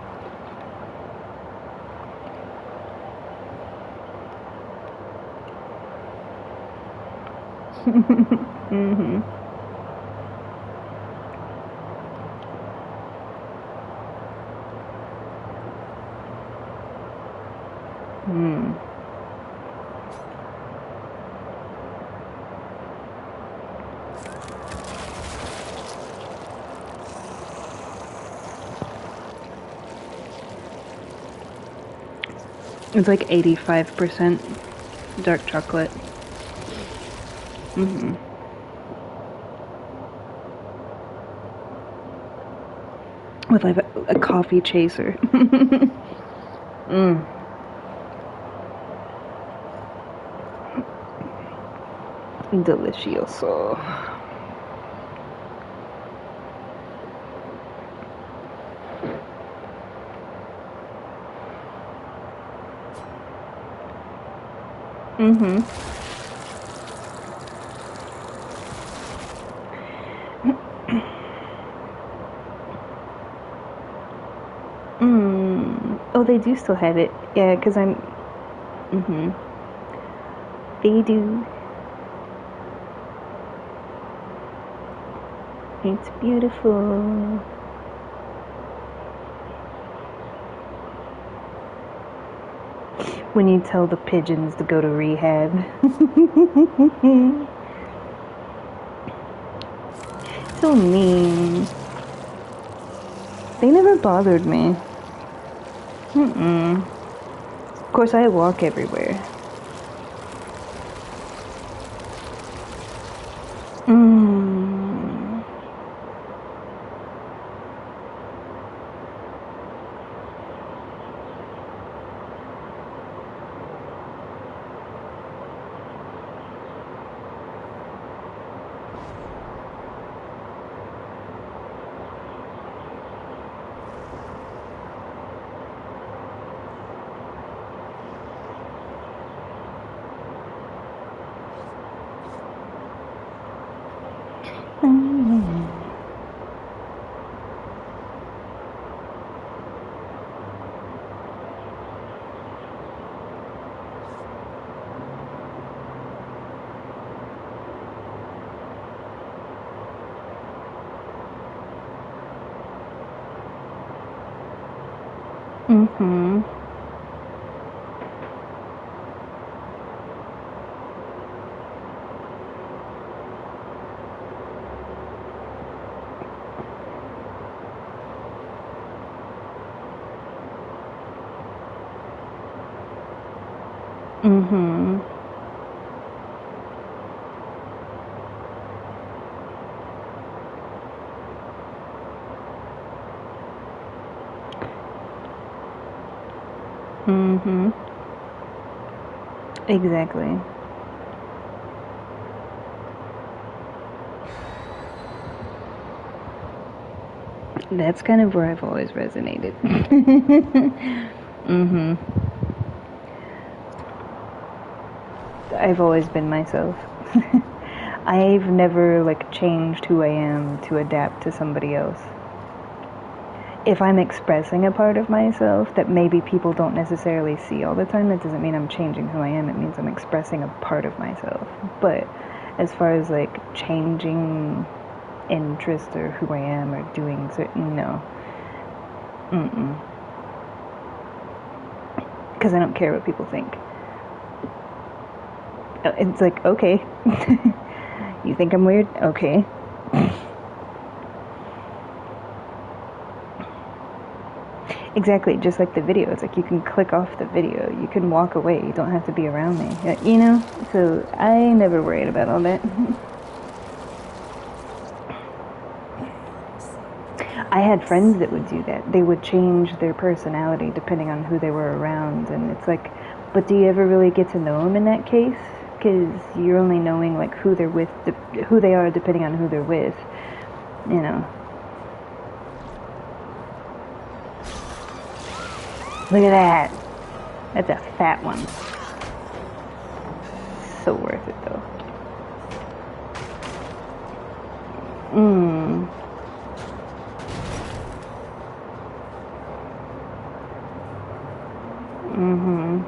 A: It's like 85% dark chocolate. With like a coffee chaser. Delicioso. Oh, they do still have it. Yeah, because I'm... They do. It's beautiful. When you tell the pigeons to go to rehab. So mean. They never bothered me. Of course, I walk everywhere. Mm-hmm. Mm-hmm. Mm-hmm. Exactly. That's kind of where I've always resonated. Mm-hmm. I've always been myself. I've never like changed who I am to adapt to somebody else. If I'm expressing a part of myself that maybe people don't necessarily see all the time, that doesn't mean I'm changing who I am. It means I'm expressing a part of myself. But as far as like changing interest or who I am or doing certain, no. Mm-mm. Because I don't care what people think. It's like, okay. You think I'm weird? Okay. Exactly, just like the video. It's like you can click off the video. You can walk away. You don't have to be around me. You know? So I never worried about all that. I had friends that would do that. They would change their personality depending on who they were around. And it's like, but do you ever really get to know them in that case? Because you're only knowing like who they're with, who they are depending on who they're with. You know? Look at that. That's a fat one. So worth it though. Mmm. Mm-hmm.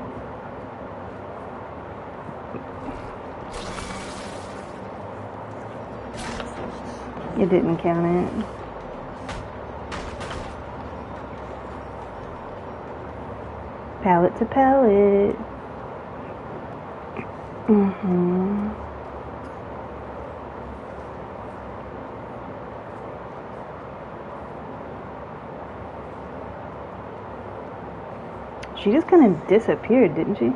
A: You didn't count it. Palette to palette. Mm-hmm. She just kind of disappeared, didn't she?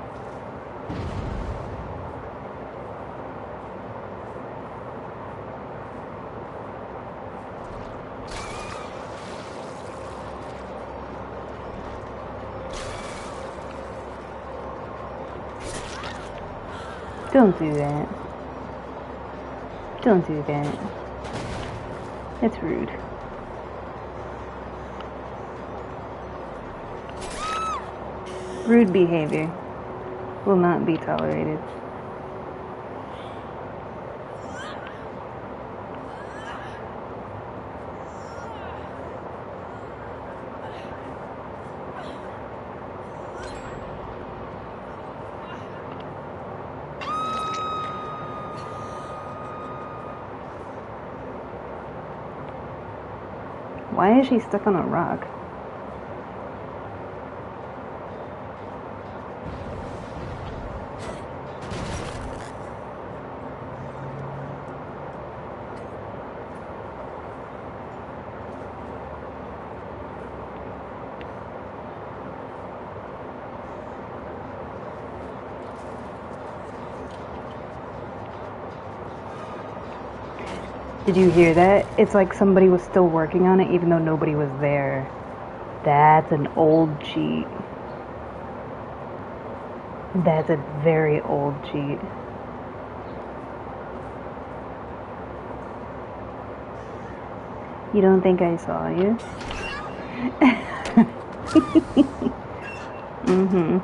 A: Don't do that. Don't do that. That's rude. Rude behavior will not be tolerated. Why is she stuck on a rock? Did you hear that? It's like somebody was still working on it even though nobody was there. That's an old cheat. That's a very old cheat. You don't think I saw you? Mm-hmm.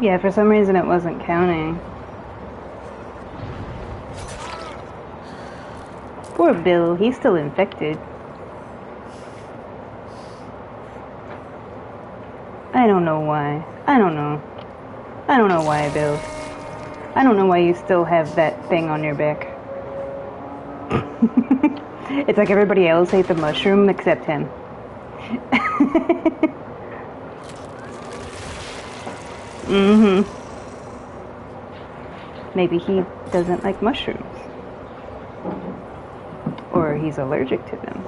A: Yeah, for some reason it wasn't counting. Poor Bill, he's still infected. I don't know why. I don't know. I don't know why, Bill. I don't know why you still have that thing on your back. It's like everybody else ate the mushroom except him. Mm-hmm. Maybe he doesn't like mushrooms. Or he's allergic to them.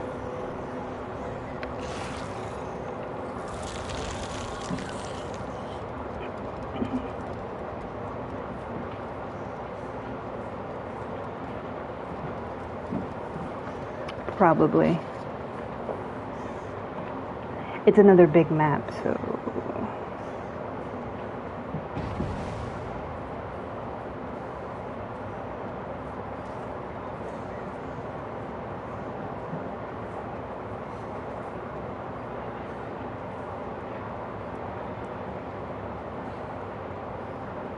A: Probably. It's another big map, so...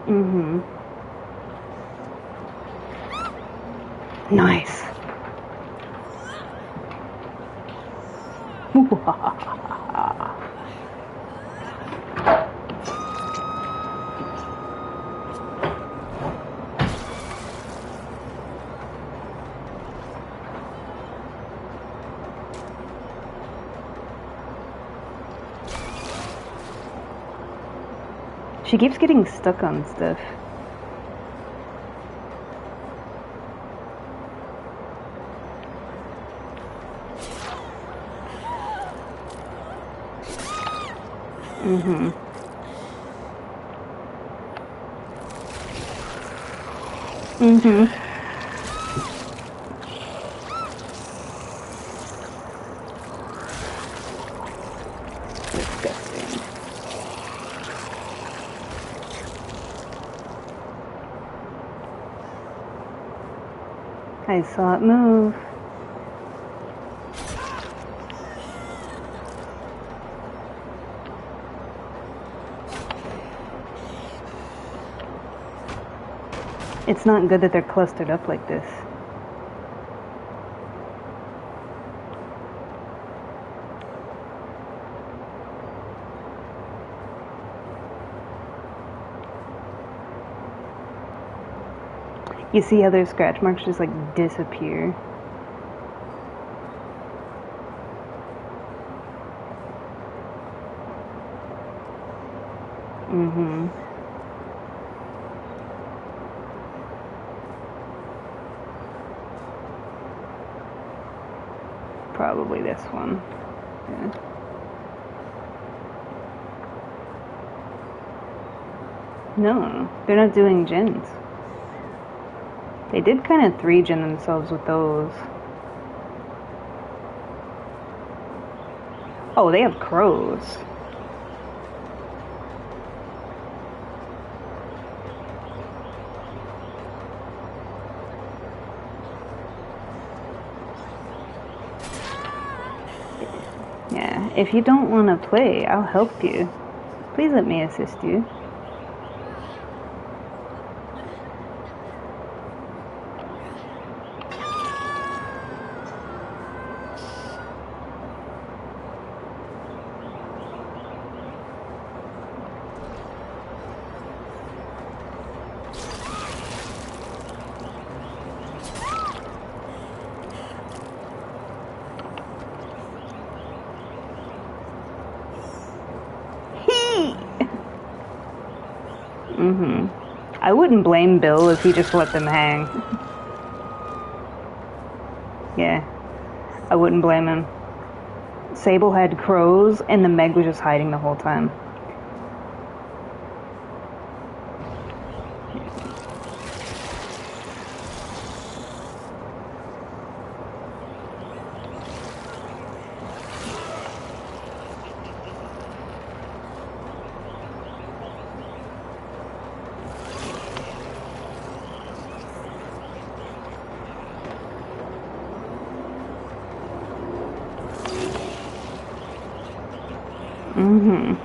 A: Mm-hmm. Nice. She keeps getting stuck on stuff. Mm-hmm. Mm-hmm. Disgusting. I saw it move. It's not good that they're clustered up like this. You see how their scratch marks just like disappear? Mm-hmm. Probably this one. Yeah. No, they're not doing gens. They did kind of 3-gen themselves with those. Oh, they have crows. Yeah, if you don't want to play, I'll help you. Please let me assist you. Mm-hmm. I wouldn't blame Bill if he just let them hang. Yeah, I wouldn't blame him. Sable had crows, and the Meg was just hiding the whole time. Mm-hmm.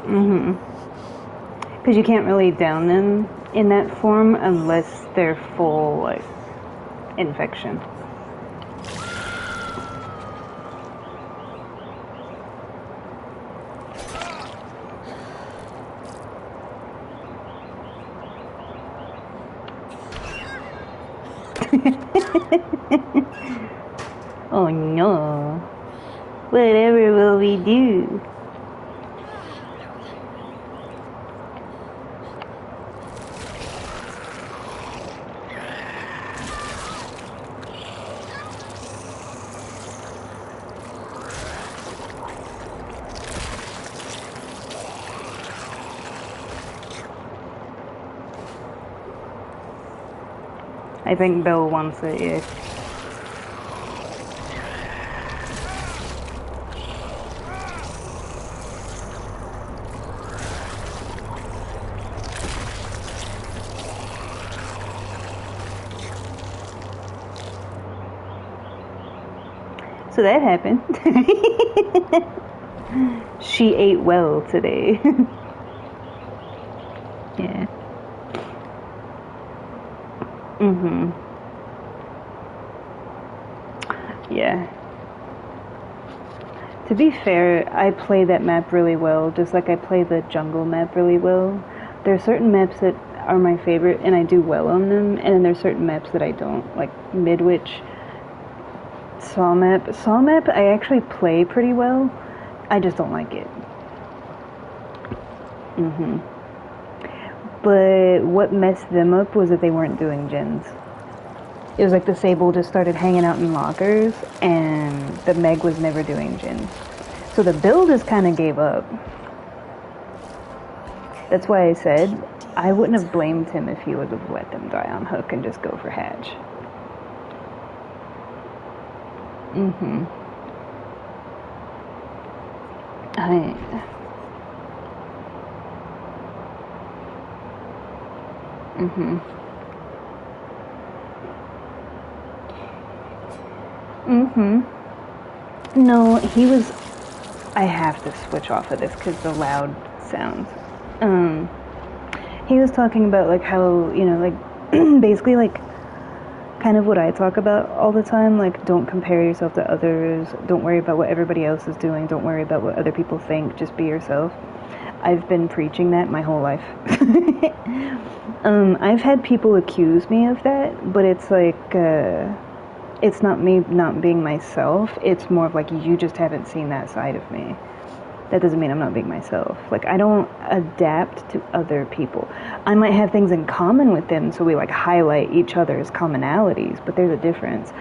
A: Because you can't really down them in that form unless they're full, like, infection. Oh no. Whatever will we do? I think Bill wants it, yeah. So that happened. She ate well today. Yeah. Yeah. To be fair, I play that map really well, just like I play the jungle map really well. There are certain maps that are my favorite and I do well on them, and then there's certain maps that I don't, like Midwich, Saw map. Saw map I actually play pretty well. I just don't like it. But what messed them up was that they weren't doing gens. It was like the Sable just started hanging out in lockers, and the Meg was never doing gens. So the build just kind of gave up. That's why I said I wouldn't have blamed him if he would have let them die on hook and just go for hatch. No, he was. I have to switch off of this because the loud sounds. He was talking about like how, you know, like basically like kind of what I talk about all the time, like don't compare yourself to others, don't worry about what everybody else is doing, don't worry about what other people think, just be yourself. I've been preaching that my whole life. I've had people accuse me of that, but it's like it's not me not being myself, it's more of like you just haven't seen that side of me. That doesn't mean I'm not being myself. Like, I don't adapt to other people. I might have things in common with them, so we like highlight each other's commonalities, but there's a difference.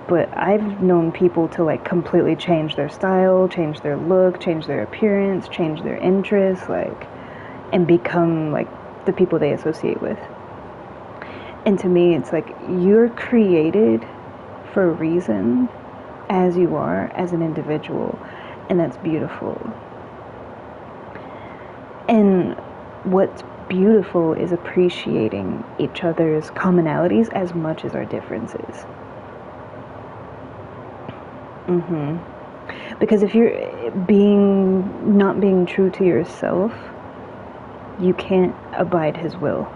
A: But I've known people to like completely change their style, change their look, change their appearance, change their interests, like, and become like the people they associate with. And to me, it's like you're created for a reason as you are, as an individual, and that's beautiful. And what's beautiful is appreciating each other's commonalities as much as our differences. Because if you're not being true to yourself, you can't abide his will.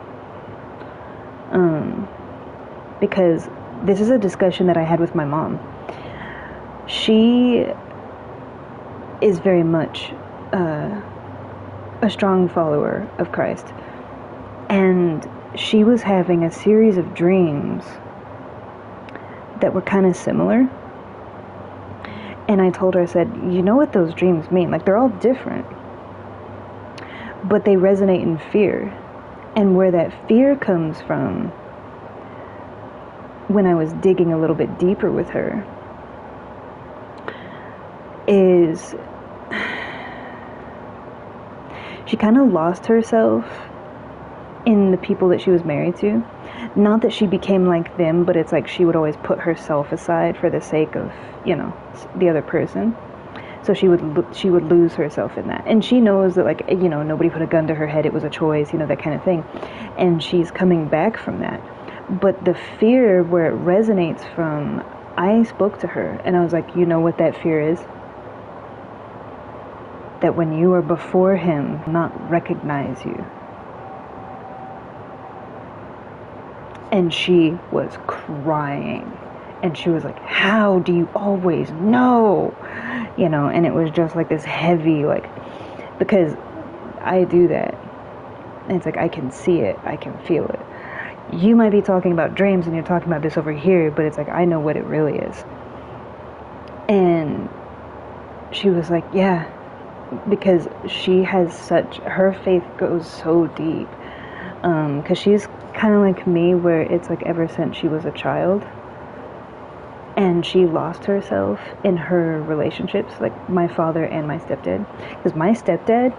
A: Because this is a discussion that I had with my mom. She is very much a strong follower of Christ, and she was having a series of dreams that were kind of similar, and I told her, I said, you know what those dreams mean? Like, they're all different, but they resonate in fear, and where that fear comes from, when I was digging a little bit deeper with her, is she kind of lost herself in the people that she was married to. Not that she became like them, but it's like she would always put herself aside for the sake of, you know, the other person. So she would lose herself in that. And she knows that, like, you know, nobody put a gun to her head, it was a choice, you know, that kind of thing. And she's coming back from that. But the fear, where it resonates from, I spoke to her and I was like, you know what that fear is? that when you are before him, not recognize you. And she was crying. And she was like, how do you always know? You know, and it was just like this heavy, like, because I do that. And it's like, I can see it. I can feel it. You might be talking about dreams and you're talking about this over here, but it's like, I know what it really is. And she was like, yeah, because she has such, her faith goes so deep. Because she's kind of like me, where it's like ever since she was a child, and she lost herself in her relationships, like my father and my stepdad. Because my stepdad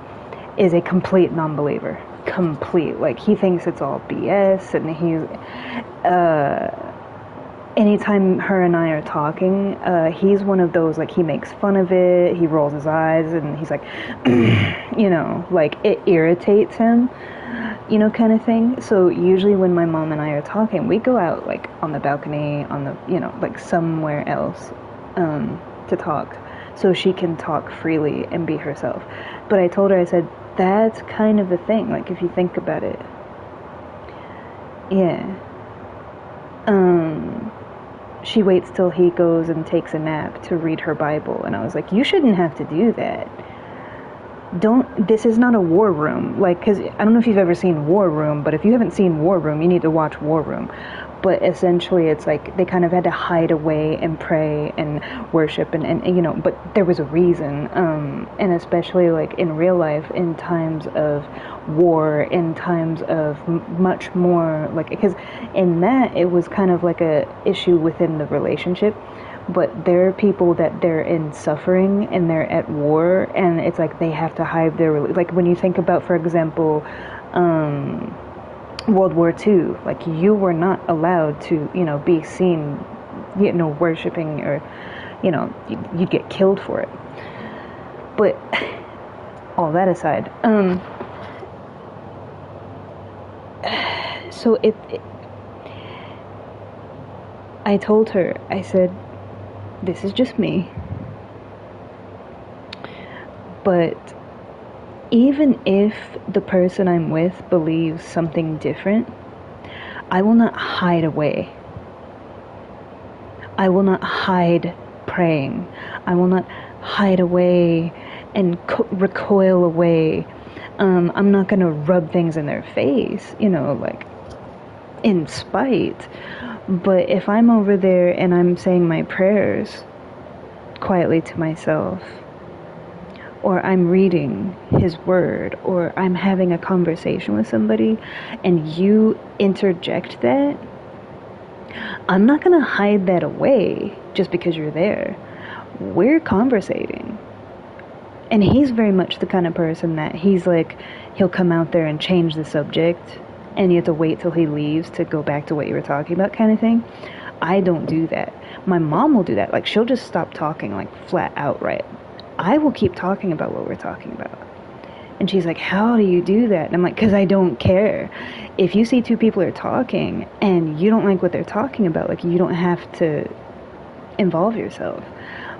A: is a complete non-believer. Complete. Like, he thinks it's all BS, and he's, anytime her and I are talking, he's one of those, like, he makes fun of it, he rolls his eyes, and he's like, you know, like, it irritates him, you know, kind of thing. So usually when my mom and I are talking, we go out, like, on the balcony, on the, you know, like, somewhere else, to talk, so she can talk freely and be herself. But I told her, I said, that's kind of the thing, like, if you think about it. Yeah. She waits till he goes and takes a nap to read her Bible, and I was like, you shouldn't have to do that. This is not a war room, like, because I don't know if you've ever seen War Room, but if you haven't seen War Room, you need to watch War Room. But essentially, it's like they kind of had to hide away and pray and worship, and you know, but there was a reason, and especially like in real life, in times of war, in times of much more, like, because in that, it was kind of like a issue within the relationship. But there are people that they're in suffering and they're at war, and it's like they have to hide their, like, when you think about, for example, World War II, like, you were not allowed to, you know, be seen, you know, worshiping, or, you know, you'd get killed for it. But all that aside, so I told her, I said, this is just me, but even if the person I'm with believes something different, I will not hide away. I will not hide praying. I will not hide away and recoil away. I'm not going to rub things in their face, you know, like, in spite. But if I'm over there and I'm saying my prayers quietly to myself, or I'm reading his word, or I'm having a conversation with somebody, and you interject that, I'm not going to hide that away just because you're there. We're conversating. And he's very much the kind of person that he's like, he'll come out there and change the subject, and you have to wait till he leaves to go back to what you were talking about, kind of thing. I don't do that. My mom will do that. Like, she'll just stop talking, like, flat outright. I will keep talking about what we're talking about. And she's like, how do you do that? And I'm like, because I don't care. If you see two people are talking and you don't like what they're talking about, like, you don't have to involve yourself.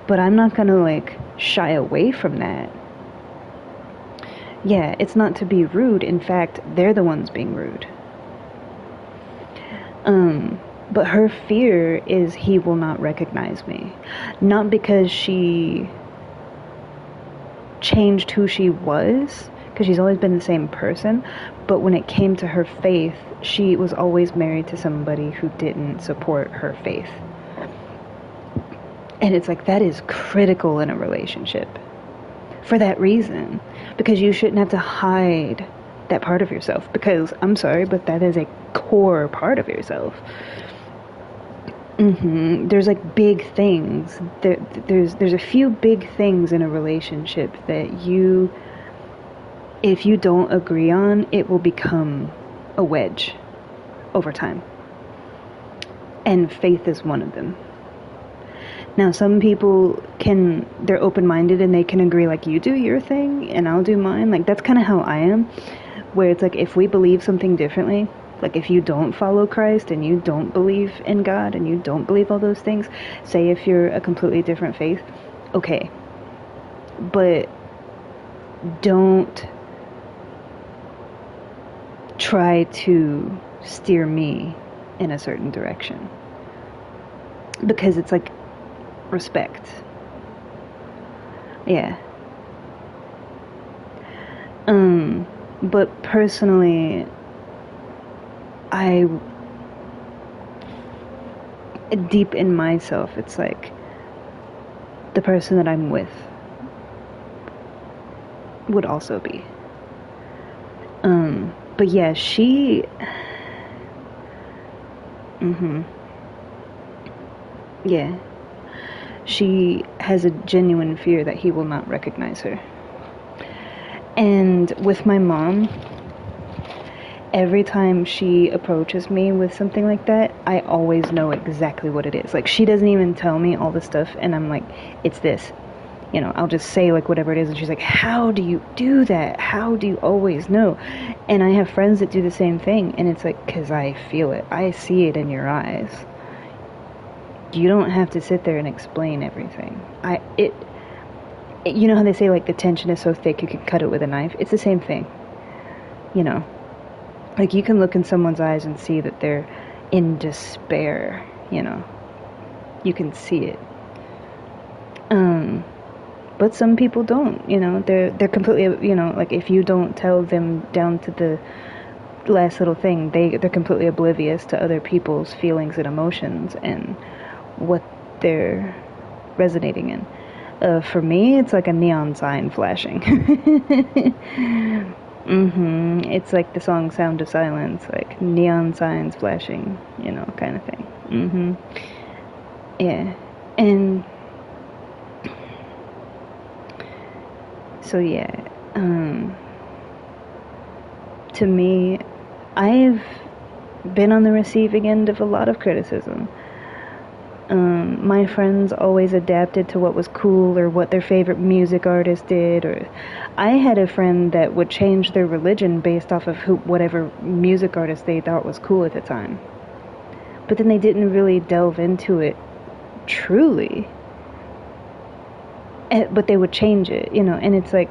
A: But I'm not going to, like, shy away from that. Yeah, it's not to be rude. In fact, they're the ones being rude. But her fear is he will not recognize me. Not because she changed who she was, because she's always been the same person, but when it came to her faith, she was always married to somebody who didn't support her faith. And it's like, that is critical in a relationship. For that reason. Because you shouldn't have to hide that part of yourself. Because, I'm sorry, but that is a core part of yourself. There's like big things. There's a few big things in a relationship that if you don't agree on, it will become a wedge over time. And faith is one of them. Now, some people they're open-minded and they can agree, like, you do your thing and I'll do mine. Like, that's kind of how I am, where it's like, if we believe something differently, like, if you don't follow Christ and you don't believe in God and you don't believe all those things, say if you're a completely different faith, okay. But don't try to steer me in a certain direction, because it's like respect. Yeah. But personally, I, deep in myself, it's like the person that I'm with would also be. But yeah, she, yeah, she has a genuine fear that he will not recognize her. And with my mom, every time she approaches me with something like that, I always know exactly what it is. Like, she doesn't even tell me all the stuff, and I'm like, it's this. You know, I'll just say, like, whatever it is, and she's like, how do you do that? How do you always know? And I have friends that do the same thing, and it's like, because I feel it. I see it in your eyes. You don't have to sit there and explain everything. You know how they say, like, the tension is so thick you can cut it with a knife? It's the same thing. You know? Like, you can look in someone's eyes and see that they're in despair, you know? You can see it. But some people don't, you know? They're completely, you know, like, if you don't tell them down to the last little thing, they're completely oblivious to other people's feelings and emotions and what they're resonating in. For me, it's like a neon sign flashing. It's like the song Sound of Silence, like neon signs flashing, you know, kind of thing. Yeah. And so yeah, to me, I've been on the receiving end of a lot of criticism. My friends always adapted to what was cool or what their favorite music artist did, or I had a friend that would change their religion based off of whatever music artist they thought was cool at the time. But then they didn't really delve into it truly. But they would change it, you know, and it's like,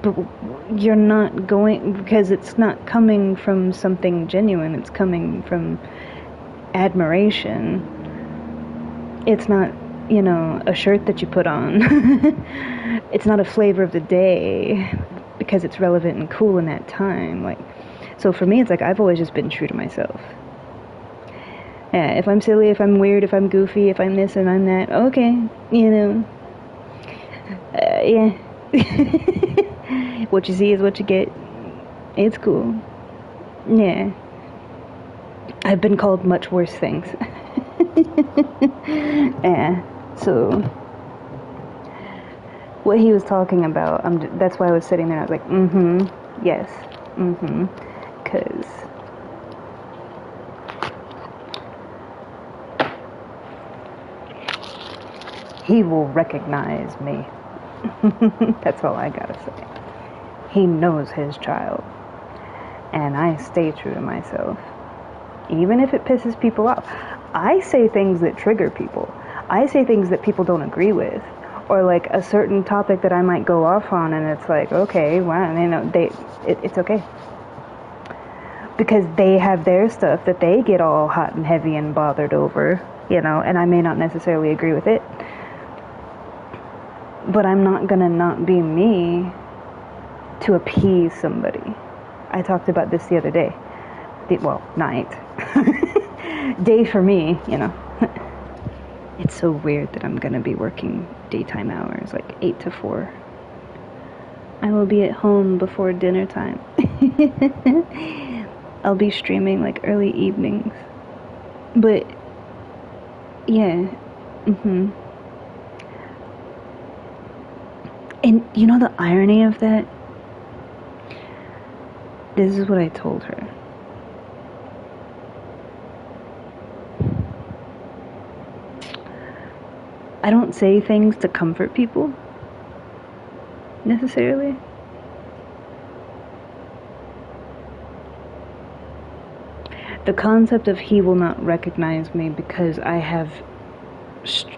A: but you're not going, because it's not coming from something genuine, it's coming from admiration. It's not, you know, a shirt that you put on. It's not a flavor of the day because it's relevant and cool in that time. Like, so for me, it's like I've always just been true to myself. Yeah, if I'm silly, if I'm weird, if I'm goofy, if I'm this and I'm that, okay, you know. Yeah. What you see is what you get. It's cool. Yeah. I've been called much worse things. Yeah. So what he was talking about, that's why I was sitting there. I was like, yes, because he will recognize me. That's all I gotta say. He knows his child, and I stay true to myself, even if it pisses people off. I say things that trigger people. I say things that people don't agree with, or like a certain topic that I might go off on, and it's like, okay, wow, you know, it's okay, because they have their stuff that they get all hot and heavy and bothered over, you know, and I may not necessarily agree with it, but I'm not gonna not be me to appease somebody. I talked about this the other day. Well, night. Day for me, you know. It's so weird that I'm gonna be working daytime hours, like 8 to 4. I will be at home before dinner time. I'll be streaming like early evenings. But, yeah. And you know the irony of that? This is what I told her. I don't say things to comfort people, necessarily. The concept of he will not recognize me because I have,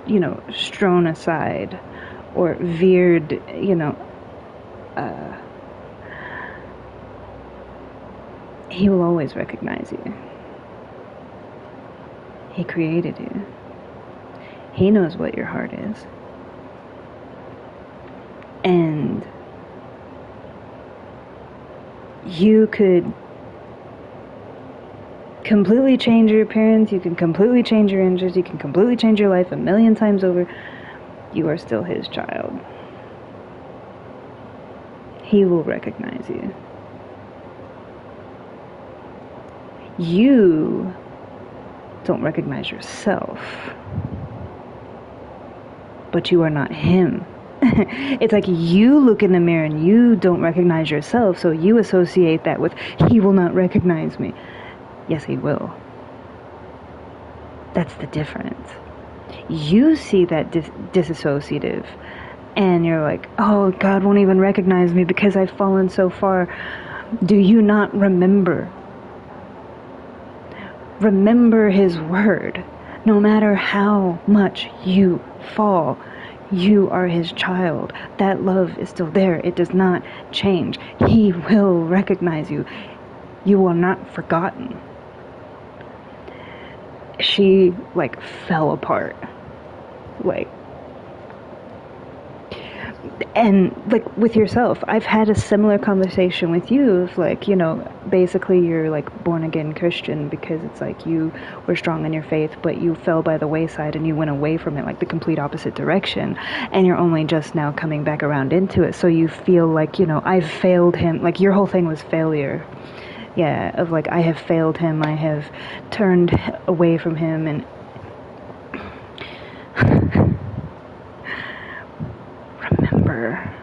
A: you know, strewn aside or veered, you know, He will always recognize you. He created you. He knows what your heart is. And you could completely change your appearance, you can completely change your interests, you can completely change your life 1,000,000 times over. You are still his child. He will recognize you. You don't recognize yourself, but you are not him. It's like you look in the mirror and you don't recognize yourself, so you associate that with, he will not recognize me. Yes, he will. That's the difference. You see that disassociative, and you're like, oh, God won't even recognize me because I've fallen so far. Do you not remember? Remember his word. No matter how much you fall, you are his child. That love is still there. It does not change. He will recognize you. You are not forgotten. She, fell apart. And, with yourself, I've had a similar conversation with you of, basically you're, born-again Christian because it's you were strong in your faith, but you fell by the wayside and you went away from it, the complete opposite direction, and you're only just now coming back around into it, so you feel I've failed him, your whole thing was failure. Yeah, of, I have failed him, I have turned away from him, and remember.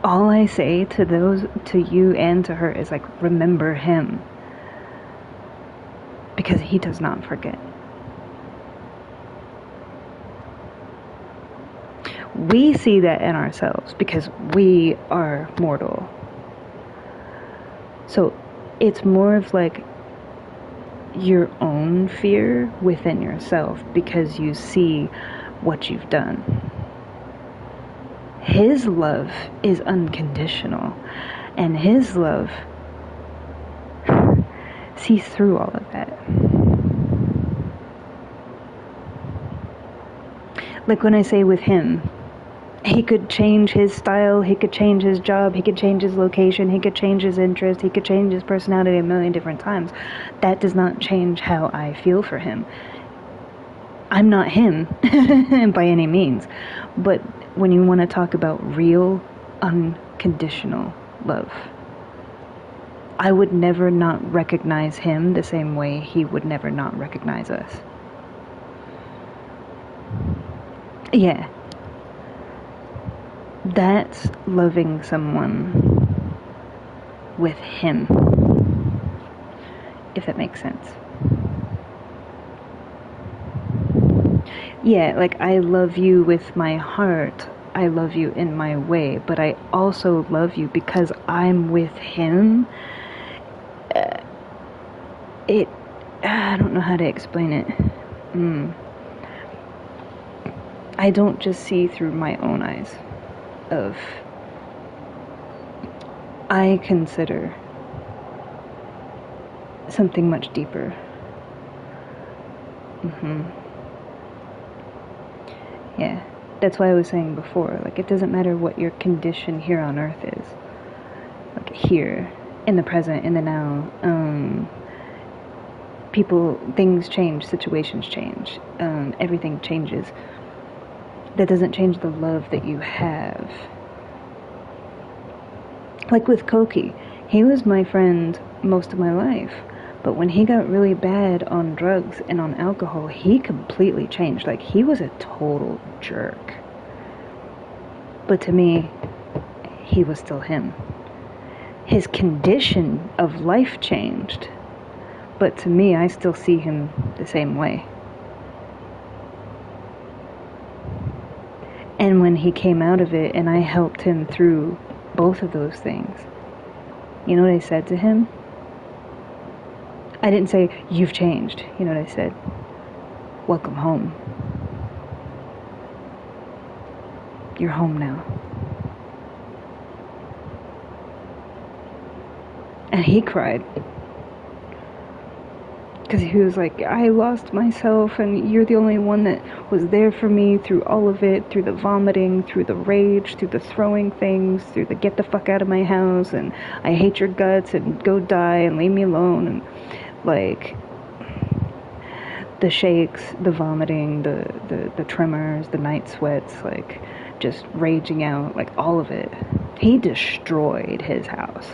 A: All I say to you and to her is remember him. Because he does not forget. We see that in ourselves because we are mortal. So it's more of your own fear within yourself because you see what you've done. His love is unconditional, and his love sees through all of that. When I say with him, he could change his style, he could change his job, he could change his location, he could change his interest, he could change his personality 1,000,000 different times. That does not change how I feel for him. I'm not him by any means. But when you want to talk about real, unconditional love, I would never not recognize him the same way he would never not recognize us. Yeah. That's loving someone with him, if it makes sense. Yeah, I love you with my heart, I love you in my way, but I also love you because I'm with him. I don't know how to explain it. I don't just see through my own eyes of, I consider something much deeper. Yeah, that's why I was saying before, it doesn't matter what your condition here on earth is. Here, in the present, in the now, things change, situations change, everything changes. That doesn't change the love that you have. With Koki, he was my friend most of my life, but when he got really bad on drugs and on alcohol, he completely changed. He was a total jerk. But to me, he was still him. His condition of life changed, but to me, I still see him the same way. And when he came out of it and I helped him through both of those things, you know what I said to him? I didn't say, you've changed. You know what I said? welcome home. You're home now. And he cried. Because he was like, I lost myself, and you're the only one that was there for me through all of it, through the vomiting, through the rage, through the throwing things, through the get the fuck out of my house, and I hate your guts, and go die, and leave me alone, and, like, the shakes, the vomiting, the tremors, the night sweats, like, just raging out, like, all of it. He destroyed his house.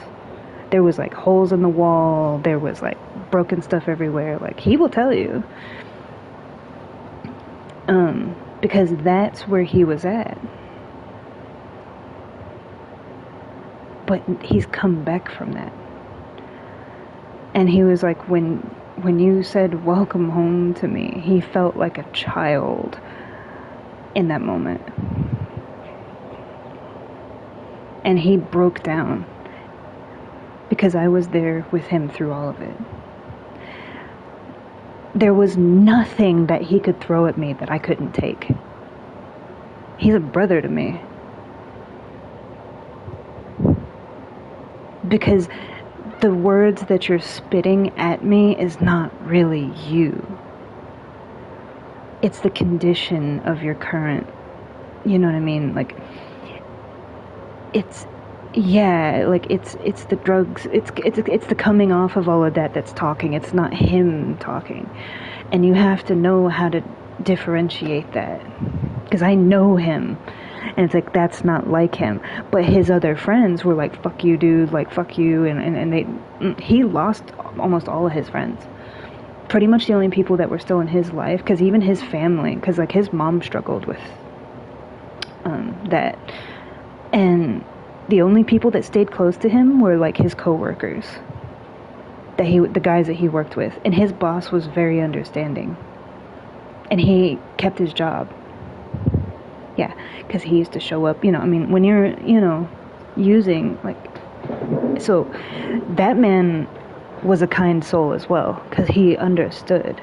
A: There was, like, holes in the wall, there was, like, broken stuff everywhere. Like, he will tell you. Because that's where he was at. But he's come back from that. And he was like, when you said welcome home to me, he felt like a child in that moment. And he broke down. Because I was there with him through all of it. There was nothing that he could throw at me that I couldn't take. He's a brother to me. Because the words that you're spitting at me is not really you. It's the condition of your current, you know what I mean? Like, it's the drugs, it's the coming off of all of that that's talking. It's not him talking. And you have to know how to differentiate that. Because I know him. And it's like, that's not like him. But his other friends were like, fuck you, dude, like, fuck you. And he lost almost all of his friends. Pretty much the only people that were still in his life, because even his family, because, like, his mom struggled with that. And the only people that stayed close to him were, like, his co-workers, the guys that he worked with. And his boss was very understanding. And he kept his job. Yeah, because he used to show up, I mean, when you're, using, like, so that man was a kind soul as well, because he understood.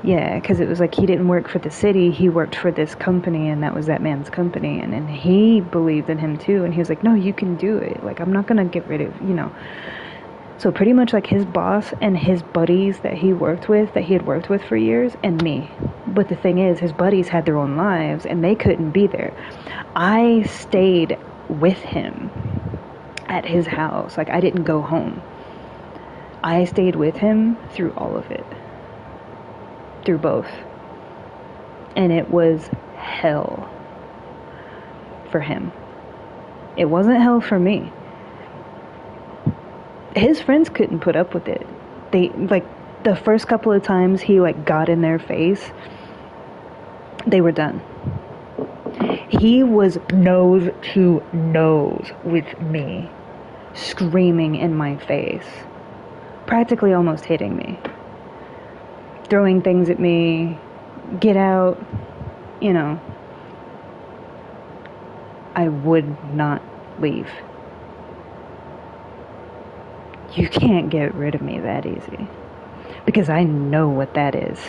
A: Yeah, because it was like he didn't work for the city, he worked for this company, and that was that man's company, and he believed in him too, and he was like, no, you can do it, like, I'm not gonna get rid of, So pretty much, like, his boss and his buddies that he had worked with for years, and me. But the thing is, his buddies had their own lives, and they couldn't be there. I stayed with him at his house. Like, I didn't go home. I stayed with him through all of it. Through both. And it was hell for him. It wasn't hell for me. His friends couldn't put up with it. They, like, the first couple of times he, like, got in their face, they were done. He was nose to nose with me, screaming in my face, practically almost hitting me, throwing things at me, get out, I would not leave. You can't get rid of me that easy. Because I know what that is.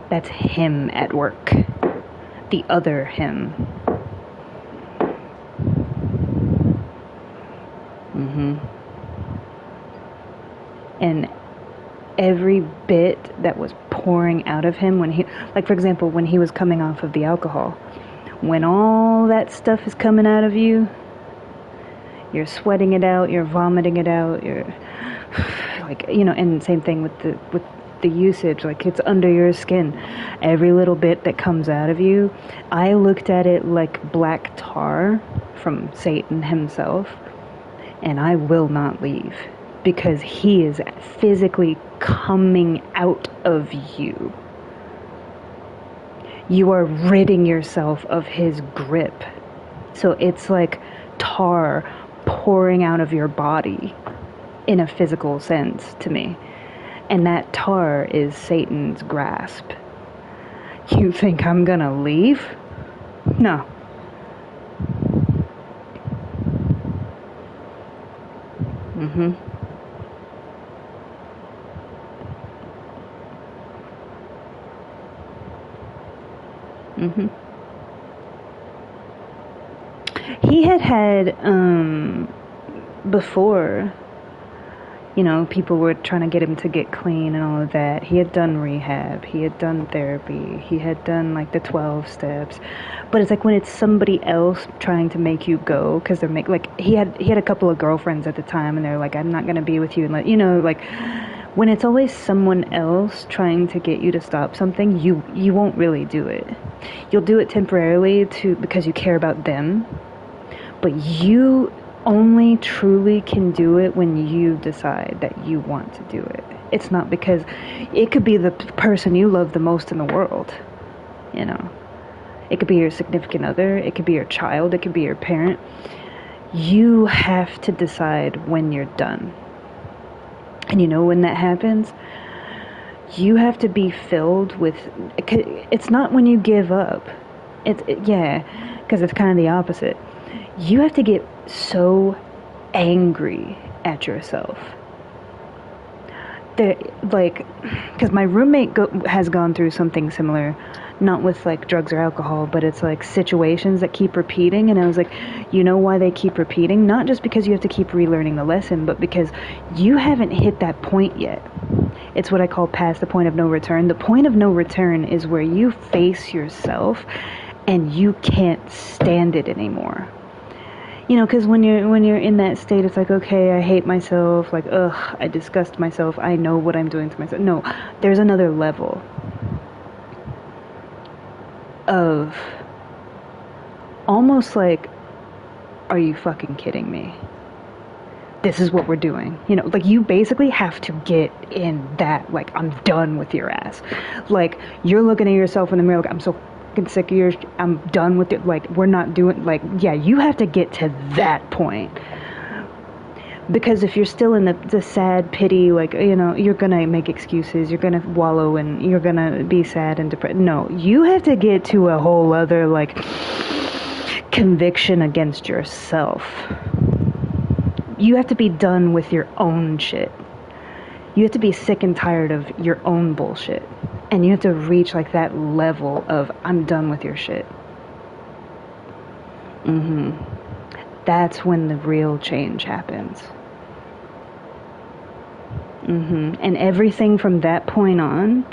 A: That's him at work. The other him. And every bit that was pouring out of him when he, like, for example, when he was coming off of the alcohol, when all that stuff is coming out of you, you're sweating it out, you're vomiting it out, you're like, and same thing with the usage, like, it's under your skin. Every little bit that comes out of you, I looked at it like black tar from Satan himself, and I will not leave, because he is physically coming out of you. You are ridding yourself of his grip. So it's like tar pouring out of your body in a physical sense to me. And that tar is Satan's grasp. You think I'm gonna leave? No. Hmm. He had before, people were trying to get him to get clean and all of that. He had done rehab, he had done therapy, he had done like the 12 steps. But it's like when it's somebody else trying to make you go, because he had a couple of girlfriends at the time, and they're like, I'm not going to be with you, and like when it's always someone else trying to get you to stop something, you won't really do it. You'll do it temporarily because you care about them, but you only truly can do it when you decide that you want to do it. It's not because it could be the person you love the most in the world, you know. It could be your significant other, it could be your child, it could be your parent. You have to decide when you're done. And when that happens, you have to be filled with, it's not when you give up. Because it's kind of the opposite. You have to get so angry at yourself. Because my roommate has gone through something similar, not with like drugs or alcohol, but it's like situations that keep repeating. And I was like, you know why they keep repeating? Not just because you have to keep relearning the lesson, but because you haven't hit that point yet. It's what I call past the point of no return. The point of no return is where you face yourself and you can't stand it anymore. Because when you're in that state, it's like, okay, I hate myself, like, ugh, I disgust myself, I know what I'm doing to myself. No, there's another level of almost like, are you fucking kidding me? This is what we're doing. Like, you basically have to get in that, like, I'm done with your ass. Like, you're looking at yourself in the mirror, like, I'm so sick of yours, I'm done with it, like, we're not doing, like, yeah, you have to get to that point. Because if you're still in the sad pity, like, you're gonna make excuses, you're gonna wallow, and you're gonna be sad and depressed. No, you have to get to a whole other, like, conviction against yourself. You have to be done with your own shit. You have to be sick and tired of your own bullshit. And you have to reach like that level of, I'm done with your shit. That's when the real change happens. And everything from that point on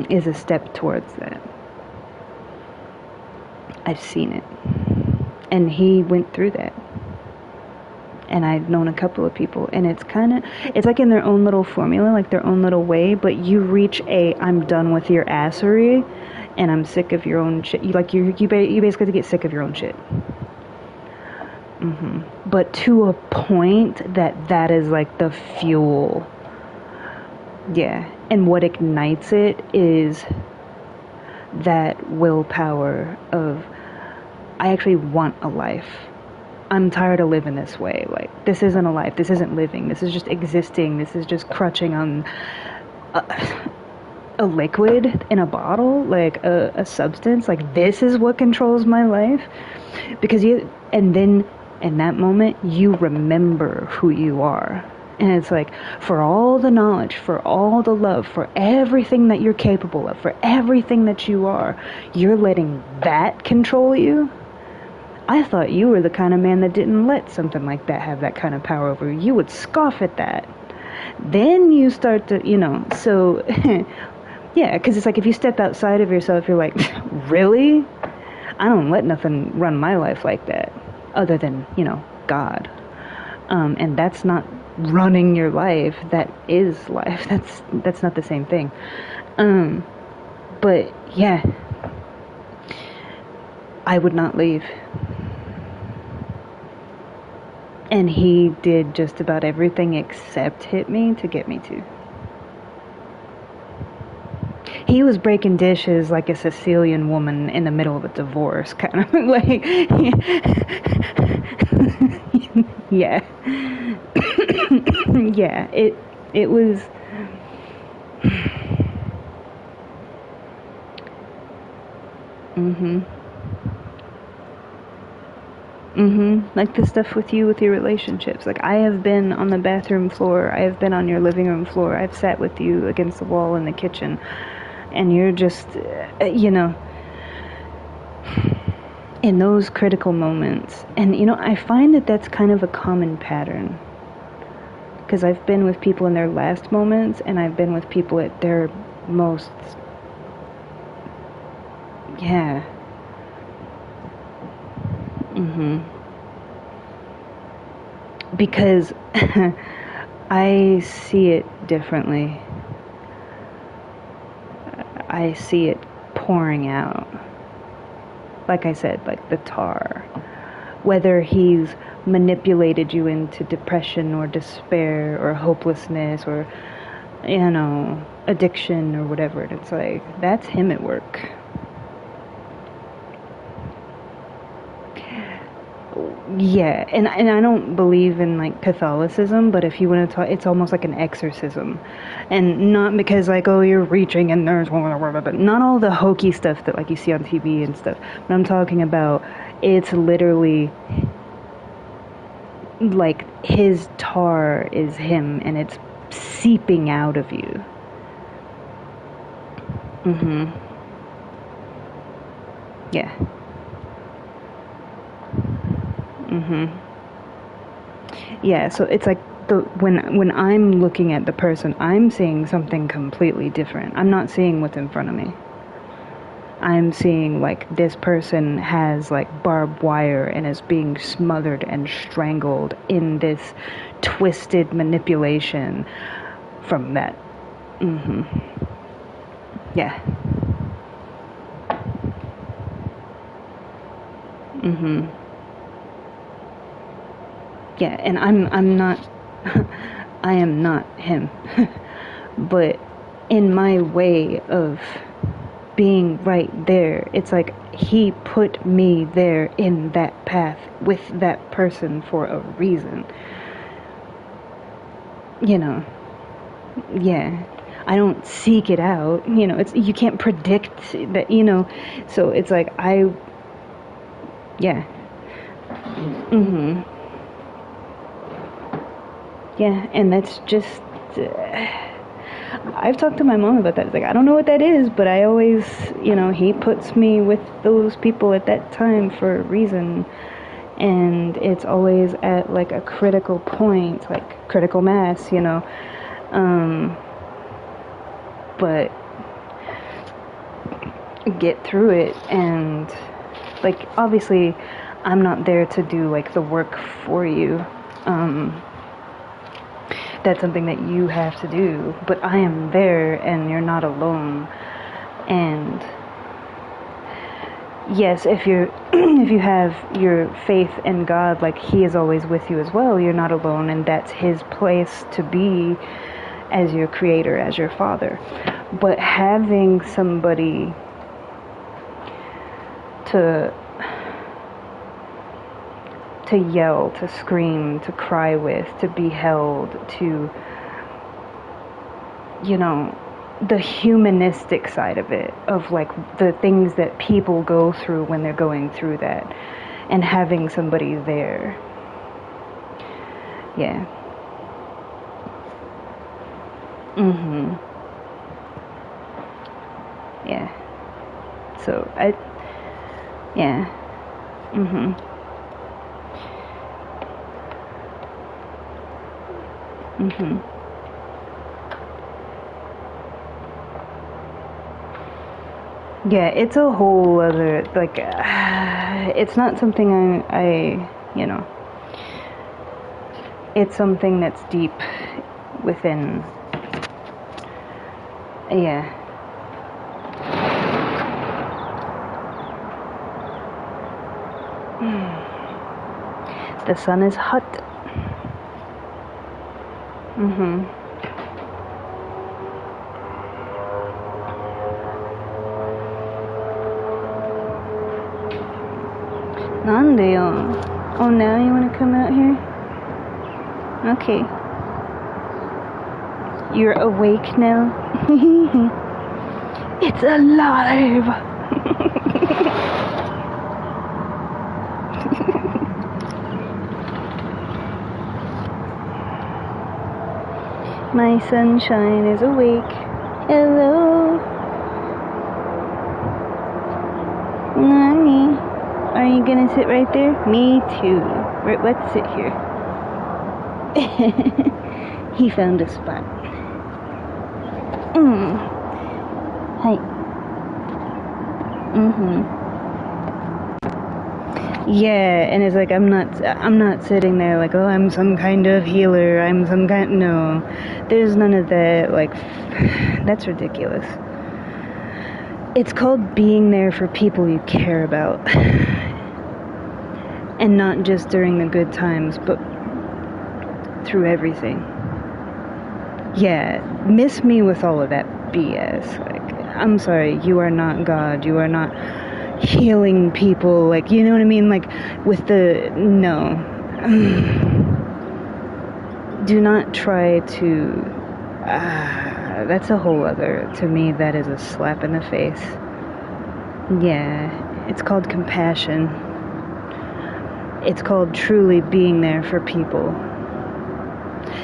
A: is a step towards that. I've seen it. And he went through that. And I've known a couple of people, and it's like in their own little formula, like their own little way, but you reach I'm done with your assery, and I'm sick of your own shit. You basically get sick of your own shit. But to a point that is like the fuel. Yeah. And what ignites it is that willpower of, I actually want a life. I'm tired of living this way. Like, this isn't a life. This isn't living. This is just existing. This is just crutching on a liquid in a bottle, like a substance. Like, this is what controls my life. And then in that moment, you remember who you are. And it's like, for all the knowledge, for all the love, for everything that you're capable of, for everything that you are, you're letting that control you? I thought you were the kind of man that didn't let something like that have that kind of power over you. You would scoff at that. Then you start to, so, yeah, because it's like if you step outside of yourself, you're like, really? I don't let nothing run my life like that, other than, God. And that's not running your life. That is life. That's not the same thing. But, yeah, I would not leave. And he did just about everything except hit me to get me to. He was breaking dishes like a Sicilian woman in the middle of a divorce, kind of like, yeah. Yeah, it was. Like the stuff with your relationships. Like, I have been on the bathroom floor. I have been on your living room floor. I've sat with you against the wall in the kitchen. And you're just, in those critical moments. And, I find that that's kind of a common pattern. Because I've been with people in their last moments, and I've been with people at their most, yeah. Because I see it differently. I see it pouring out. Like I said, like the tar. Whether he's manipulated you into depression or despair or hopelessness or, addiction or whatever. It's like, that's him at work. Yeah, and I don't believe in like Catholicism, but if you want to talk, it's almost like an exorcism, and not because like, oh, you're reaching and there's not all the hokey stuff that like you see on TV and stuff. But I'm talking about, it's literally like his tar is him, and it's seeping out of you. Yeah. Yeah, so it's like when I'm looking at the person, I'm seeing something completely different. I'm not seeing what's in front of me. I'm seeing like this person has like barbed wire and is being smothered and strangled in this twisted manipulation from that. Yeah. Yeah, and I'm not I am not him. But in my way of being right there, it's like he put me there in that path with that person for a reason. Yeah. I don't seek it out. It's, you can't predict that, so it's like yeah. Yeah, and that's just I've talked to my mom about that. It's like, I don't know what that is, but I always, he puts me with those people at that time for a reason. And it's always at like a critical point, like critical mass, but get through it. And like, obviously I'm not there to do like the work for you. That's something that you have to do, but I am there and you're not alone. And yes, if you have your faith in God, like he is always with you as well, you're not alone, and that's his place to be as your creator, as your father. But having somebody to yell, to scream, to cry with, to be held, to, the humanistic side of it, of like the things that people go through when they're going through that, and having somebody there. Yeah. Yeah. So yeah. Yeah, it's a whole other, like, it's not something I it's something that's deep within, yeah. The sun is hot. Nande-yo. Oh, now you want to come out here? Okay. You're awake now? It's alive! My sunshine is awake. Hello. Mommy, are you gonna sit right there? Me too. Let's sit here. He found a spot. Hi. Yeah, and it's like I'm not sitting there like, oh, I'm some kind of healer. No. There's none of that. Like, that's ridiculous. It's called being there for people you care about. And not just during the good times, but through everything. Yeah, miss me with all of that BS. Like, I'm sorry, you are not God. You are not healing people. Like, you know what I mean? Like, with the... No. Do not try to... that's a whole other... To me, that is a slap in the face. Yeah, it's called compassion. It's called truly being there for people.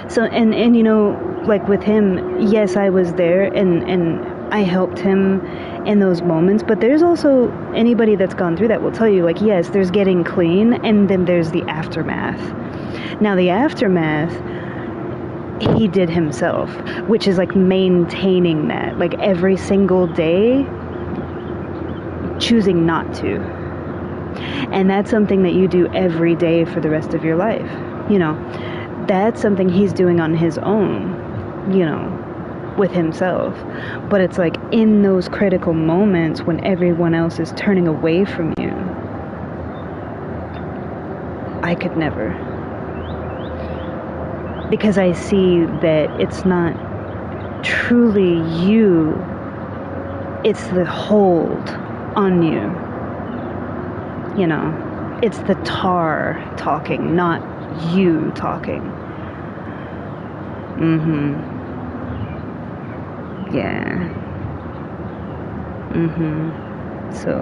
A: So, and you know, like with him, yes, I was there and I helped him in those moments, but there's also anybody that's gone through that will tell you, like, yes, there's getting clean, and then there's the aftermath. Now, the aftermath, he did himself, which is like maintaining that, like every single day, choosing not to. And that's something that you do every day for the rest of your life. You know, that's something he's doing on his own, you know, with himself. But it's like in those critical moments when everyone else is turning away from you, I could never. Because I see that it's not truly you, it's the hold on you. You know, it's the tar talking, not you talking. Yeah. So.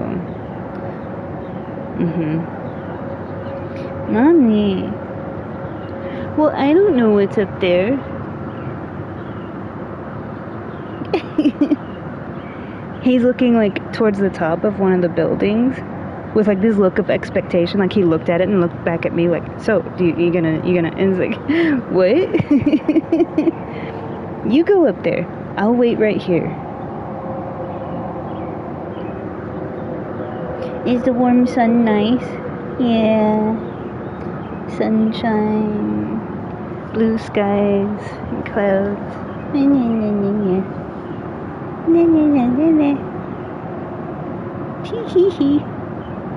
A: Mommy. Well, I don't know what's up there. He's looking like towards the top of one of the buildings with like this look of expectation. Like he looked at it and looked back at me like, so you gonna, and it's like, what? You go up there. I'll wait right here. Is the warm sun nice? Yeah. Sunshine, blue skies, and clouds.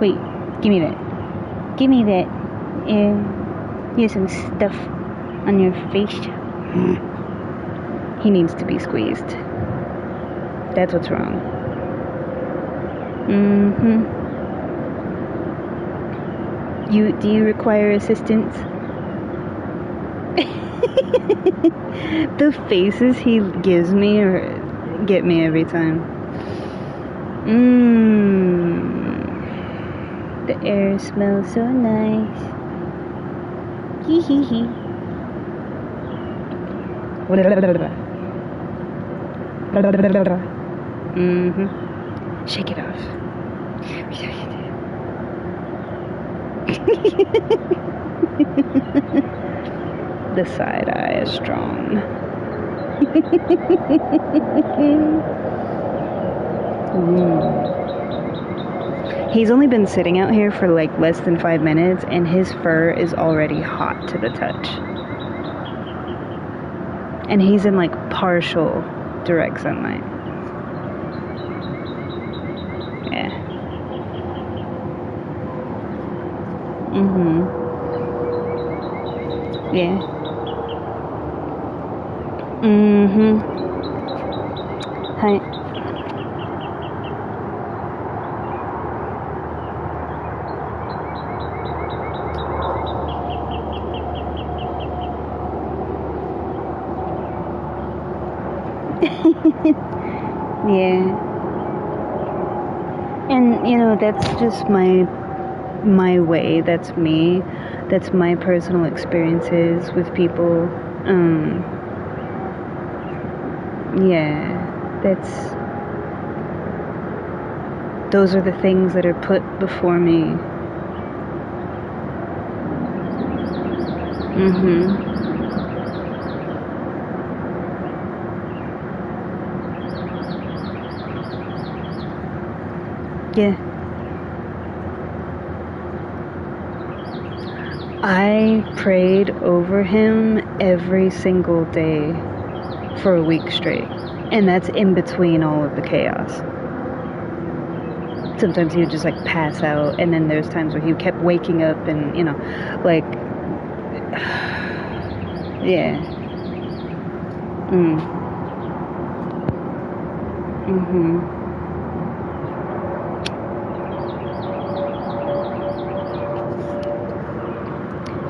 A: Wait, give me that. Give me that. You have some stuff on your face. He needs to be squeezed. That's what's wrong. Do you require assistance? The faces he gives me get me every time. The air smells so nice. Hee hee hee. Shake it off. The side eye is strong. He's only been sitting out here for like less than 5 minutes and his fur is already hot to the touch. And he's in like partial direct sunlight. Yeah. Yeah. Hi. Yeah. And you know, that's just my way. That's me. That's my personal experiences with people. Yeah, Those are the things that are put before me. Yeah. I prayed over him every single day for a week straight. And that's in between all of the chaos. Sometimes he would just like pass out, and then there's times where he kept waking up and, you know, like, yeah.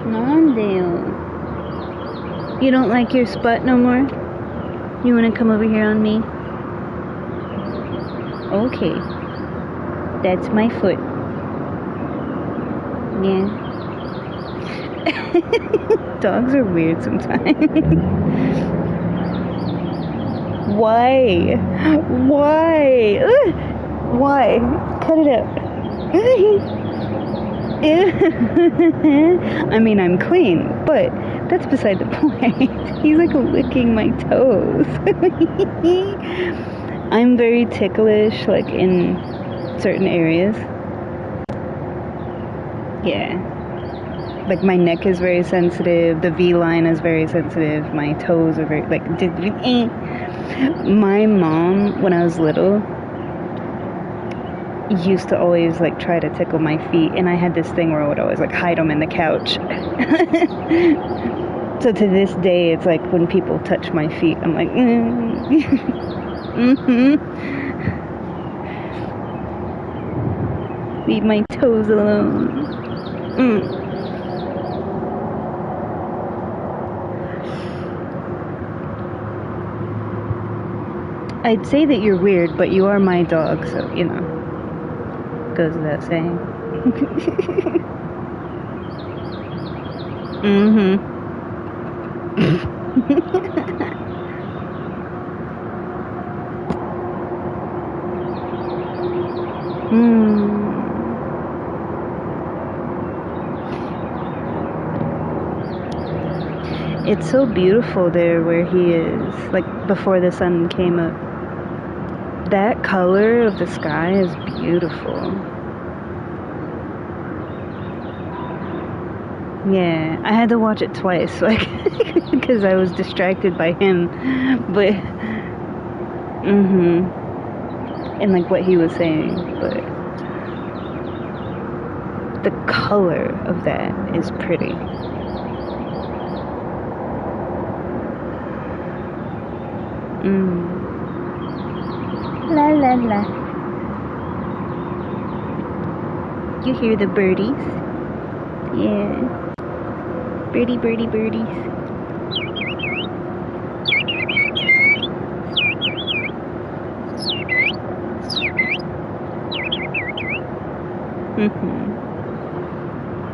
A: Mondale. You don't like your spot no more? You want to come over here on me? Okay. That's my foot. Yeah. Dogs are weird sometimes. Why? Why? Ugh. Why? Cut it out. I mean, I'm clean, but that's beside the point. He's like licking my toes. I'm very ticklish, like in certain areas. Yeah. Like my neck is very sensitive, the V line is very sensitive, my toes are very, like, my mom, when I was little, used to always like try to tickle my feet, and I had this thing where I would always like hide them in the couch. So to this day, it's like when people touch my feet, I'm like, leave my toes alone. I'd say that you're weird, but you are my dog, so, you know, goes without saying. It's so beautiful there where he is, like before the sun came up. That color of the sky is beautiful. Yeah, I had to watch it twice, like, because I was distracted by him, but, and like what he was saying, but the color of that is pretty. La la la. You hear the birdies? Yeah. Birdie, birdie, birdies.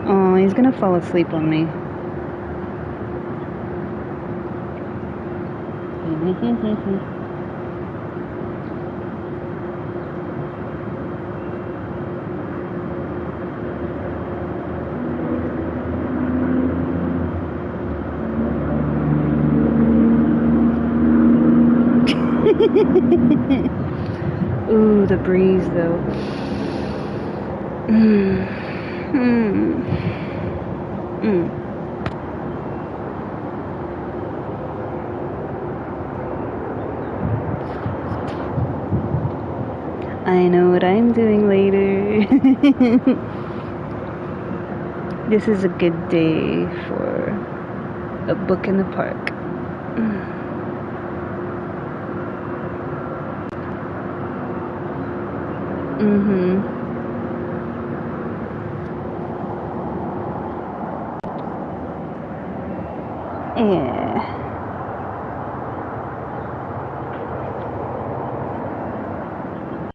A: Oh, he's gonna fall asleep on me. Ooh, the breeze though. I know what I'm doing later. This is a good day for a book in the park. Yeah.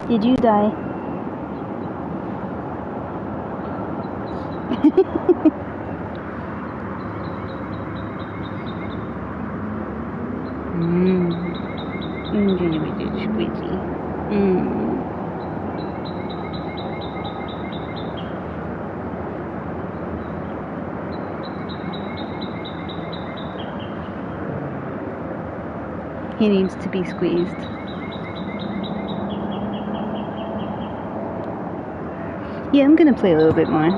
A: Did you die? Squeezy. He needs to be squeezed. Yeah, I'm gonna play a little bit more.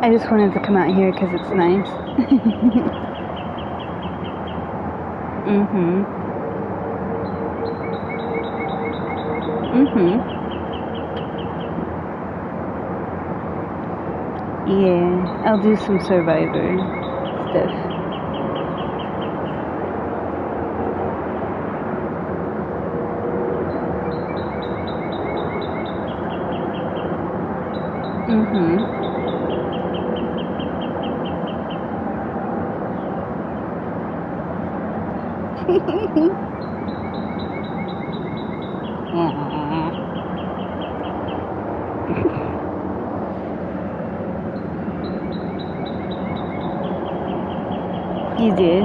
A: I just wanted to come out here because it's nice. Yeah, I'll do some Survivor stuff. You did?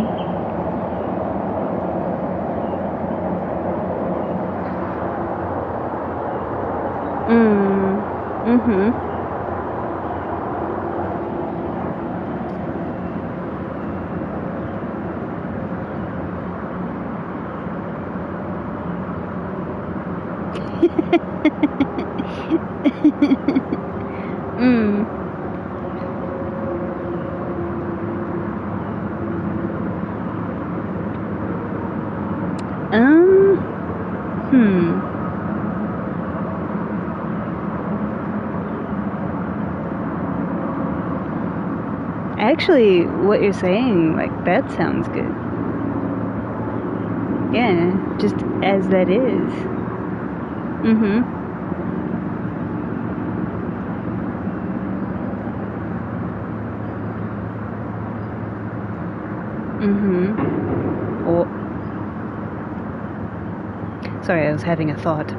A: Actually, what you're saying, like, that sounds good. Yeah, just as that is. Oh. Sorry, I was having a thought.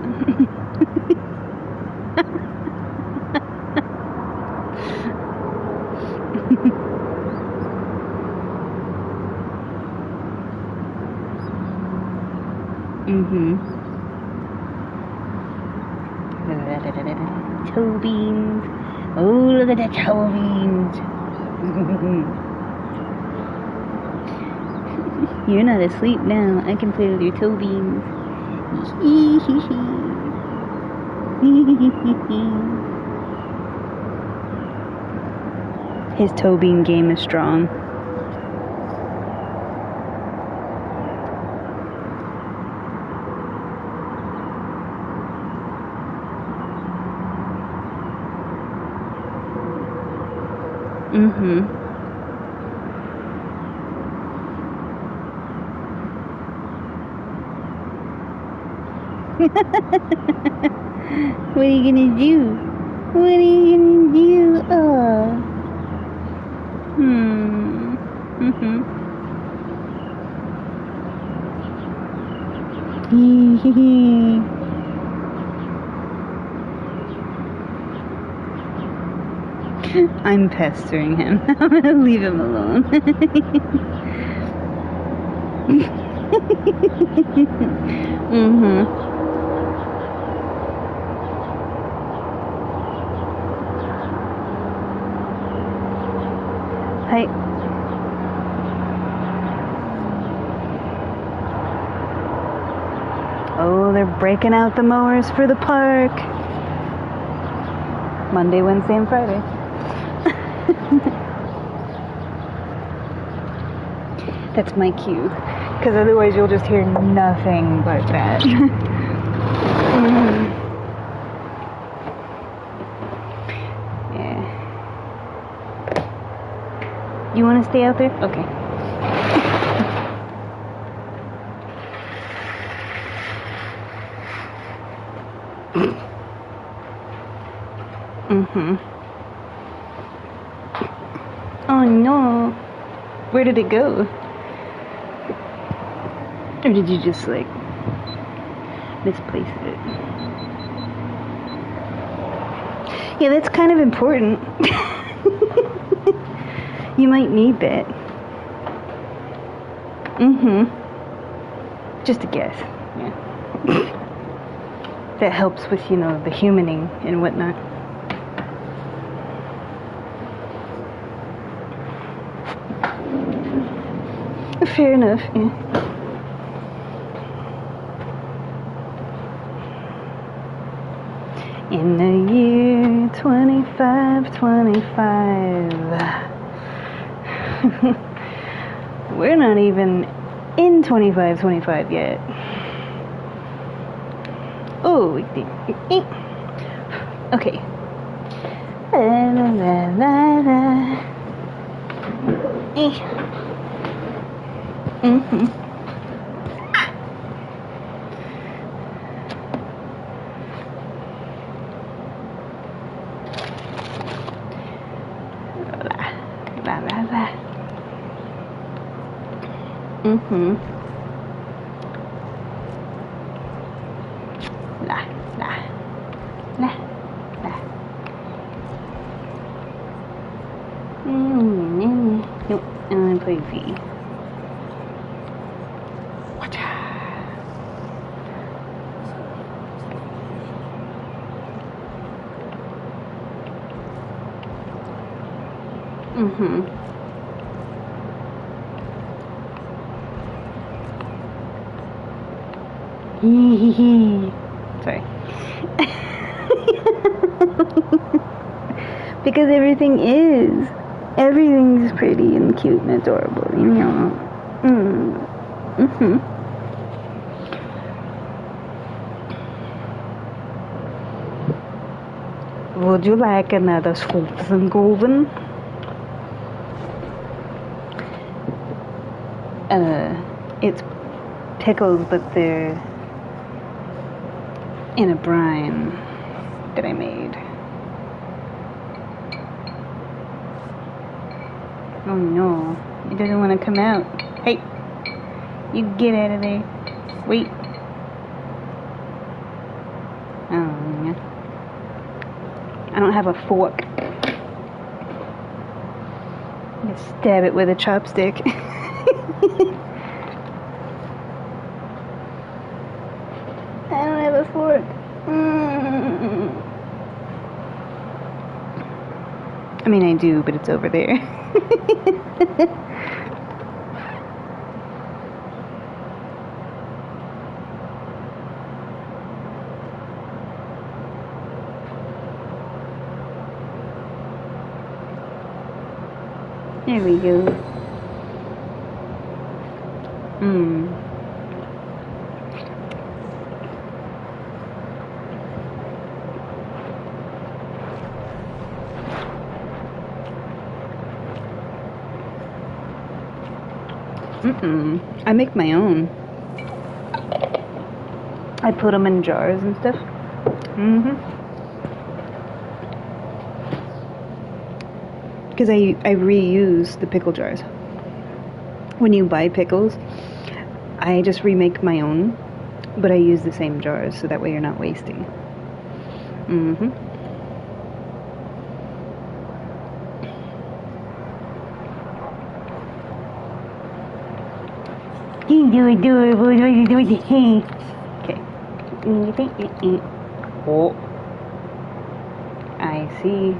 A: Toe beans. Oh, look at the toe beans. You're not asleep now. I can play with your toe beans. His toe bean game is strong. What are you gonna do? What are you gonna do? Oh. I'm pestering him. I'm gonna leave him alone. Hi. Oh, they're breaking out the mowers for the park. Monday, Wednesday, and Friday. That's my cue. Because otherwise you'll just hear nothing but that. Yeah. You want to stay out there? Okay. Oh no. Where did it go? Or did you just, like, misplace it? Yeah, that's kind of important. You might need that. Just a guess. Yeah. That helps with, you know, the humaning and whatnot. Fair enough. Yeah. In the year 2525. We're not even in 2525 yet. Oh, okay. Mm-hmm. La la la. Mm-hmm. La la la la. Nope, and then play V. Mm-hmm. Sorry. Because everything's pretty and cute and adorable, you know. Mm-hmm. Would you like another Schultzengoven? It's pickles, but they're in a brine that I made. Oh no, it doesn't want to come out. Hey, you get out of there. Wait. Oh, yeah. I don't have a fork. Just stab it with a chopstick. I don't have a fork. I mean, I do, but it's over there. There we go. I make my own. I put them in jars and stuff. Because I reuse the pickle jars. When you buy pickles, I just remake my own, but I use the same jars so that way you're not wasting. Okay. Oh, I see.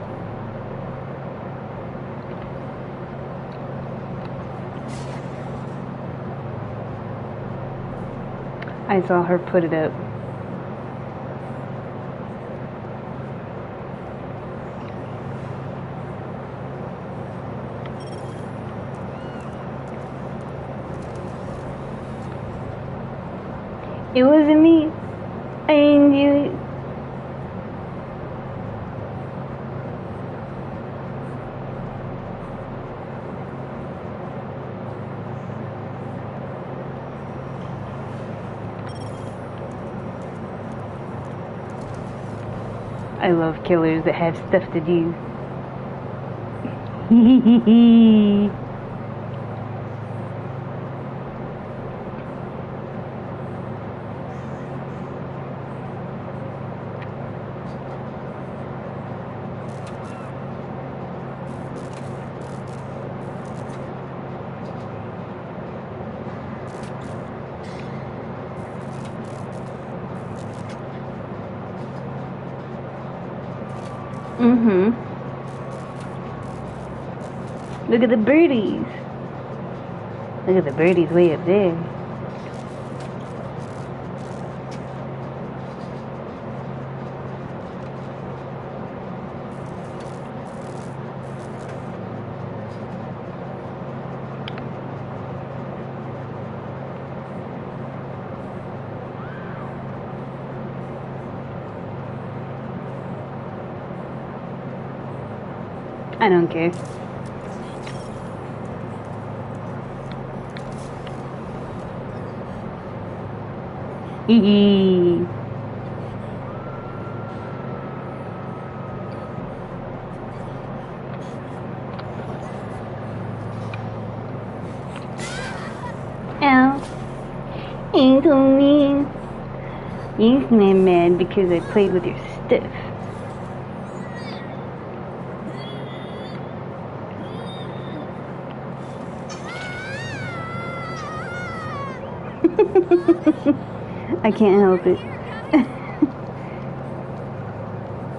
A: I saw her put it up. It wasn't me. I didn't do it. I love killers that have stuff to do. Look at the birdies. Look at the birdies way up there. I don't care. Hee. Ow. You told me. You seem mad because I played with your stuff. I can't help it.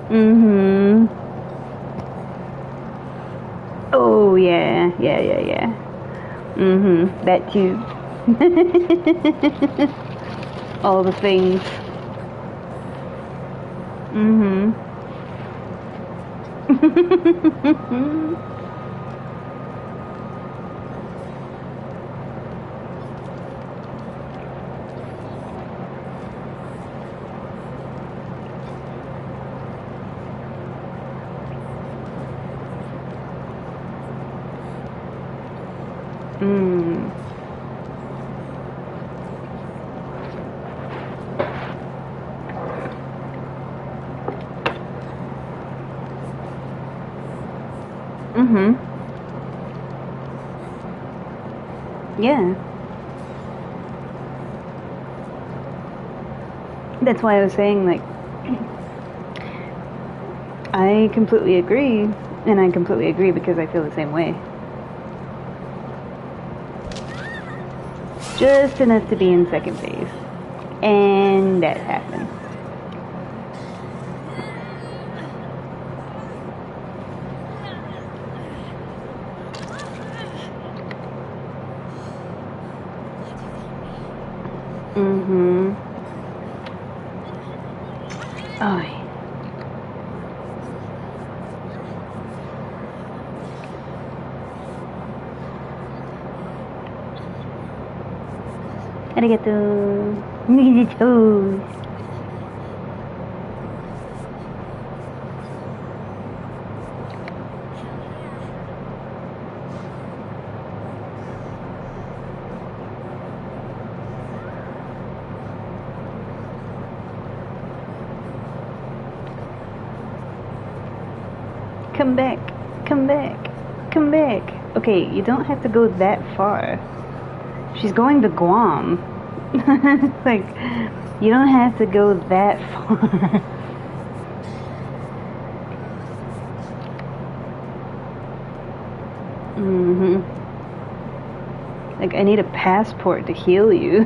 A: Mm-hmm. Oh, yeah. Yeah. Mm-hmm. That too. All the things. Mm-hmm. Mm. Mm-hmm. Yeah. That's why I was saying, like, I completely agree, and I completely agree because I feel the same way. Just enough to be in second base. And that happened. Mm-hmm. Oh. Arigato. Arigato. Come back. Come back. Come back. Okay, you don't have to go that far. She's going to Guam. Like, you don't have to go that far. Mm-hmm. Like, I need a passport to heal you.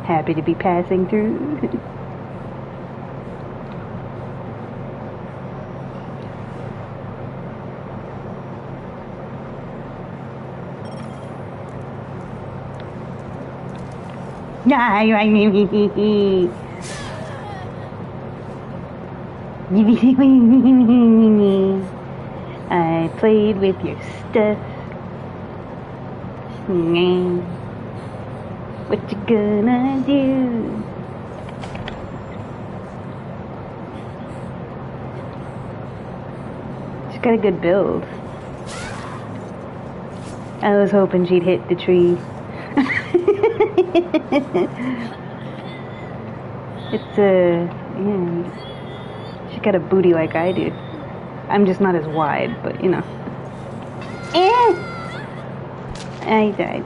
A: Happy to be passing through. I played with your stuff. What you gonna do? She's got a good build. I was hoping she'd hit the tree. It's yeah. She got a booty like I do. I'm just not as wide, but you know. I died.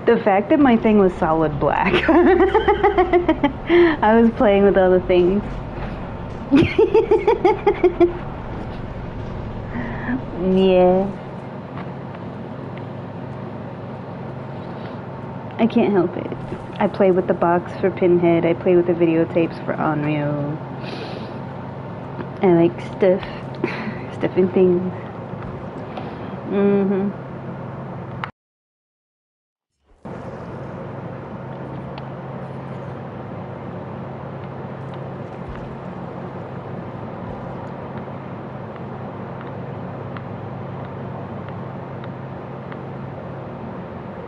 A: The fact that my thing was solid black. I was playing with other things. Yeah. I can't help it. I play with the box for Pinhead. I play with the videotapes for Onryo. I like stuffing things. Mm-hmm.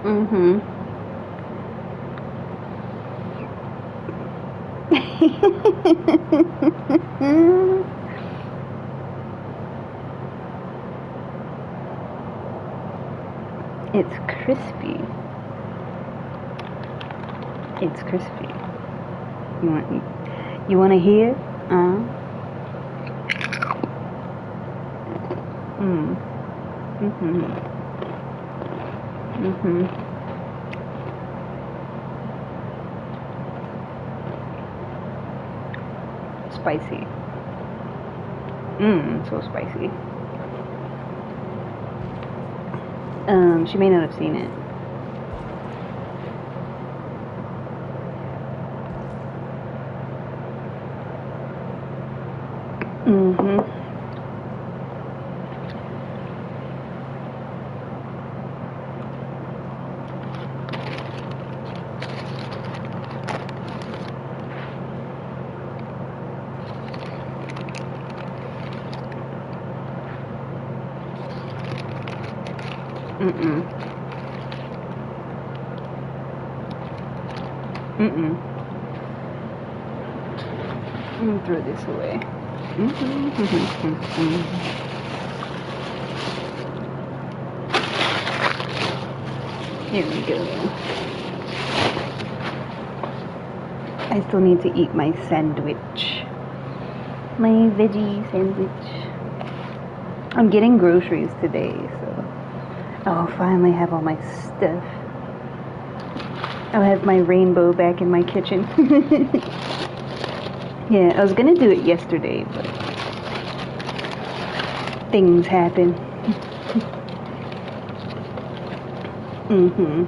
A: Mm-hmm. It's crispy. It's crispy. You want to hear? Mm. Mhm. Mhm. Spicy. So spicy. She may not have seen it. Mhm. Mm-mm. Mm-mm. Let me throw this away. Here we go. I still need to eat my sandwich. My veggie sandwich. I'm getting groceries today, so I'll finally have all my stuff. I'll have my rainbow back in my kitchen. Yeah, I was gonna do it yesterday, but things happen. Mm-hmm.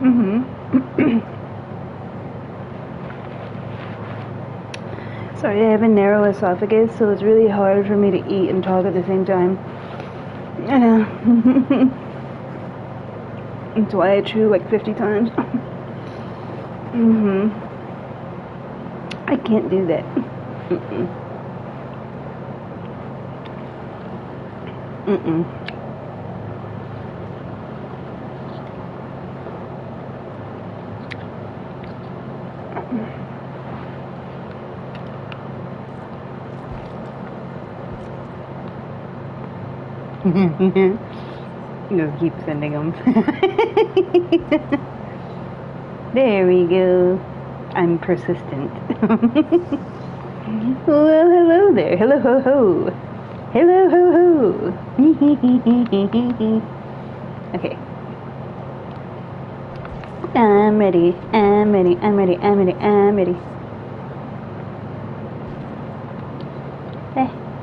A: Mm-hmm. Sorry, I have a narrow esophagus, so it's really hard for me to eat and talk at the same time. That's why I chew like 50 times. Mm-hmm. I can't do that. Mm-mm. Mm-mm. Just keep sending them. There we go. I'm persistent. Well, hello there. Hello, ho, ho. Hello, ho, ho. Okay. I'm ready. I'm ready. I'm ready. I'm ready. I'm ready.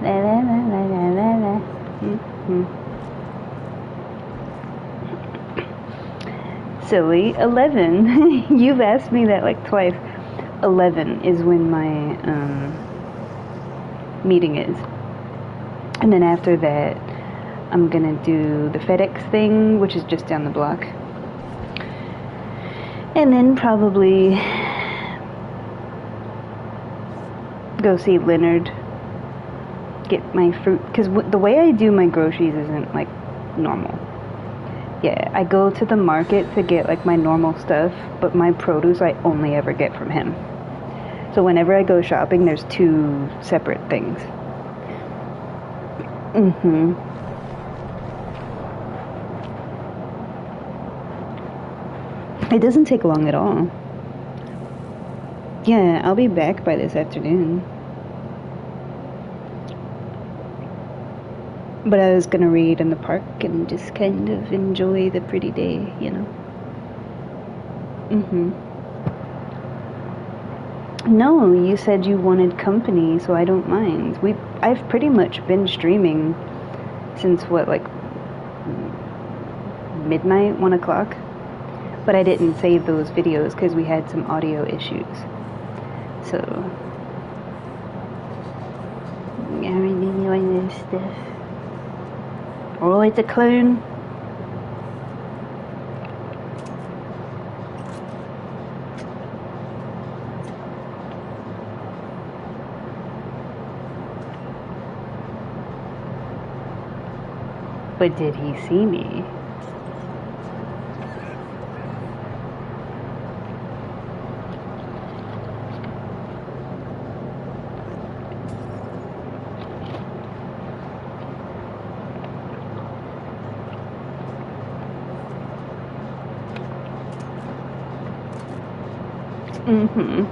A: La, la, la, la, la, la, la. Mm-hmm. Silly. 11. You've asked me that like twice. 11 is when my meeting is. And then after that, I'm gonna do the FedEx thing, which is just down the block. And then probably go see Leonard, get my fruit, because the way I do my groceries isn't like normal. Yeah, I go to the market to get like my normal stuff, but my produce I only ever get from him. So whenever I go shopping, there's two separate things. Mm-hmm. It doesn't take long at all. Yeah, I'll be back by this afternoon. But I was gonna read in the park and just kind of enjoy the pretty day, you know? Mm-hmm. No, you said you wanted company, so I don't mind. I've pretty much been streaming since what, like midnight, 1 o'clock. But I didn't save those videos because we had some audio issues. So, I really enjoy this stuff. Oh, it's a clone. But did he see me? Mm-hmm.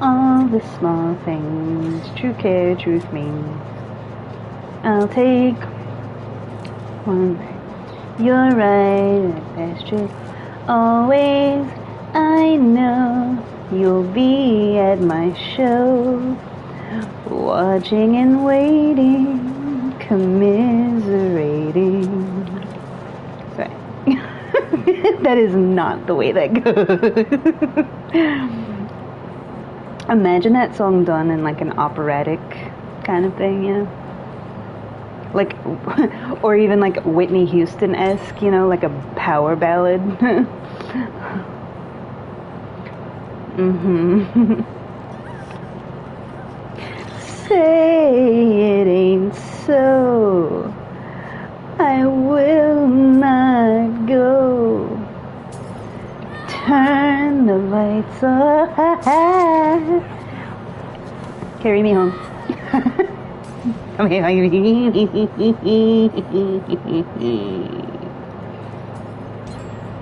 A: All the small things, true care, truth means. I'll take one. You're right, that's true. Always, I know you'll be at my show. Watching and waiting, commiserating. Sorry. That is not the way that goes. Imagine that song done in like an operatic kind of thing, you know? Like, or even like Whitney Houston-esque, you know, like a power ballad. Mm-hmm. Say it ain't so. I will not go. Turn the lights off. Carry me home.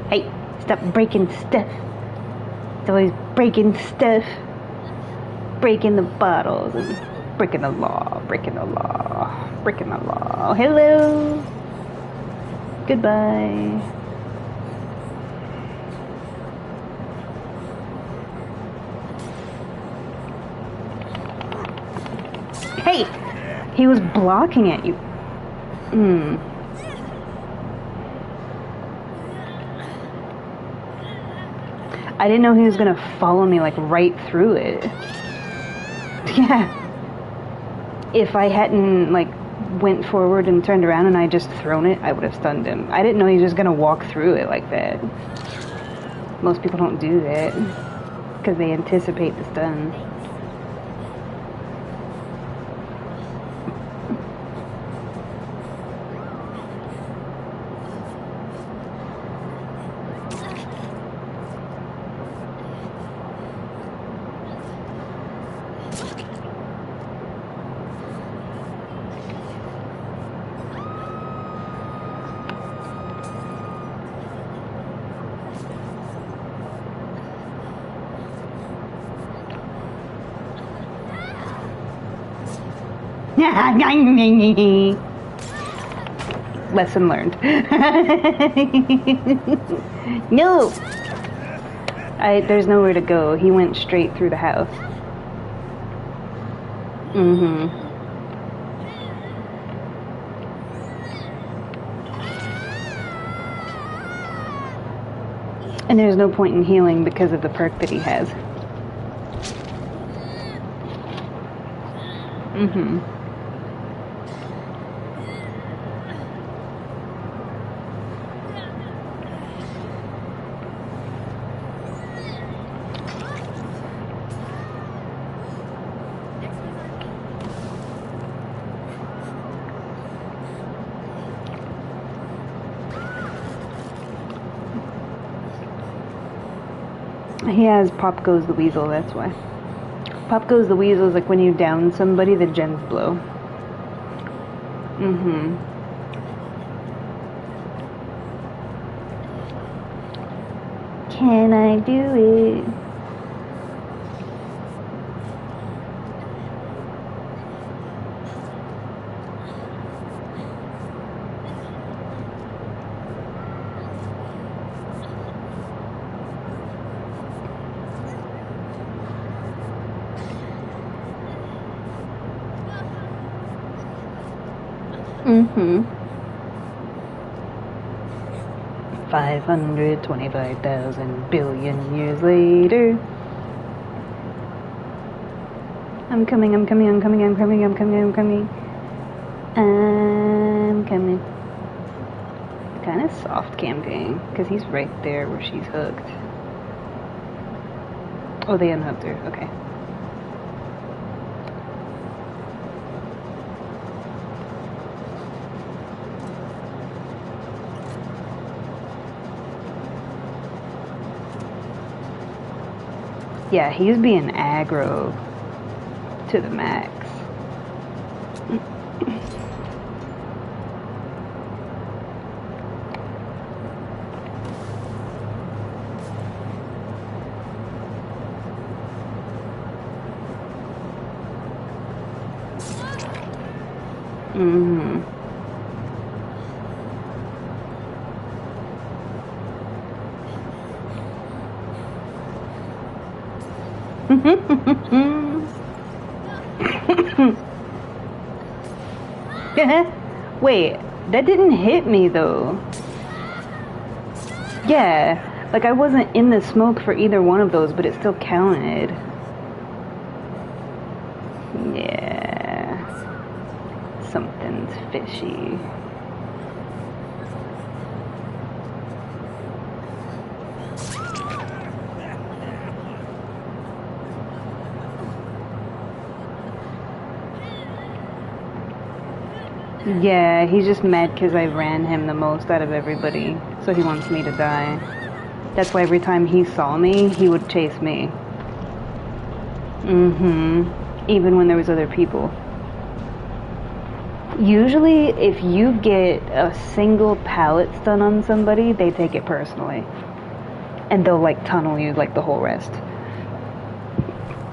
A: Hey, stop breaking stuff. It's always breaking stuff. Breaking the bottles and breaking the law, breaking the law, breaking the law. Hello. Goodbye. Hey! He was blocking at you. I didn't know he was gonna follow me like right through it. Yeah. If I hadn't like went forward and turned around and I just thrown it, I would have stunned him. I didn't know he was just gonna walk through it like that. Most people don't do that because they anticipate the stun. Lesson learned. No! There's nowhere to go. He went straight through the house. Mm-hmm. And there's no point in healing because of the perk that he has. Mm-hmm. He has Pop Goes the Weasel, that's why. Pop Goes the Weasel is like when you down somebody, the gens blow. Mm-hmm. Can I do it? Mm-hmm. 525,000 billion years later. I'm coming, I'm coming, I'm coming, I'm coming, I'm coming, I'm coming. I'm coming. Kind of soft camping, because he's right there where she's hooked. Oh, they unhooked her. Okay. Yeah, he's being aggro to the max. Mm-hmm. Wait, that didn't hit me though. Yeah, like I wasn't in the smoke for either one of those, but it still counted. Yeah. Something's fishy. Yeah, he's just mad because I ran him the most out of everybody, so he wants me to die. That's why every time he saw me, he would chase me. Mm-hmm. Even when there was other people. Usually, if you get a single pallet stun on somebody, they take it personally. And they'll, like, tunnel you like the whole rest.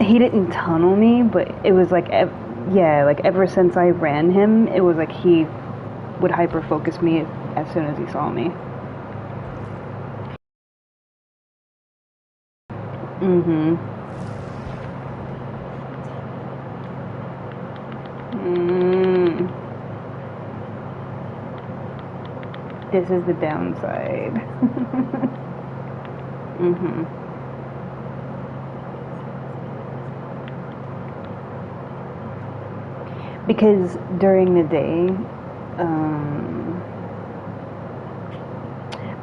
A: He didn't tunnel me, but it was like... yeah, like ever since I ran him, it was like he would hyper-focus me as soon as he saw me. Mm-hmm. Mm. This is the downside. Mm-hmm. Because during the day,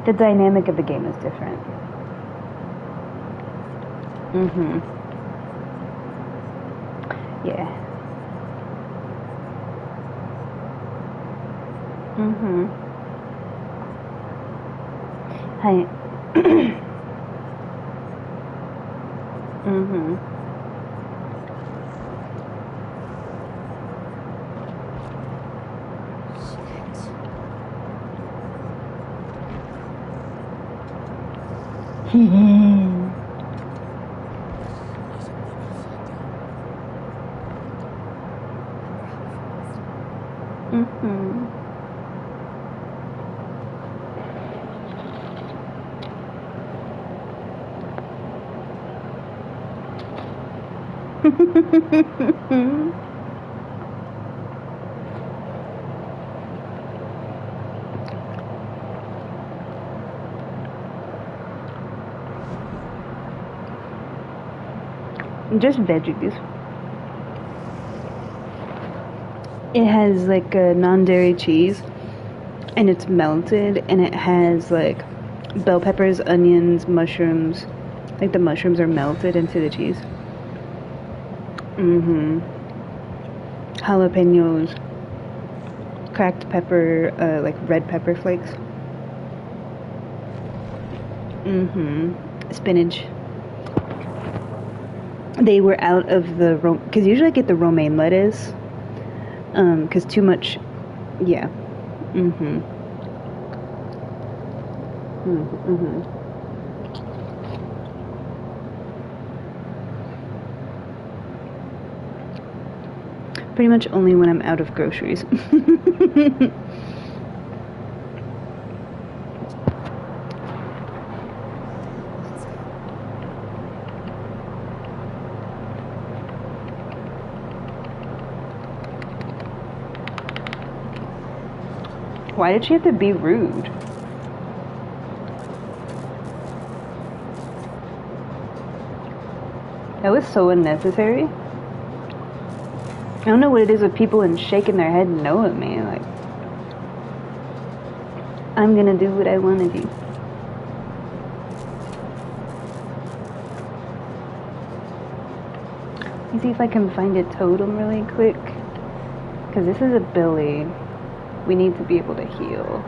A: the dynamic of the game is different. Mm-hmm. Yeah. Mm-hmm. Hi. Mm-hmm. Mm-hmm. Just veggies. It has like a non-dairy cheese, and it's melted, and it has like bell peppers, onions, mushrooms. Like the mushrooms are melted into the cheese. Mm-hmm. Jalapenos, cracked pepper, like red pepper flakes. Mm-hmm. Spinach. They were out of the because usually I get the romaine lettuce. Because too much. Yeah. Mm-hmm. Mm-hmm. Pretty much only when I'm out of groceries. Why did she have to be rude? That was so unnecessary. I don't know what it is with people and shaking their head no at me. Like, I'm gonna do what I want to do. Let me see if I can find a totem really quick. Because this is a Billy. We need to be able to heal.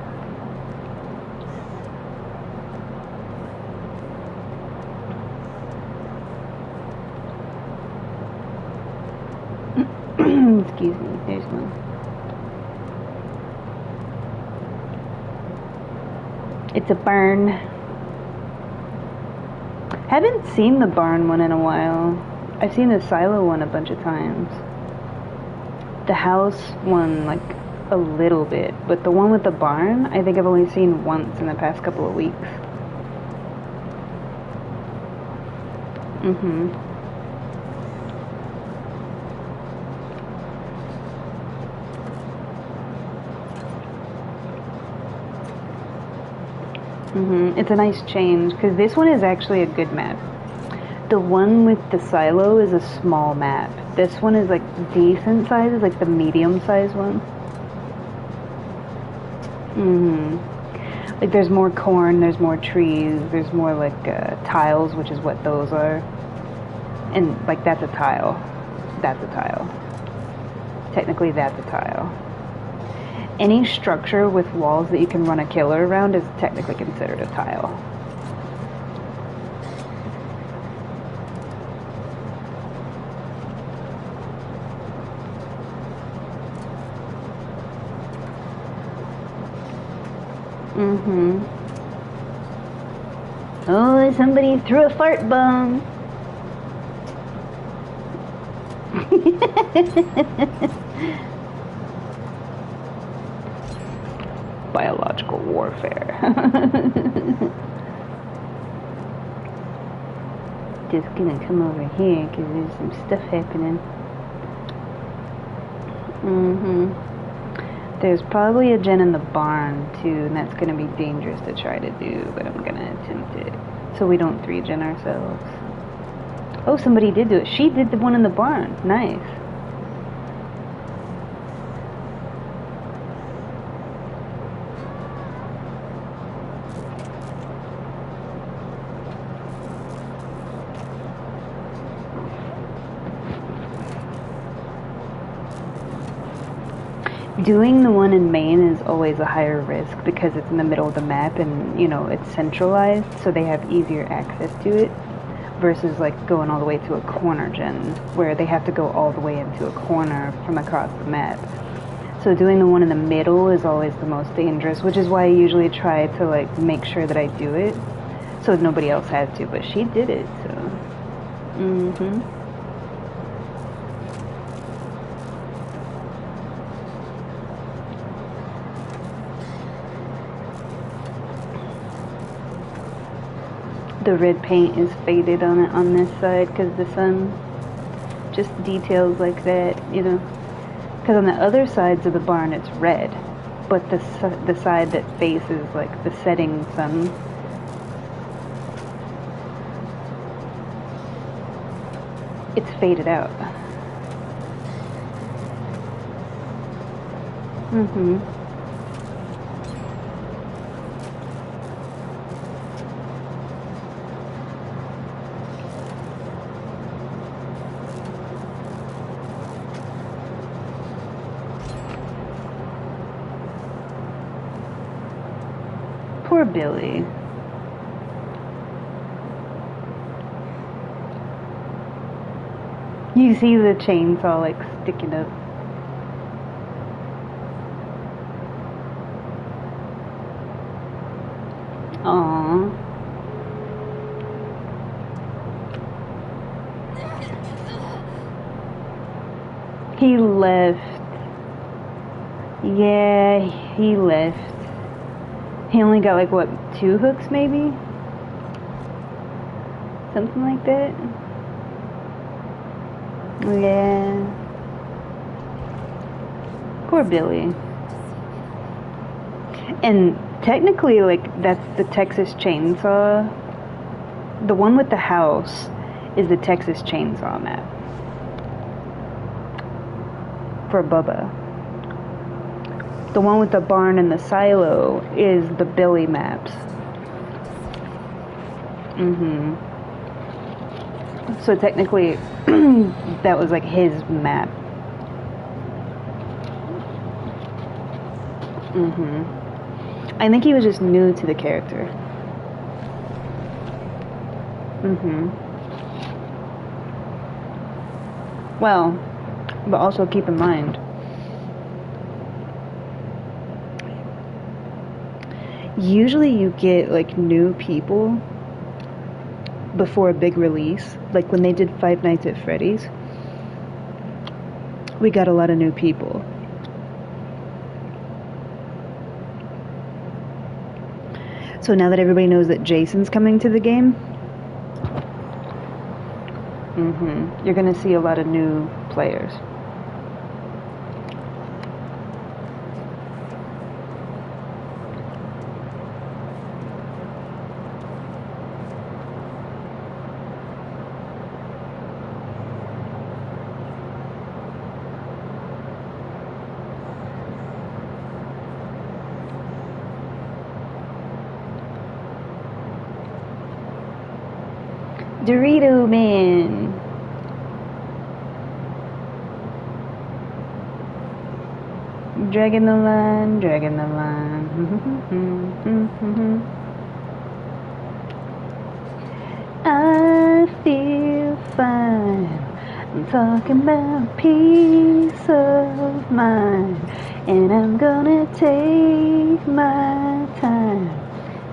A: Excuse me, there's one. It's a barn. Haven't seen the barn one in a while. I've seen the silo one a bunch of times. The house one, like, a little bit. But the one with the barn, I think I've only seen once in the past couple of weeks. It's a nice change, because this one is actually a good map. The one with the silo is a small map. This one is like decent size, it's like the medium size one. Like there's more corn, there's more trees, there's more like tiles, which is what those are. And like that's a tile. That's a tile. Technically that's a tile. Any structure with walls that you can run a killer around is technically considered a tile. Oh, somebody threw a fart bomb. Biological warfare. Just gonna come over here because there's some stuff happening. There's probably a gen in the barn too, and that's gonna be dangerous to try to do, but I'm gonna attempt it so we don't 3-gen ourselves. Oh, somebody did do it. She did the one in the barn. Nice. Doing the one in Maine is always a higher risk because it's in the middle of the map and, you know, it's centralized, so they have easier access to it versus like going all the way to a corner gen where they have to go all the way into a corner from across the map. So doing the one in the middle is always the most dangerous, which is why I usually try to like make sure that I do it so nobody else has to, but she did it, so the red paint is faded on it on this side because the sun, just details like that, you know, because on the other sides of the barn it's red, but the side that faces like the setting sun, it's faded out. Poor Billy. You see the chainsaw like sticking up. Aww. He left. Yeah, he left. He only got like, what, 2 hooks maybe? Something like that? Yeah. Poor Billy. And technically, like, that's the Texas Chainsaw. The one with the house is the Texas Chainsaw map for Bubba. The one with the barn and the silo is the Billy maps. So technically, that was like his map. I think he was just new to the character. Well, but also keep in mind, usually you get like new people before a big release. Like when they did Five Nights at Freddy's, we got a lot of new people. So now that everybody knows that Jason's coming to the game, you're gonna see a lot of new players. Dorito Man. Dragging the line, dragging the line. I feel fine. I'm talking about peace of mind. And I'm gonna take my time,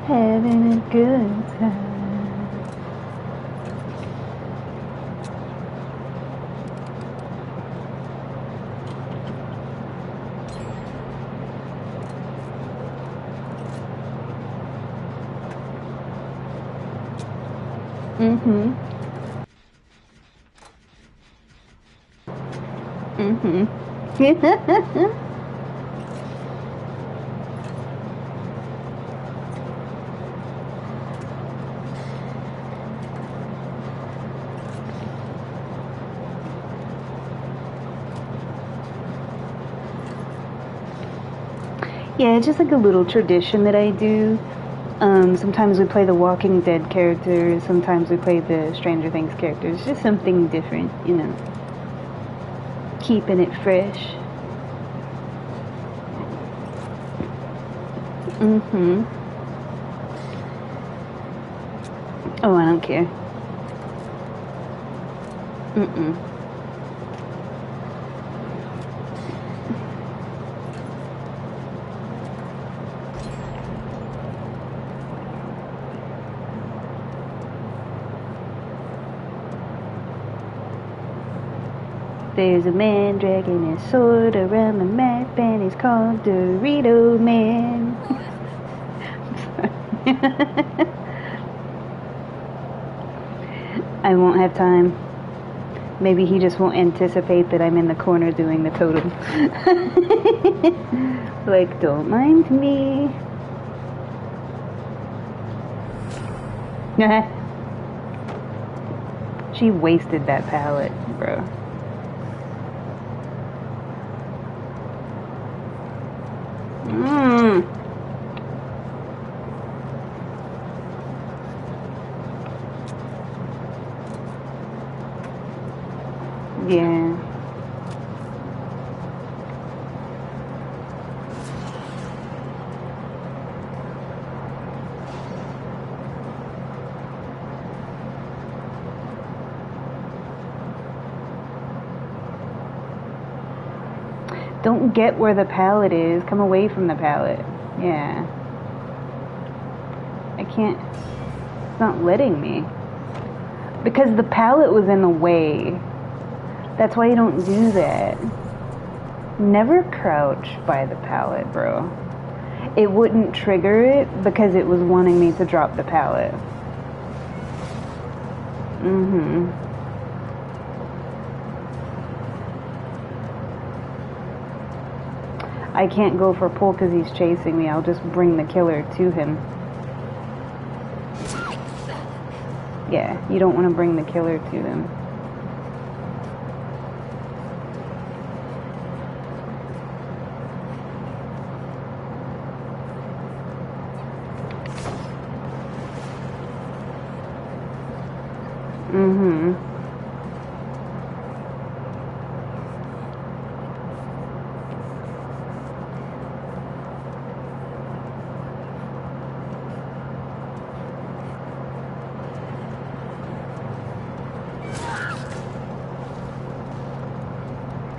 A: having a good time. Yeah, it's just like a little tradition that I do. Sometimes we play the Walking Dead characters, sometimes we play the Stranger Things characters. Just something different, you know. Keeping it fresh. Oh, I don't care. There's a man dragging his sword around the map, and he's called Dorito Man. I won't have time. Maybe he just won't anticipate that I'm in the corner doing the totem. Like, don't mind me. She wasted that pallet, bro. Yeah. Don't get where the pallet is. Come away from the pallet. Yeah. I can't. It's not letting me. Because the pallet was in the way. That's why you don't do that. Never crouch by the pallet, bro. It wouldn't trigger it because it was wanting me to drop the pallet. I can't go for pull because he's chasing me. I'll just bring the killer to him. Yeah, you don't want to bring the killer to them. Mm-hmm.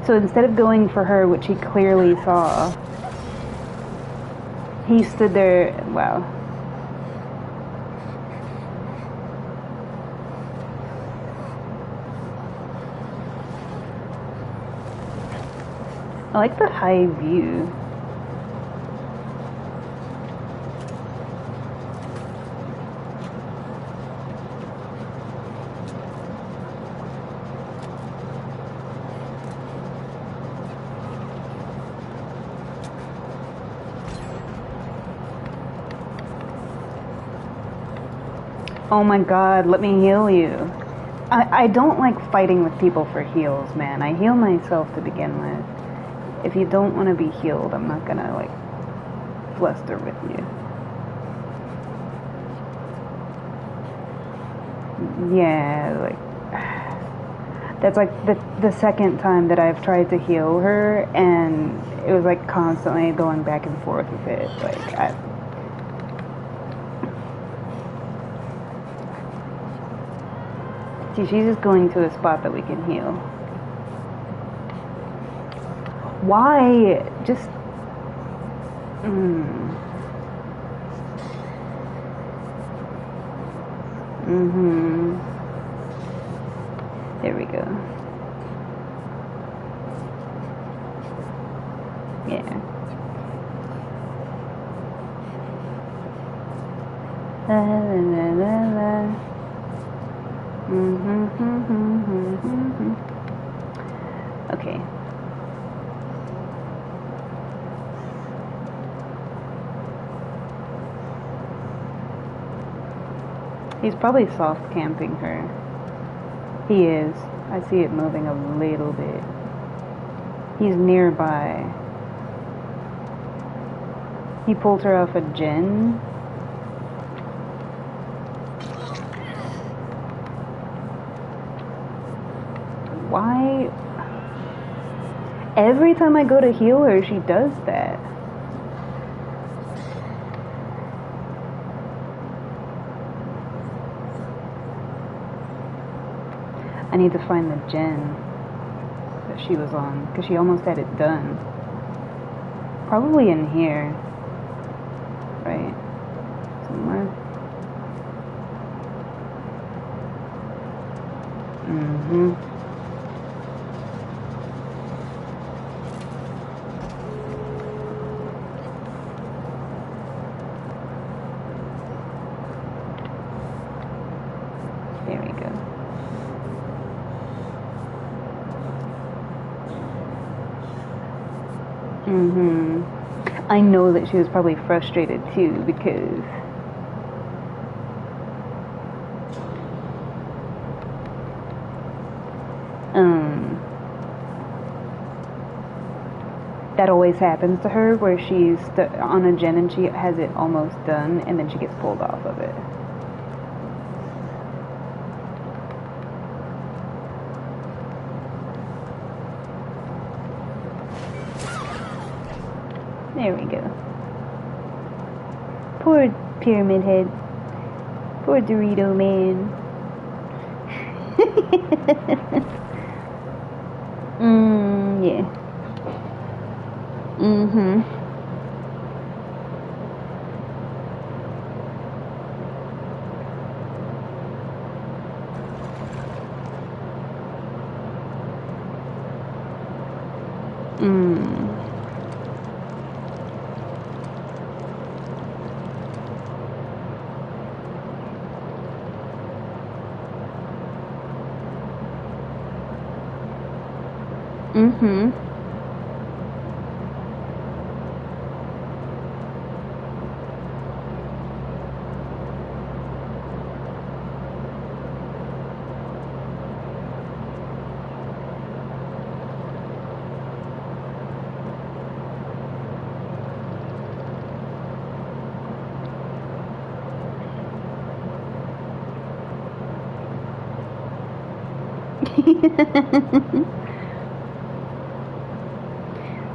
A: So instead of going for her, which he clearly saw, he stood there. Wow. I like the high view. Oh my god, let me heal you. I don't like fighting with people for heals, man. I heal myself to begin with. If you don't want to be healed, I'm not gonna, like, fluster with you. Yeah, like... That's, like, the second time that I've tried to heal her, and it was, like, constantly going back and forth with it. Like, See, she's just going to a spot that we can heal. Why? Just... Mm-hmm. There we go. Yeah. La la la la la. Okay. He's probably soft camping her. He is. I see it moving a little bit. He's nearby. He pulled her off a gen. Why? Every time I go to heal her, she does that. I need to find the gen that she was on, because she almost had it done. Probably in here. Right? Somewhere. Mm-hmm. There we go. Mm-hmm. I know that she was probably frustrated too, because that always happens to her, where she's on a gen and she has it almost done, and then she gets pulled off of it. There we go. Poor Pyramid Head. Poor Dorito Man. Yeah. Mm-hmm. Mm-hmm.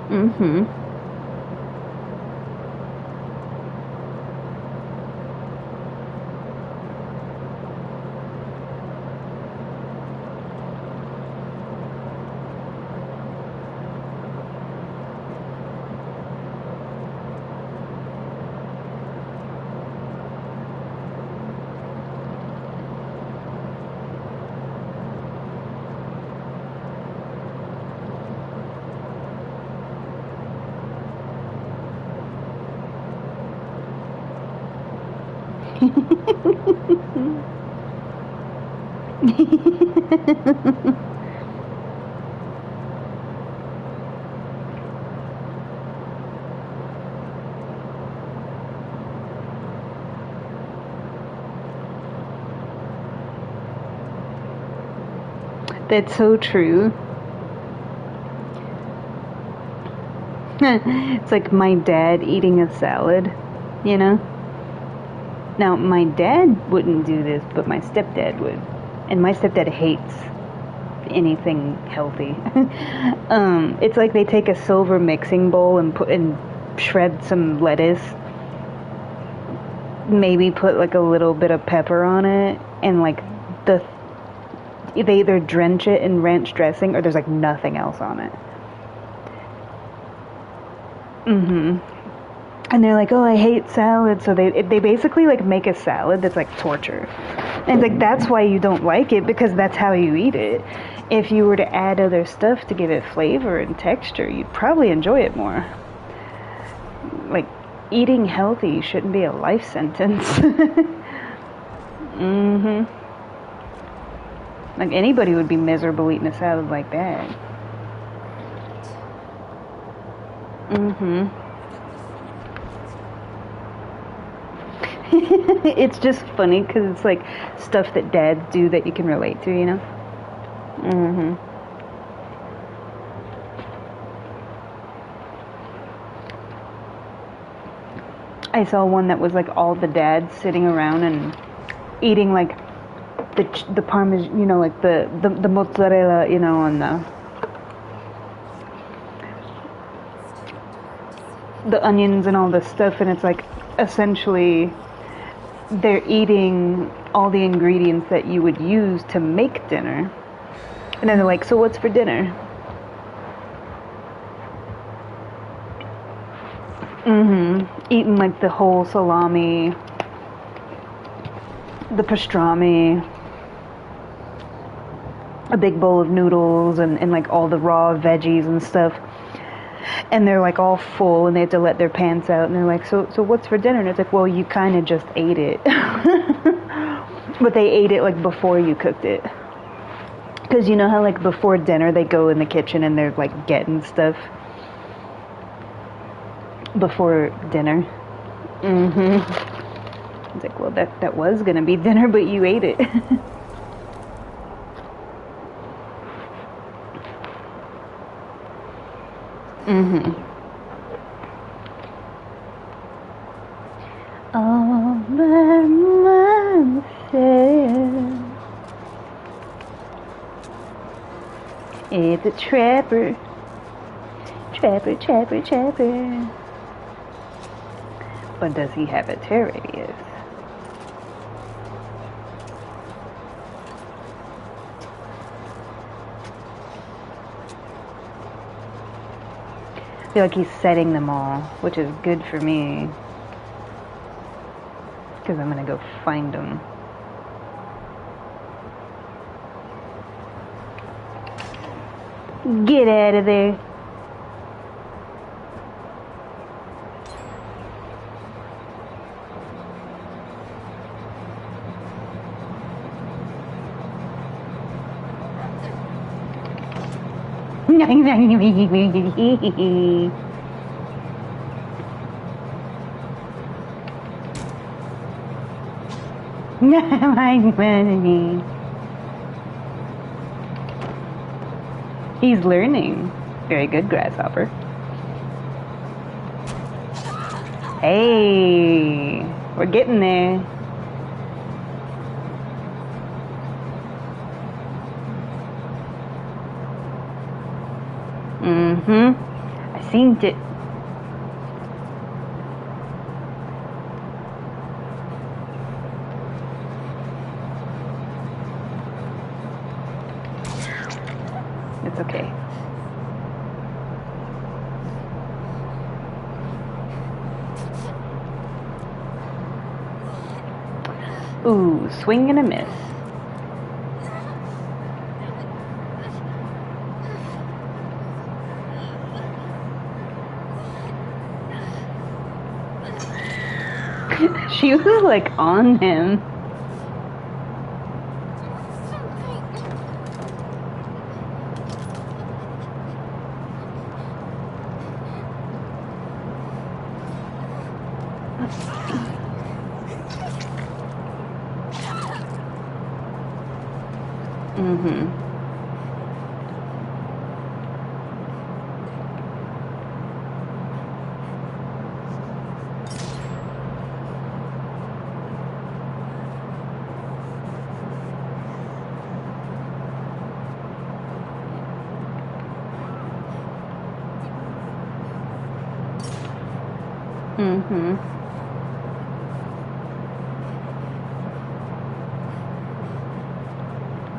A: Mm-hmm. That's so true. It's like my dad eating a salad, you know? Now, my dad wouldn't do this, but my stepdad would. And my stepdad hates anything healthy. It's like they take a silver mixing bowl and shred some lettuce, maybe put like a little bit of pepper on it, and like they either drench it in ranch dressing or there's like nothing else on it. And they're like, oh, I hate salad. So they basically like make a salad that's like torture. And it's like, that's why you don't like it, because that's how you eat it. If you were to add other stuff to give it flavor and texture, you'd probably enjoy it more. Like, eating healthy shouldn't be a life sentence. Like, anybody would be miserable eating a salad like that. It's just funny because it's like stuff that dads do that you can relate to, you know? I saw one that was like all the dads sitting around and eating like the parmesan, you know, like the mozzarella, you know, on the onions and all this stuff, and it's like essentially they're eating all the ingredients that you would use to make dinner. And then they're like, so what's for dinner? Eating like the whole salami, the pastrami, a big bowl of noodles, and like all the raw veggies and stuff. And they're like all full and they have to let their pants out, and they're like, so what's for dinner? And it's like, well, you kind of just ate it. But they ate it like before you cooked it. Because you know how like before dinner they go in the kitchen and they're like getting stuff before dinner. It's like, well, that was gonna be dinner, but you ate it. All by myself. It's a trapper. Trapper, trapper, trapper. But does he have a terrarius? I feel like he's setting them all, which is good for me. Because I'm gonna go find them. Get out of there. He's learning. Very good, Grasshopper. Hey, we're getting there. I seen it. It's okay. Ooh, swing and a miss. She was like on him.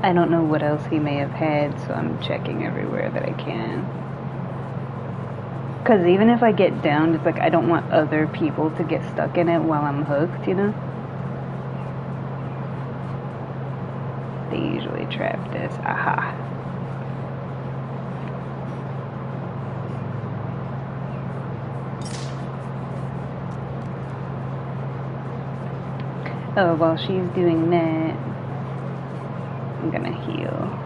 A: I don't know what else he may have had, so I'm checking everywhere that I can. Because even if I get downed, it's like I don't want other people to get stuck in it while I'm hooked, you know? They usually trap this. Aha. Oh, while she's doing that, I'm gonna heal.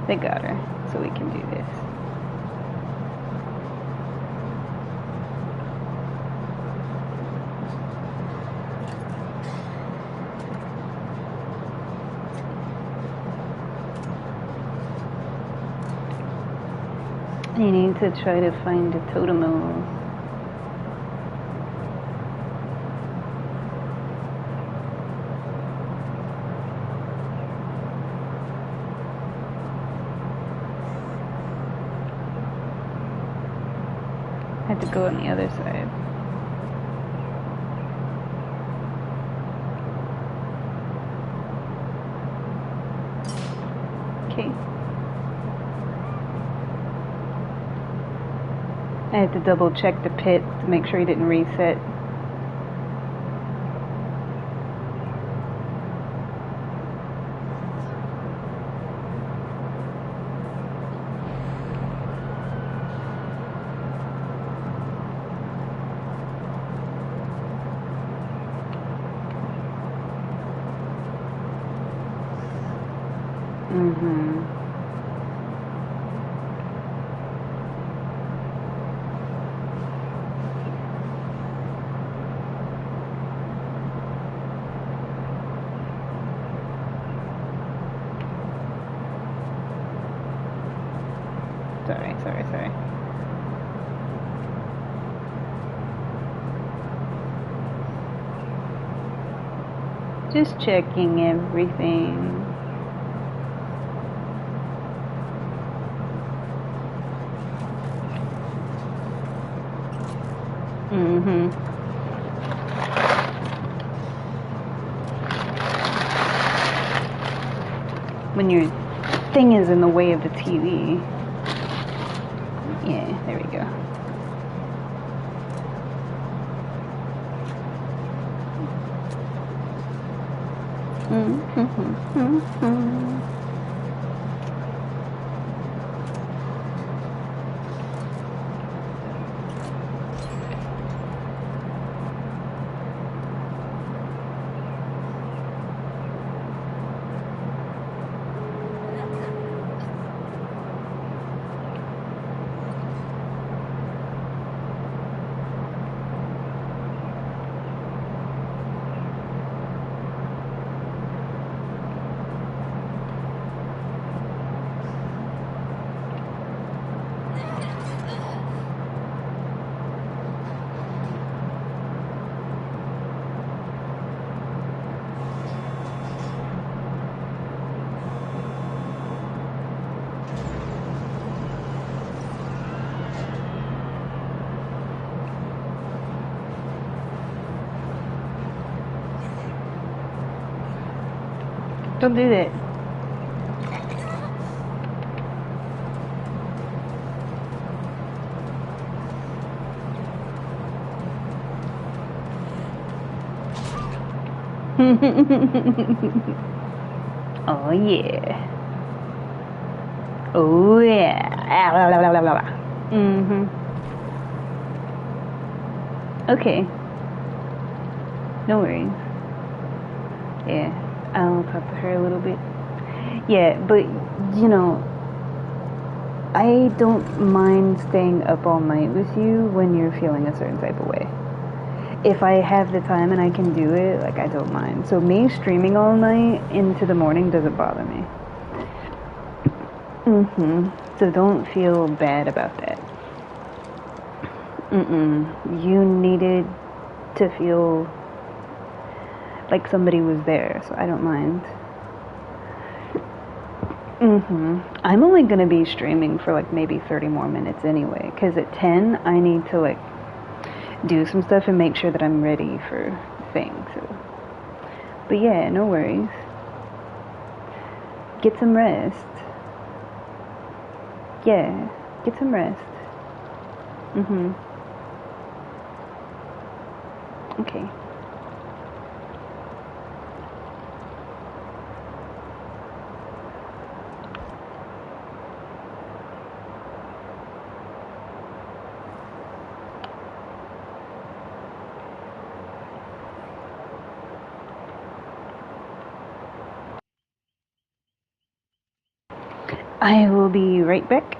A: They got her, so we can do this. You need to try to find a totem. I had to go on the other side. Okay. I had to double check the pit to make sure he didn't reset. Sorry. Just checking everything. When your thing is in the way of the TV. Yeah, there we go. Don't do that. Oh yeah. Oh yeah. Mhm. Okay. No worries. Yeah. I'll talk to her a little bit. Yeah, but you know, I don't mind staying up all night with you when you're feeling a certain type of way. If I have the time and I can do it, like I don't mind. So me streaming all night into the morning doesn't bother me. So don't feel bad about that. You needed to feel like somebody was there, so I don't mind. I'm only gonna be streaming for like maybe 30 more minutes anyway, because at 10 I need to like do some stuff and make sure that I'm ready for things. So. But yeah, no worries. Get some rest. Yeah, get some rest. Mhm. Okay. I will be right back.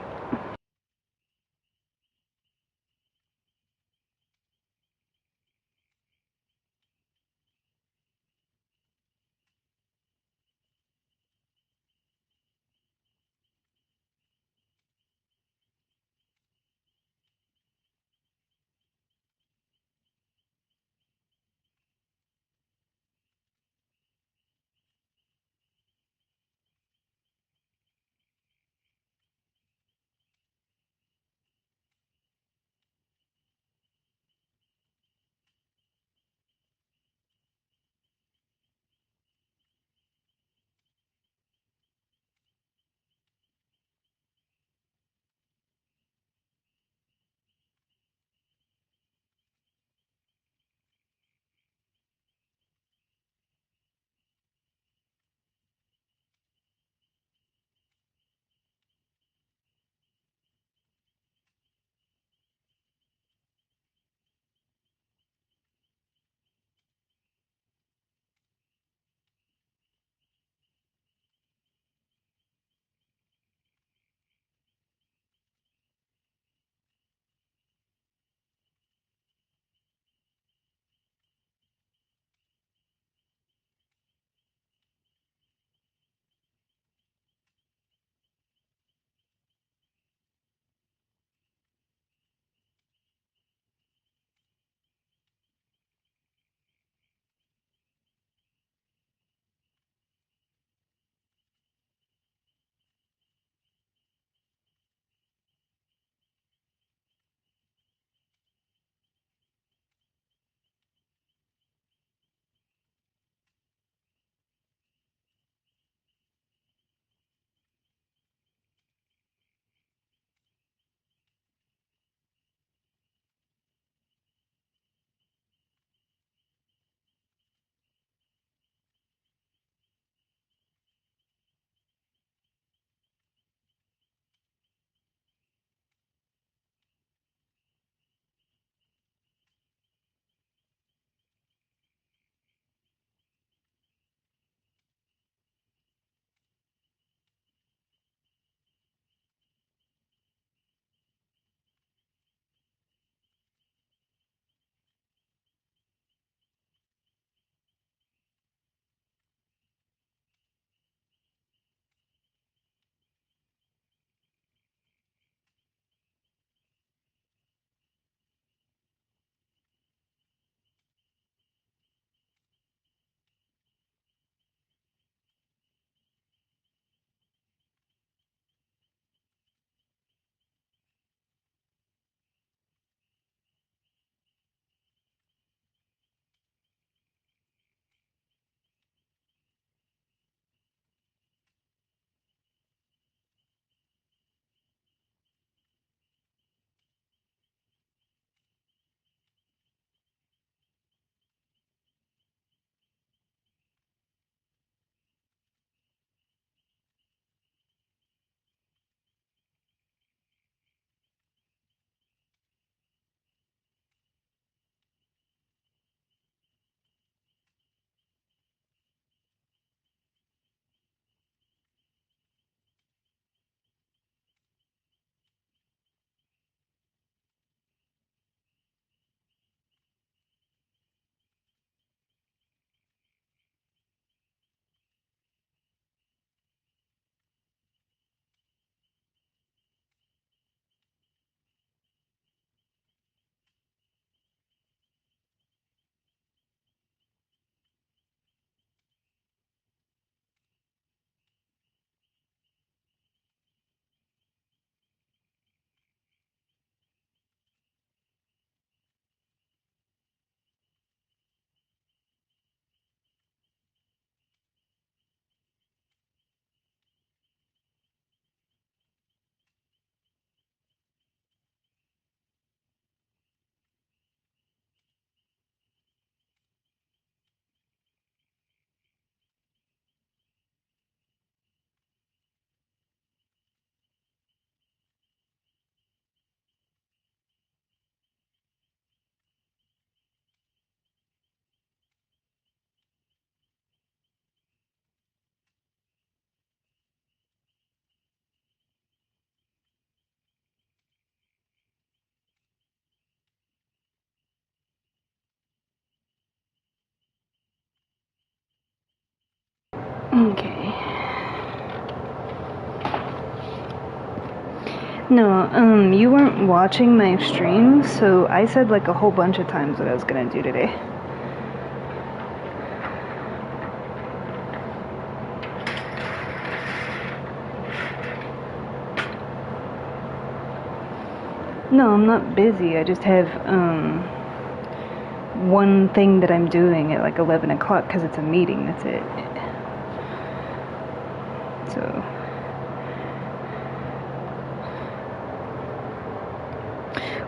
A: Okay. No, you weren't watching my stream, so I said like a whole bunch of times what I was gonna do today. No, I'm not busy. I just have one thing that I'm doing at like 11 o'clock because it's a meeting. That's it. So,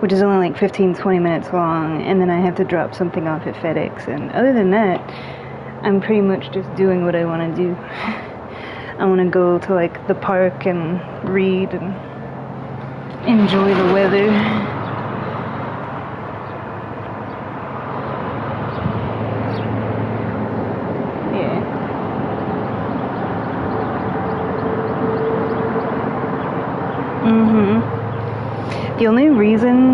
A: which is only like 15-20 minutes long, and then I have to drop something off at FedEx, and other than that, I'm pretty much just doing what I want to do. I want to go to like the park and read and enjoy the weather. Yeah. The only reason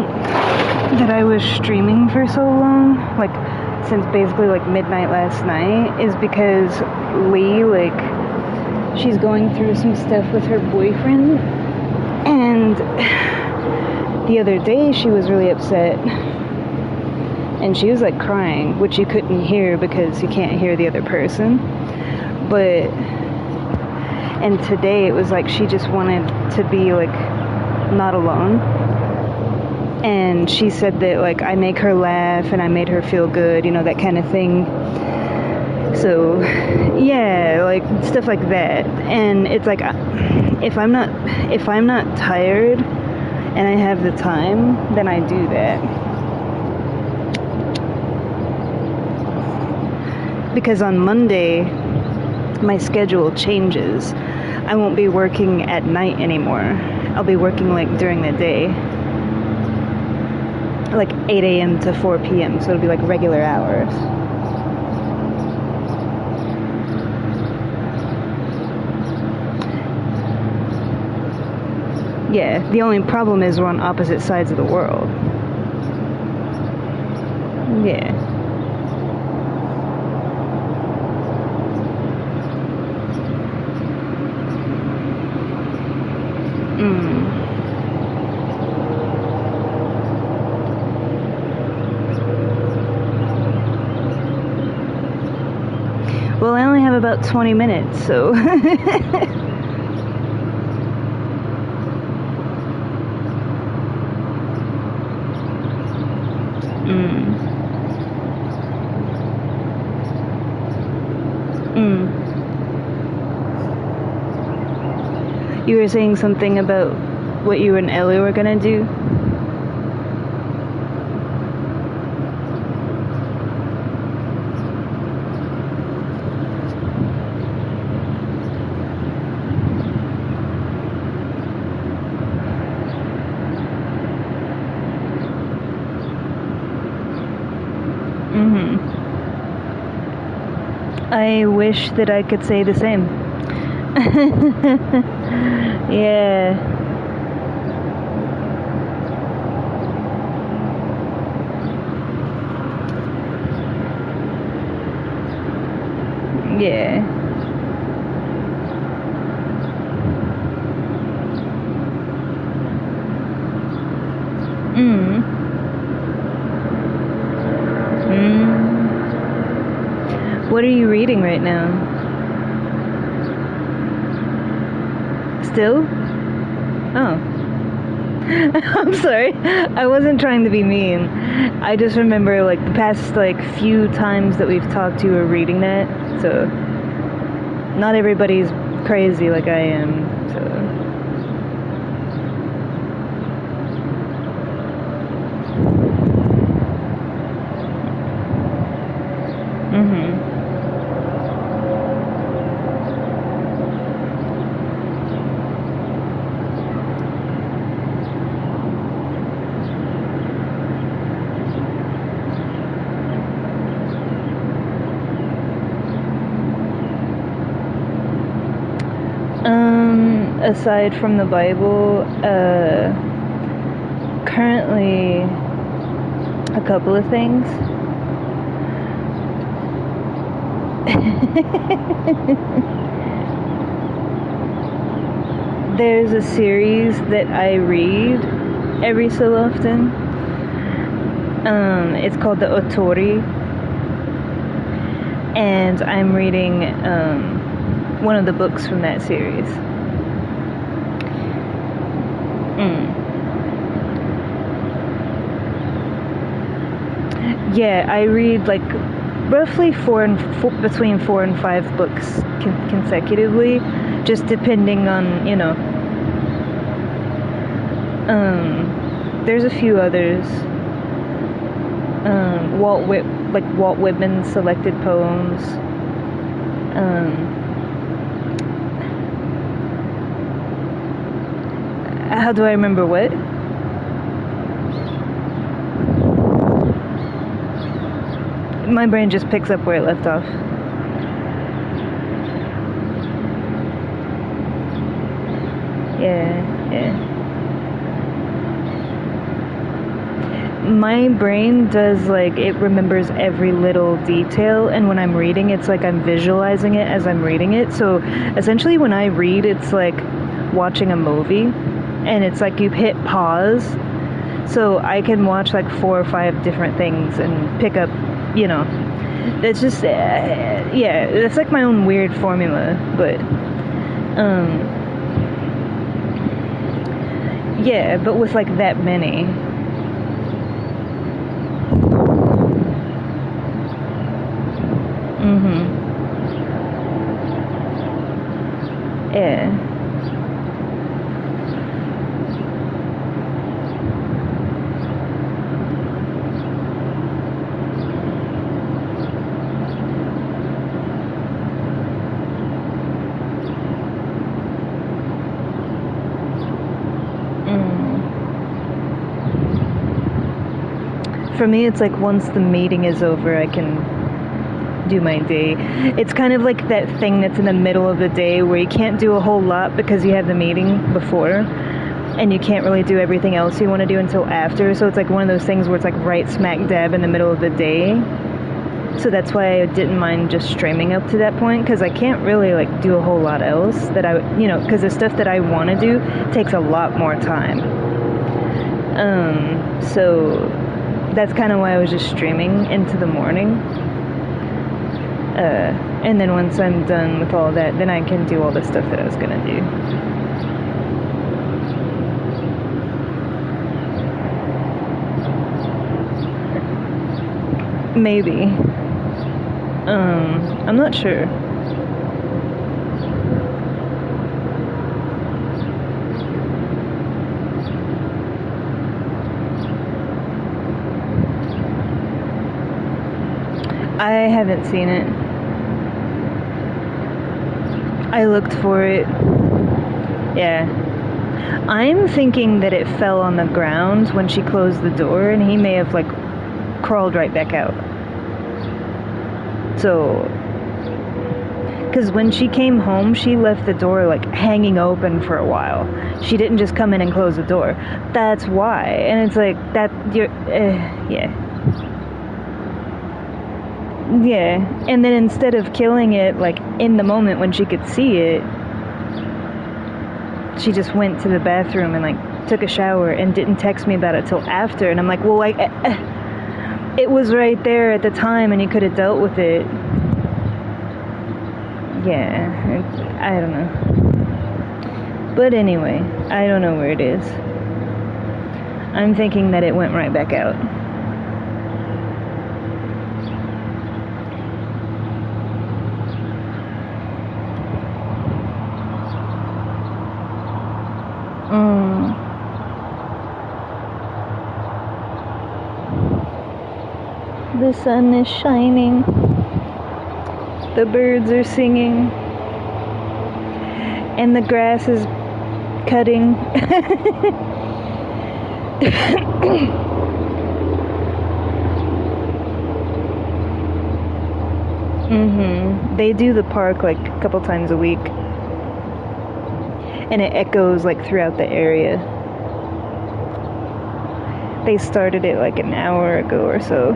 A: that I was streaming for so long, like since basically like midnight last night, is because Lee, like, she's going through some stuff with her boyfriend, and the other day she was really upset, and she was like crying, which you couldn't hear because you can't hear the other person, and today it was like she just wanted to be like not alone. And she said that like I make her laugh and I made her feel good, you know, that kind of thing. So yeah, like stuff like that. And it's like if I'm not tired and I have the time, then I do that. Because on Monday my schedule changes. I won't be working at night anymore. I'll be working like during the day, like 8 a.m. to 4 p.m. So it'll be like regular hours. Yeah, the only problem is we're on opposite sides of the world. Yeah. Well, I only have about 20 minutes, so... You were saying something about what you and Ellie were gonna do? I wish that I could say the same. Yeah. Yeah. What are you reading right now? Still? Oh. I'm sorry. I wasn't trying to be mean. I just remember like the past like few times that we've talked, you were reading that. So not everybody's crazy like I am. So aside from the Bible, currently a couple of things. There's a series that I read every so often. It's called the Otori, and I'm reading one of the books from that series. Yeah, I read like roughly between 4 and 5 books consecutively, just depending on, you know. There's a few others. Walt Whitman's selected poems. How do I remember what? My brain just picks up where it left off. Yeah. My brain does, like, it remembers every little detail, and when I'm reading, it's like I'm visualizing it as I'm reading it. So essentially when I read, it's like watching a movie, and it's like you hit pause, so I can watch like 4 or 5 different things and pick up, you know. It's just yeah, it's like my own weird formula, but yeah, but with like that many. Yeah. For me, it's like once the meeting is over, I can do my day. It's kind of like that thing that's in the middle of the day where you can't do a whole lot because you have the meeting before, and you can't really do everything else you want to do until after. So it's like one of those things where it's like right smack dab in the middle of the day. So that's why I didn't mind just streaming up to that point, because I can't really like do a whole lot else that I, you know, because the stuff that I want to do takes a lot more time. So that's kind of why I was just streaming into the morning. And then once I'm done with all that, then I can do all the stuff that I was gonna do. Maybe. I'm not sure. I haven't seen it. I looked for it. Yeah. I'm thinking that it fell on the ground when she closed the door, and he may have like crawled right back out. So, because when she came home, she left the door like hanging open for a while. She didn't just come in and close the door. That's why. And it's like that. Yeah. Yeah, and then instead of killing it like in the moment when she could see it, she just went to the bathroom and like took a shower and didn't text me about it till after. And I'm like, well, like it was right there at the time, and you could have dealt with it. Yeah, I don't know. But anyway, I don't know where it is. I'm thinking that it went right back out. The sun is shining. The birds are singing. And the grass is cutting. They do the park like a couple times a week. And it echoes like throughout the area. They started it like an hour ago or so.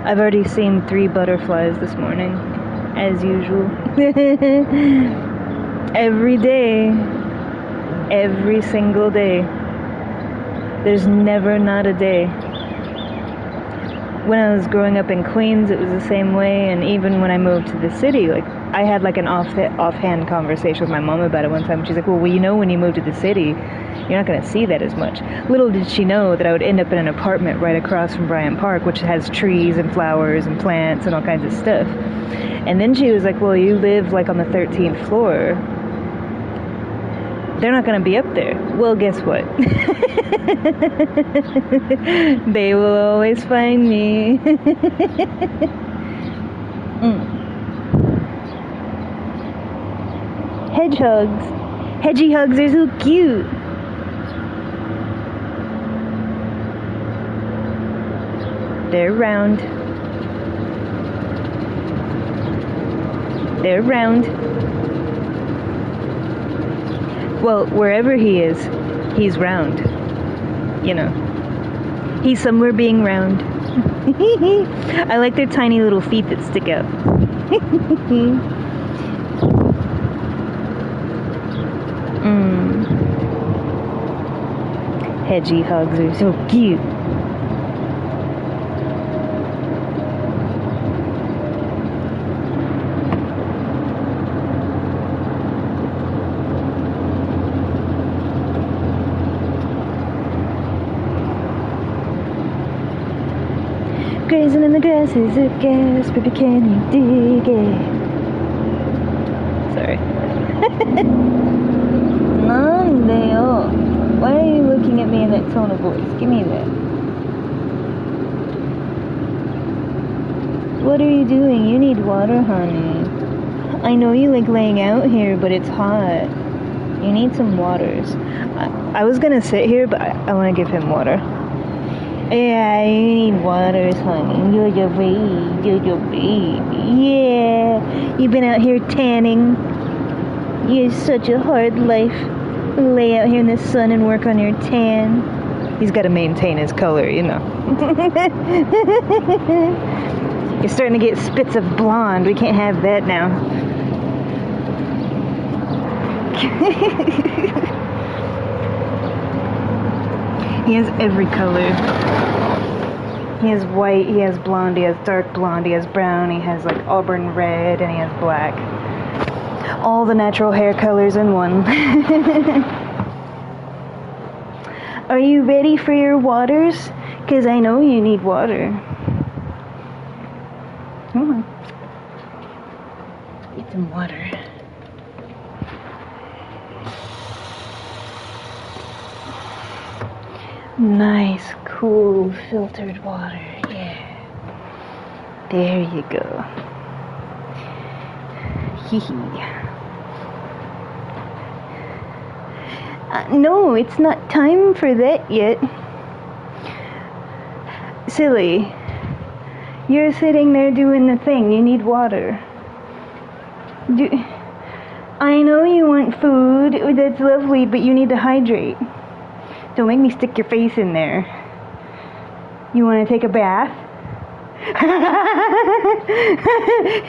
A: I've already seen 3 butterflies this morning, as usual. Every day. Every single day. There's never not a day. When I was growing up in Queens, it was the same way, and even when I moved to the city, like, I had like an offhand conversation with my mom about it one time. She's like, well, you know, when you move to the city, you're not going to see that as much. Little did she know that I would end up in an apartment right across from Bryant Park, which has trees and flowers and plants and all kinds of stuff. And then she was like, well, you live like on the 13th floor. They're not going to be up there. Well, guess what? They will always find me. Hedgehogs. Hedgie hugs are so cute. They're round. They're round. Well, wherever he is, he's round. You know. He's somewhere being round. I like their tiny little feet that stick out. Hedgie hugs are so cute. Grazing in the grass is a gas, baby, can you dig it? Sorry. Nandeo. Why are you looking at me in that tone of voice? Give me that. What are you doing? You need water, honey. I know you like laying out here, but it's hot. You need some waters. I was gonna sit here, but I want to give him water. Yeah, you need waters, honey. You're your baby. You're your baby. Yeah. You've been out here tanning. You have such a hard life. Lay out here in the sun and work on your tan. He's got to maintain his color, you know. You're starting to get spits of blonde. We can't have that now. He has every color. He has white, he has blonde, he has dark blonde, he has brown, he has like auburn red, and he has black. All the natural hair colors in one. Are you ready for your waters? Because I know you need water. Come on. Get some water. Nice, cool, filtered water. Yeah. There you go. Hee hee. No, it's not time for that yet. Silly. You're sitting there doing the thing. You need water. I know you want food. That's lovely, but you need to hydrate. Don't make me stick your face in there. You want to take a bath?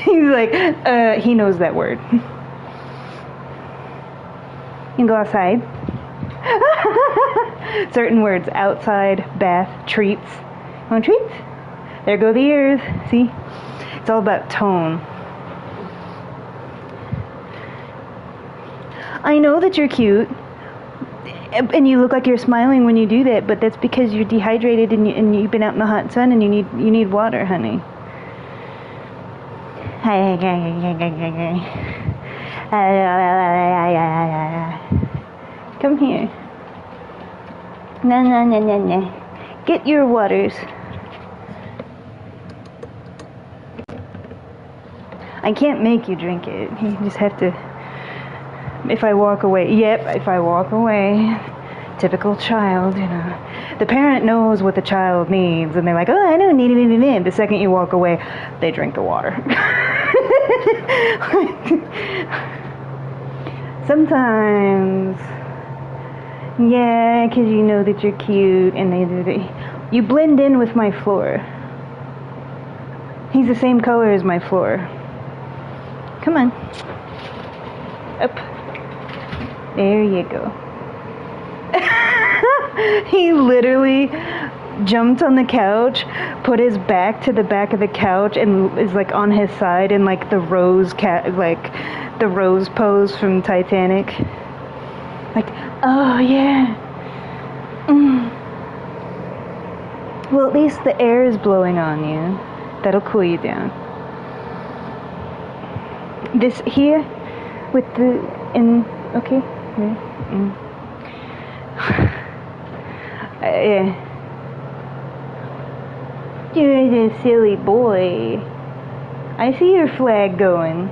A: He's like, he knows that word. You can go outside. Certain words, outside, bath, treats. Want treats? There go the ears. See? It's all about tone. I know that you're cute. And you look like you're smiling when you do that, but that's because you're dehydrated and you've been out in the hot sun and you need water, honey. Come here. No. Get your waters. I can't make you drink it. You just have to. If I walk away, if I walk away, typical child, you know. The parent knows what the child needs, and they're like, oh, I don't need it. The second you walk away, they drink the water. Sometimes, yeah, because you know that you're cute, and you blend in with my floor. He's the same color as my floor. Come on. Up. There you go. He literally jumped on the couch, put his back to the back of the couch, and is like on his side in like the rose the rose pose from Titanic. Like, oh yeah. Well, at least the air is blowing on you. That'll cool you down. This here, with the, okay, yeah. You're a silly boy. I see your flag going.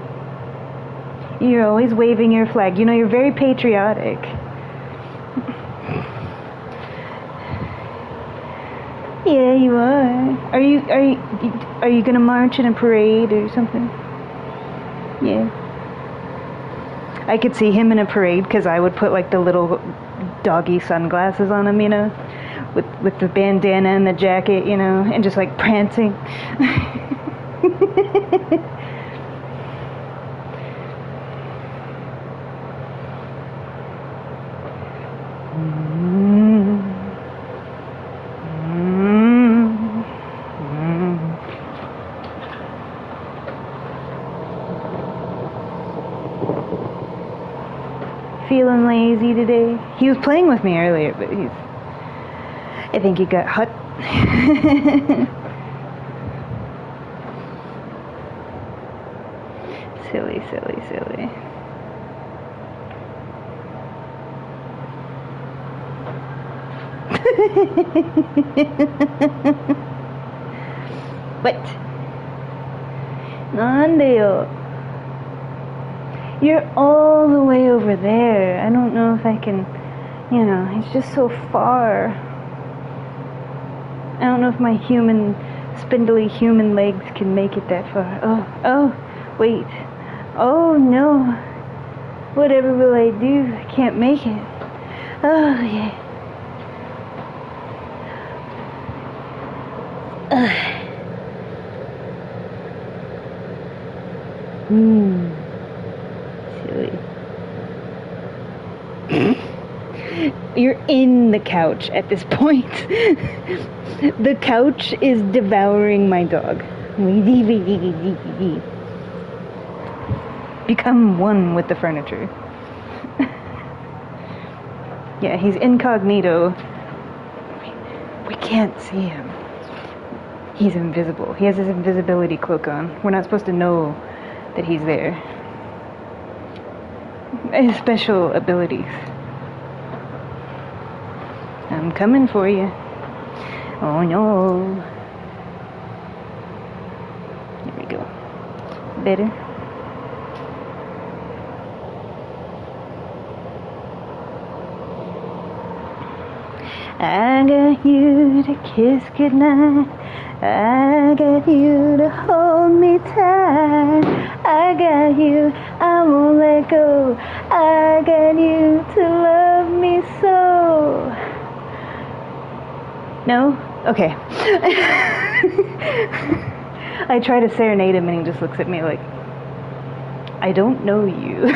A: You're always waving your flag. You know, you're very patriotic. Yeah, you are. Are you gonna march in a parade or something? Yeah. I could see him in a parade because I would put like the little doggy sunglasses on him, you know, with the bandana and the jacket, you know, and just like prancing. Feeling lazy today. He was playing with me earlier, but I think he got hot. Silly. What? Nandeo. You're all the way over there. I don't know if I can, you know, it's just so far. I don't know if my spindly human legs can make it that far. Oh, wait. Oh, no. Whatever will I do? I can't make it. Oh, yeah. Silly. You're in the couch at this point. The couch is devouring my dog. Become one with the furniture. Yeah, he's incognito. We can't see him. He's invisible. He has his invisibility cloak on. We're not supposed to know that he's there. His special abilities. I'm coming for you. Oh no. There we go. Better. I got you to kiss goodnight. I got you to hold me tight. I got you, I won't let go. I got you to love me so. No? Okay. I try to serenade him and he just looks at me like, I don't know you.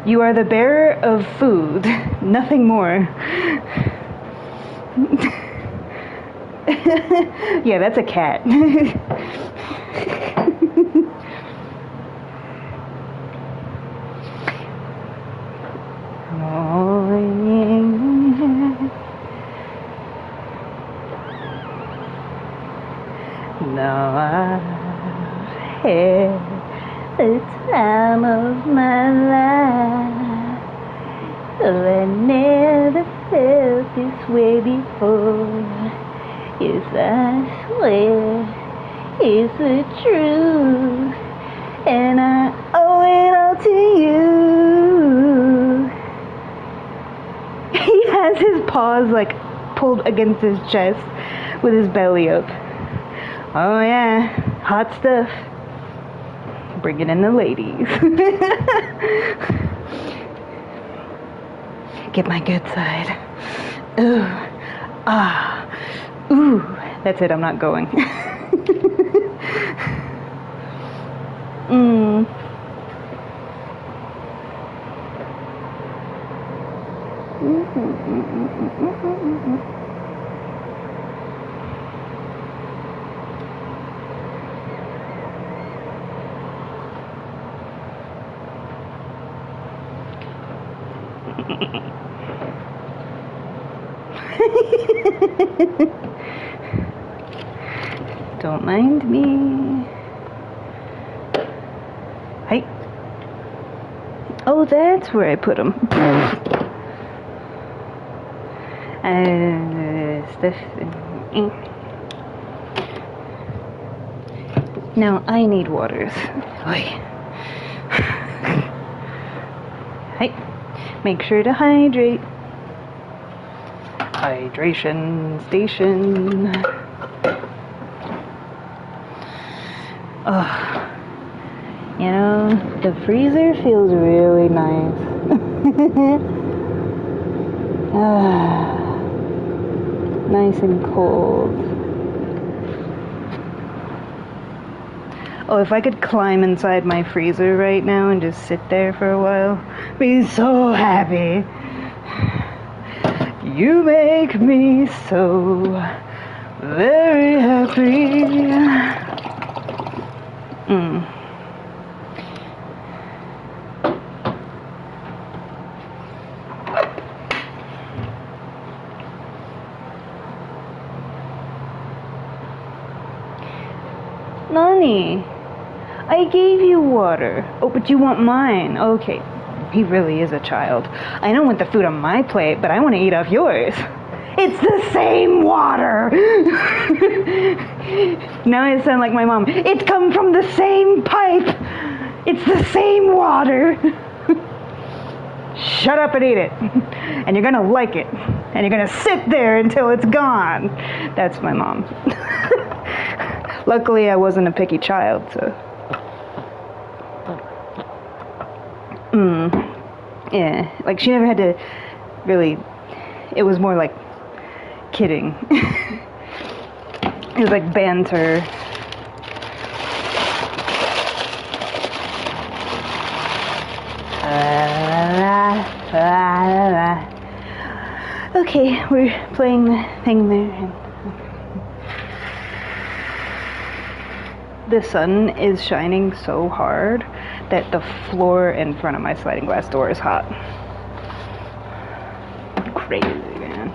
A: You are the bearer of food, nothing more. Yeah, that's a cat. Oh, yeah. Now I've had the time of my life. Oh, I never felt this way before. Yes, I swear it's the truth, and I owe it all to you. He has his paws like pulled against his chest with his belly up. Oh yeah, hot stuff. Bringing in the ladies. Get my good side. Ooh, ah, ooh, That's it, I'm not going. mm. Don't mind me. Hi. Oh, that's where I put them. Stuff. Now I need waters. Hi. Make sure to hydrate. Hydration station. Oh, you know, the freezer feels really nice. Nice and cold. Oh, if I could climb inside my freezer right now and just sit there for a while, I'd be so happy. You make me so very happy. Nani, I gave you water. Oh, but you want mine. Okay. He really is a child. I don't want the food on my plate, but I want to eat off yours. It's the same water. Now I sound like my mom. It's come from the same pipe. It's the same water. Shut up and eat it. And you're gonna like it. And you're gonna sit there until it's gone. That's my mom. Luckily, I wasn't a picky child, so. Yeah, like she never had to really, it was more like kidding. It was like banter. Okay, we're playing the thing there. The sun is shining so hard that the floor in front of my sliding glass door is hot. Crazy, man.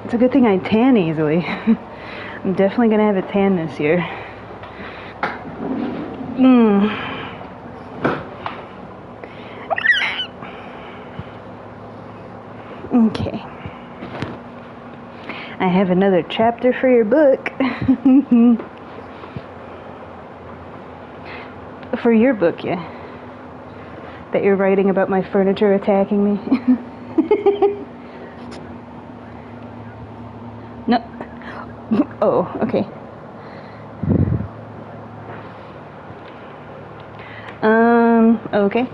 A: It's a good thing I tan easily. I'm definitely gonna have a tan this year. Okay. I have another chapter for your book. For your book, yeah. That you're writing about my furniture attacking me. No. Oh, okay. Okay.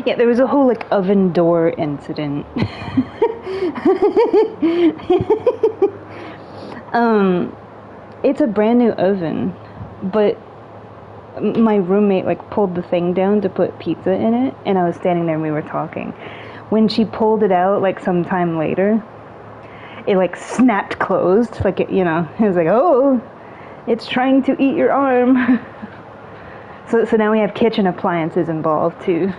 A: Yeah, there was a whole like oven door incident. It's a brand new oven, but my roommate like pulled the thing down to put pizza in it, and I was standing there and we were talking. When she pulled it out like some time later, it like snapped closed, like it, you know, it was like, oh, it's trying to eat your arm. So now we have kitchen appliances involved too.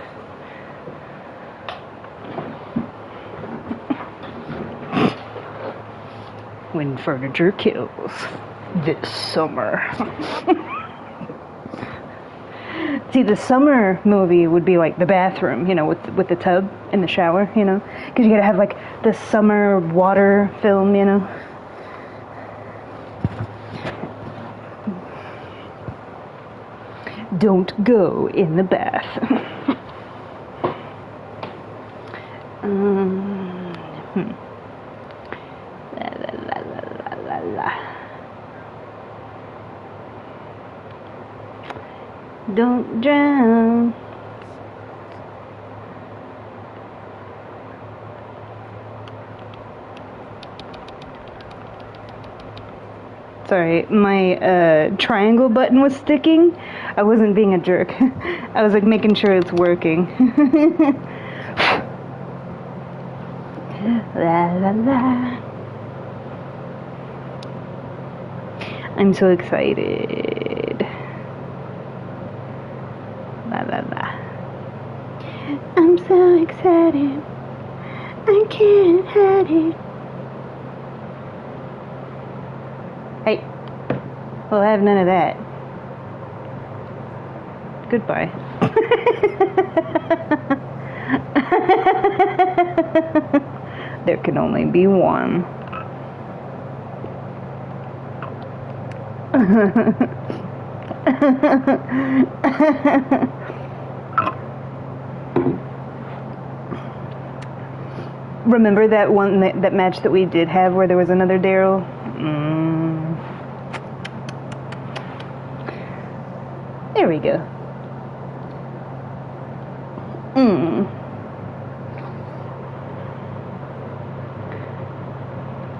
A: When furniture kills this summer. See, the summer movie would be like the bathroom, you know, with the tub and the shower, you know, because you gotta have like the summer water film, you know. Don't go in the bath. La, la, la, la, la, la. Don't drown. Sorry, my triangle button was sticking. I wasn't being a jerk. I was like making sure it's working. La la la. I'm so excited. La la la. I'm so excited. I can't hide it. Hey, we'll have none of that. Goodbye. There can only be one. Remember that one that match that we did have where there was another Daryl? There we go.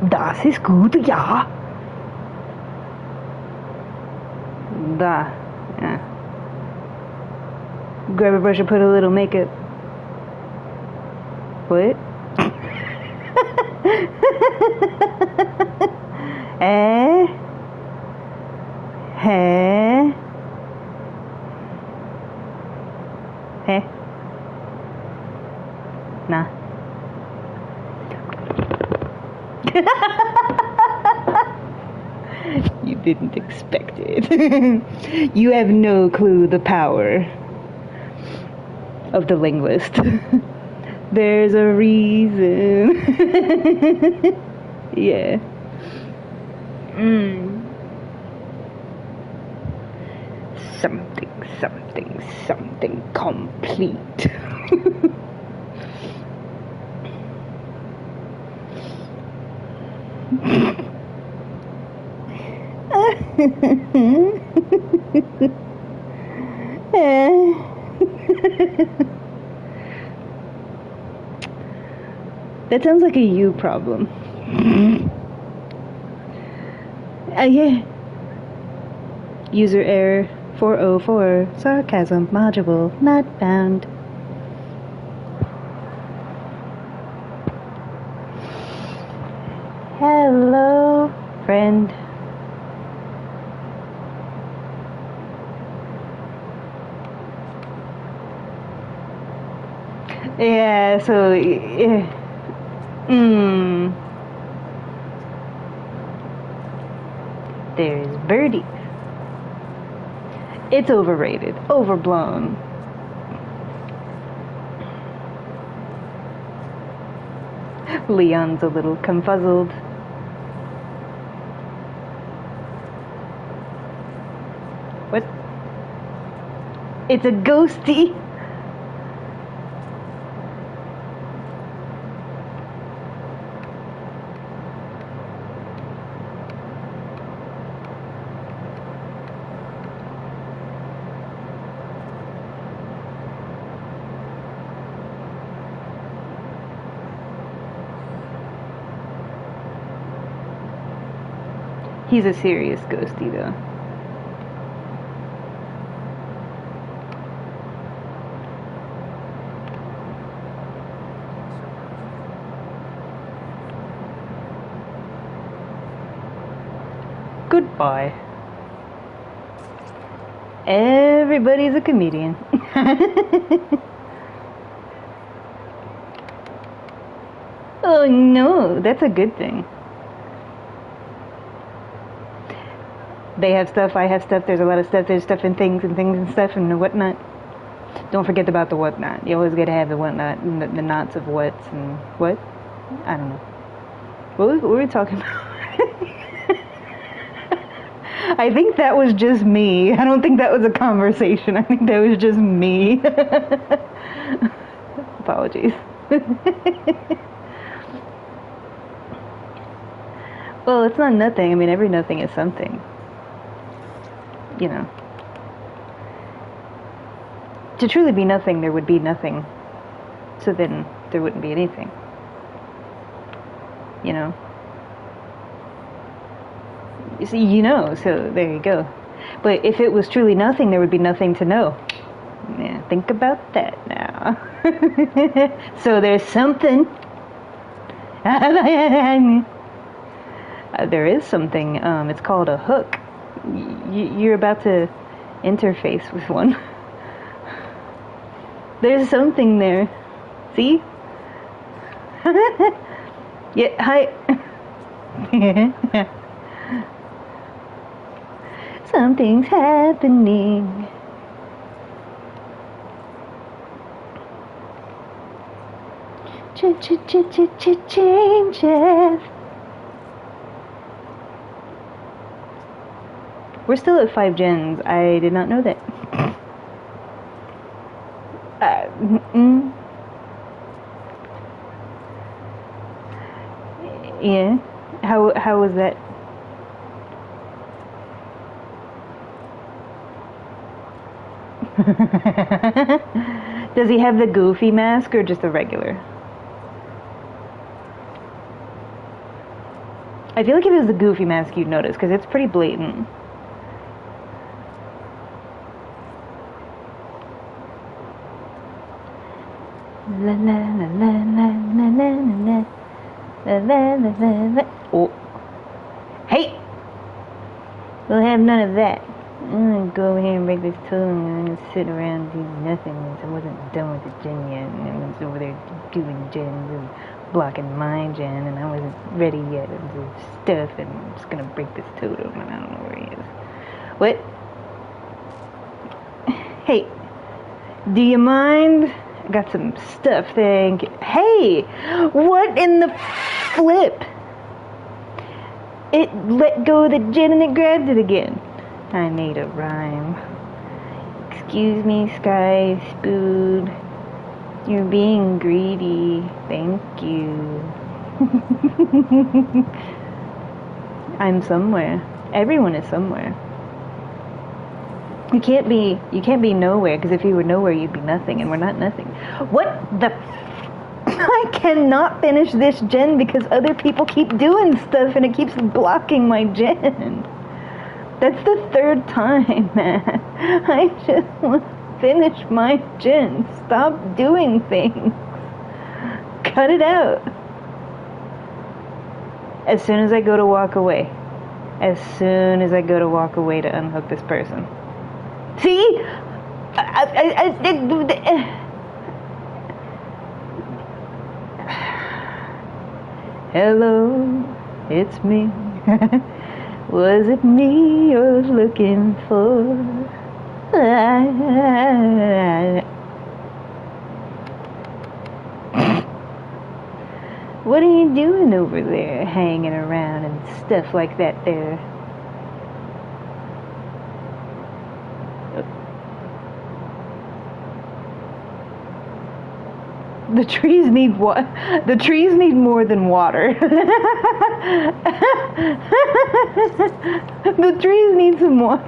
A: Das ist gut, ja. Da. Yeah. Grab a brush and put a little makeup. What? Eh? Hey? Hey? Nah. You didn't expect it. You have no clue the power of the linguist. There's a reason. Yeah. Something complete. That sounds like a you problem. Yeah. User error 404. Sarcasm module not found. Hello, friend. Yeah, so there's Birdie. It's overrated, overblown. Leon's a little confuzzled. What? It's a ghosty. He's a serious ghosty, though. Goodbye. Everybody's a comedian. Oh no, that's a good thing. They have stuff, I have stuff, there's a lot of stuff, there's stuff and things and stuff and whatnot. Don't forget about the whatnot. You always gotta have the whatnot and the knots of what's and what? I don't know. What were we talking about? I think that was just me. I don't think that was a conversation. I think that was just me. Apologies. Well, it's not nothing. I mean, every nothing is something. You know. To truly be nothing, there would be nothing. So then there wouldn't be anything. You know? You see, you know, so there you go. But if it was truly nothing, there would be nothing to know. Yeah, think about that now. So there's something. There is something. It's called a hook. You're about to interface with one. There's something there. See? Yeah, hi. Something's happening. Changes. We're still at 5 gens. I did not know that. Yeah. How was that? Does he have the goofy mask or just the regular? I feel like if it was the goofy mask, you'd notice, because it's pretty blatant. La la la la la la la la la la la la. Oh. Hey! We'll have none of that. I'm gonna go over here and break this toe, and I'm gonna sit around and do nothing. I wasn't done with the gen yet, and I was over there doing gens and blocking my gen, and I wasn't ready yet and do stuff, and I'm just gonna break this totem, and I don't know where he is. What? Hey, do you mind? I got some stuff there. Hey, what in the flip? It let go of the gen and it grabbed it again. I made a rhyme. Excuse me, Sky Spoon. You're being greedy. Thank you. I'm somewhere. Everyone is somewhere. You can't be nowhere, because if you were nowhere, you'd be nothing, and we're not nothing. What the I cannot finish this gen because other people keep doing stuff and it keeps blocking my gen. That's the 3rd time, man. I just want to finish my gen. Stop doing things. Cut it out. As soon as I go to walk away. As soon as I go to walk away to unhook this person. See? Hello, it's me. Was it me you're looking for? What are you doing over there, hanging around and stuff like that there? The trees need what? The trees need more than water. The trees need some more.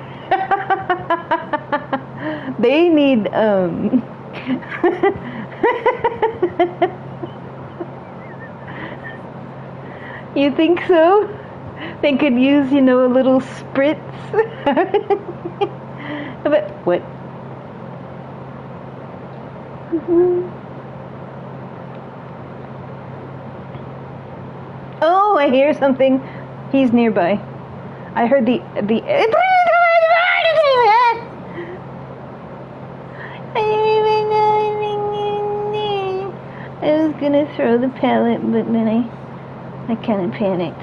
A: They need You think so? They could use, a little spritz. But what? Oh, I hear something. He's nearby. I heard the I was gonna throw the pallet, but then I kind of panicked.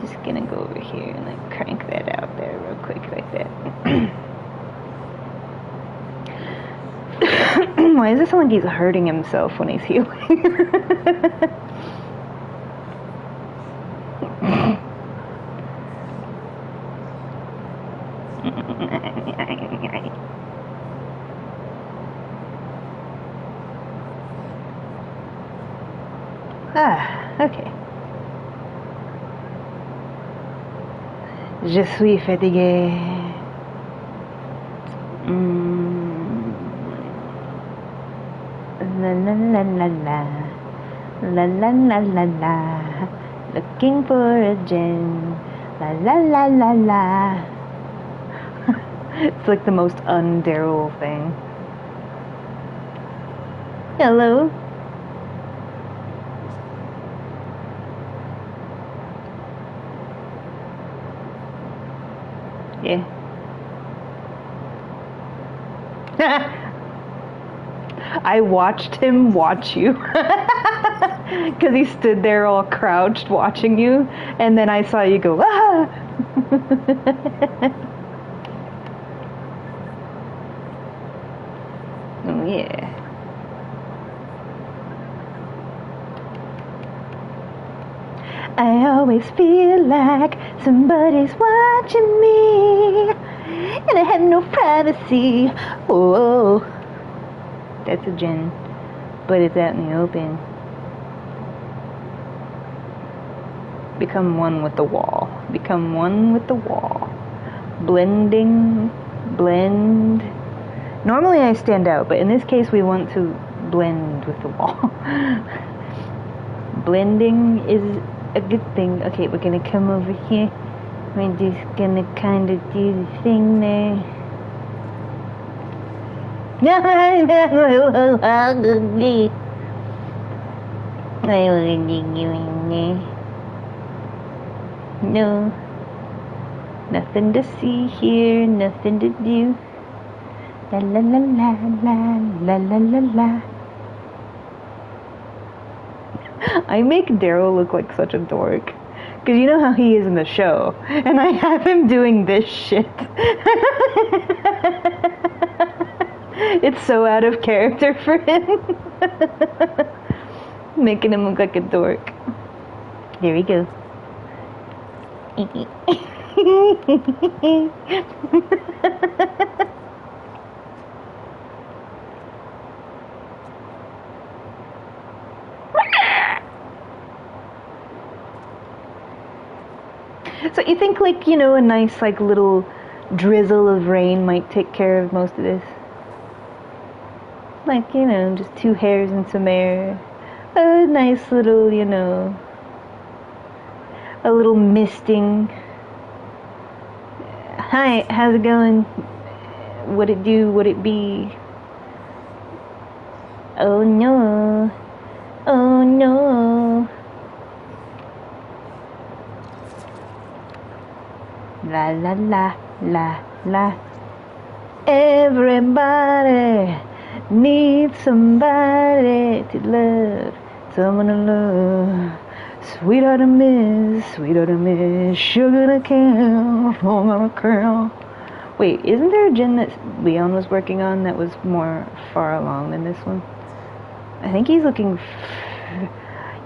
A: Just gonna go over here and crank that out there real quick like that. Why does it sound like he's hurting himself when he's healing? Okay. Je suis fatigué. La la la la la. La la la la la. Looking for a gin. La la la la la. It's like the most un-Daryl thing. Hello? Yeah. I watched him watch you. Because he stood there all crouched watching you, and then I saw you go, ah! Oh, yeah. I always feel like somebody's watching me, and I have no privacy. Whoa. That's a gin, but it's out in the open. Become one with the wall. Become one with the wall. Blending, blend. Normally I stand out, but in this case we want to blend with the wall. Blending is a good thing. Okay, we're gonna come over here. We're just gonna kind of do the thing there. No, nothing to see here, nothing to do. La la la la la la la la la. I make Daryl look like such a dork. Because you know how he is in the show. And I have him doing this shit. It's so out of character for him. Making him look like a dork. There we go. So you think, like, you know, a nice, like, little drizzle of rain might take care of most of this? Like, you know, just 2 hairs and some air. A nice little, you know, a little misting. Hi, how's it going? What it do? What it be? Oh no. Oh no. La la la la la. Everybody needs somebody to love, someone to love. Sweetheart to miss, sugar to kill, sugar to kill. Wait, isn't there a gin that Leon was working on that was more far along than this one? I think he's looking.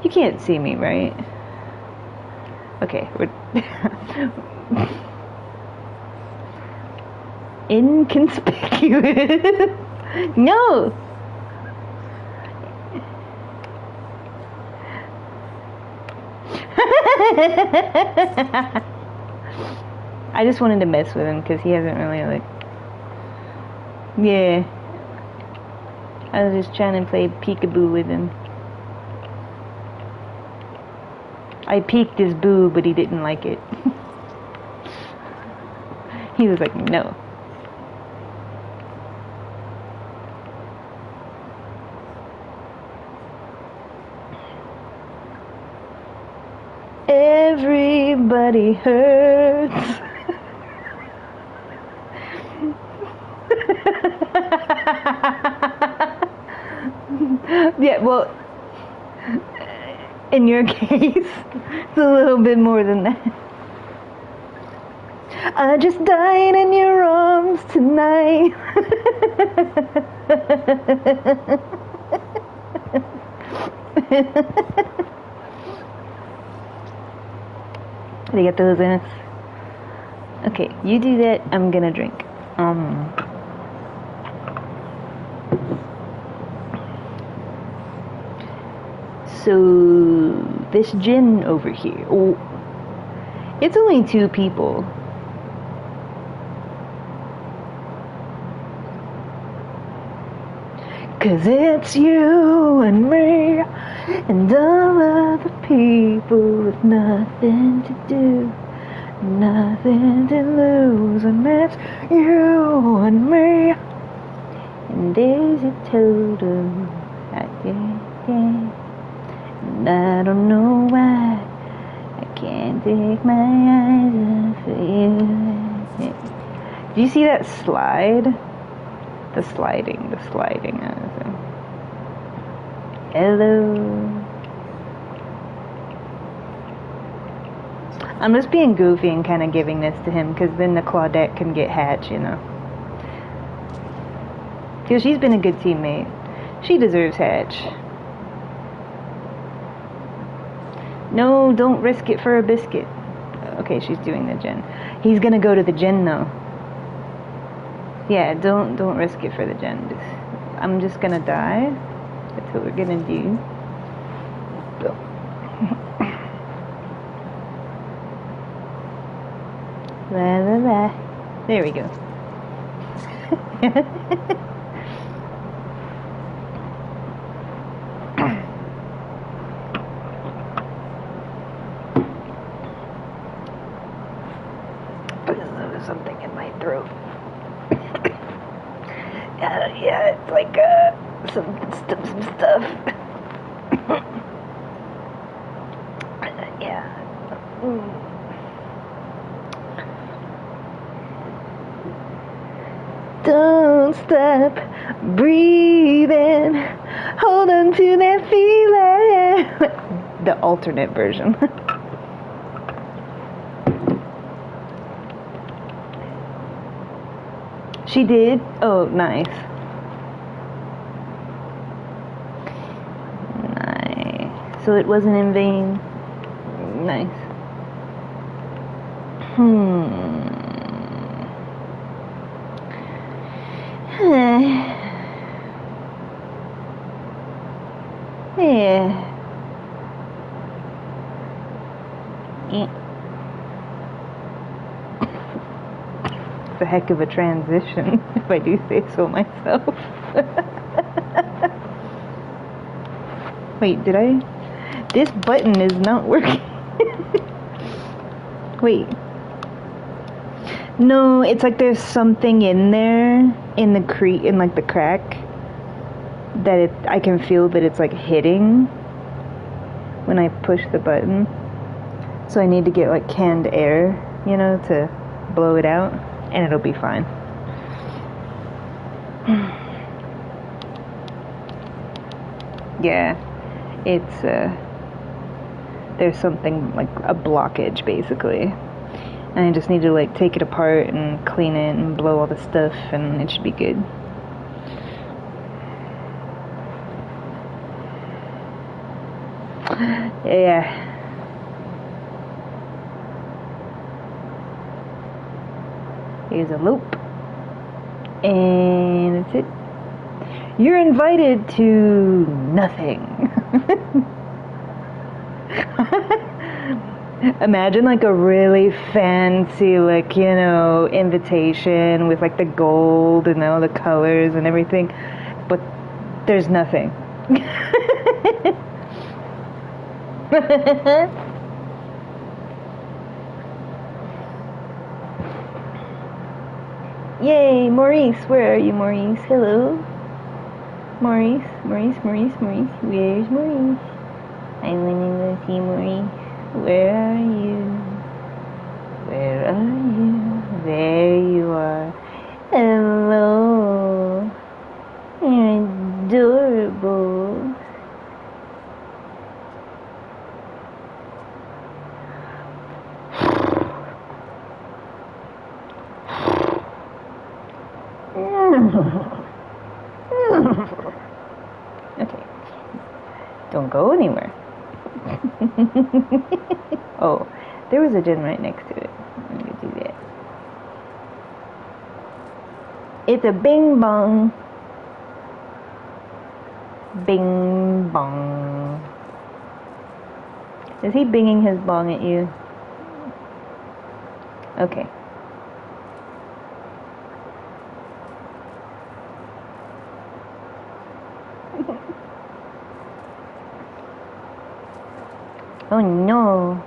A: You can't see me, right? Okay, we're. Inconspicuous. No. I just wanted to mess with him because he hasn't really, like. Yeah. I was just trying to play peekaboo with him. I peeked his boo, but he didn't like it. He was like, no. Everybody hurts. Yeah, well, in your case, it's a little bit more than that. I just died in your arms tonight. Arigatou gozaimasu. Okay, you do that, I'm gonna drink. So, this gin over here, oh, it's only 2 people. 'Cause it's you and me and all other people with nothing to do, nothing to lose, and it's you and me. And there's a total and I don't know why I can't take my eyes off of you. Do you see that slide? The sliding. Hello. I'm just being goofy and kind of giving this to him, because then the Claudette can get Hatch, you know. Because she's been a good teammate. She deserves Hatch. No, don't risk it for a biscuit. Okay, she's doing the gen. He's gonna go to the gen though. Yeah, don't risk it for the gen. I'm just gonna die. That's what we're gonna do. La la la. There we go. There's something in my throat. Yeah, it's like some stuff. Yeah. Don't stop breathing. Hold on to that feeling. The alternate version. She did? Oh, nice. Nice. So it wasn't in vain. Nice. Yeah. It's a heck of a transition, if I do say so myself. Wait, did I? This button is not working. Wait. No, it's like there's something in there, in like the crack, that I can feel that it's like hitting when I push the button. So I need to get like canned air, you know, to blow it out, and it'll be fine. Yeah, it's there's something like a blockage basically, and I just need to like take it apart and clean it and blow all the stuff, and it should be good. Yeah. Here's a loop. And that's it. You're invited to nothing. Imagine like a really fancy, like, you know, invitation with like the gold and all the colors and everything. But there's nothing. Yay, Maurice, where are you, Maurice? Hello? Maurice. Where's Maurice? I wanna go see Maurice. Where are you? There you are. Hello. You're adorable. Okay. Don't go anywhere. Oh, there was a gym right next to it. I'm gonna do that. It's a bing bong. Bing bong. Is he binging his bong at you? Okay. Oh no.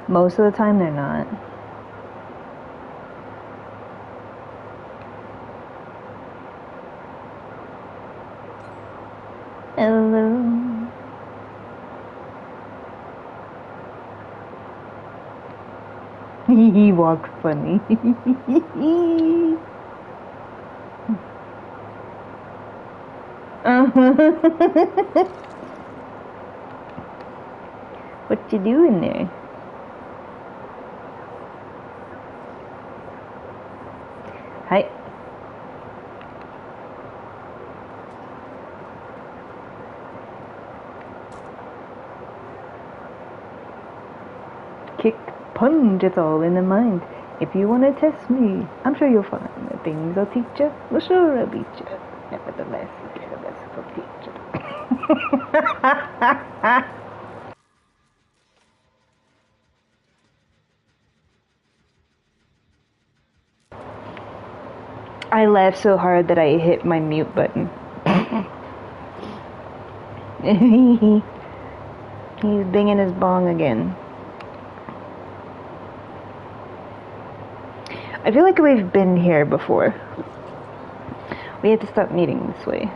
A: Most of the time they're not. Hello. He walks funny. What you doing there? Hi. Kick, punch, it's all in the mind. If you want to test me, I'm sure you'll find the things I'll teach you. Well, sure, I'll beat you. Nevertheless, you get a merciful teacher. I laughed so hard that I hit my mute button. He's dinging his bong again. I feel like we've been here before. We have to stop meeting this way.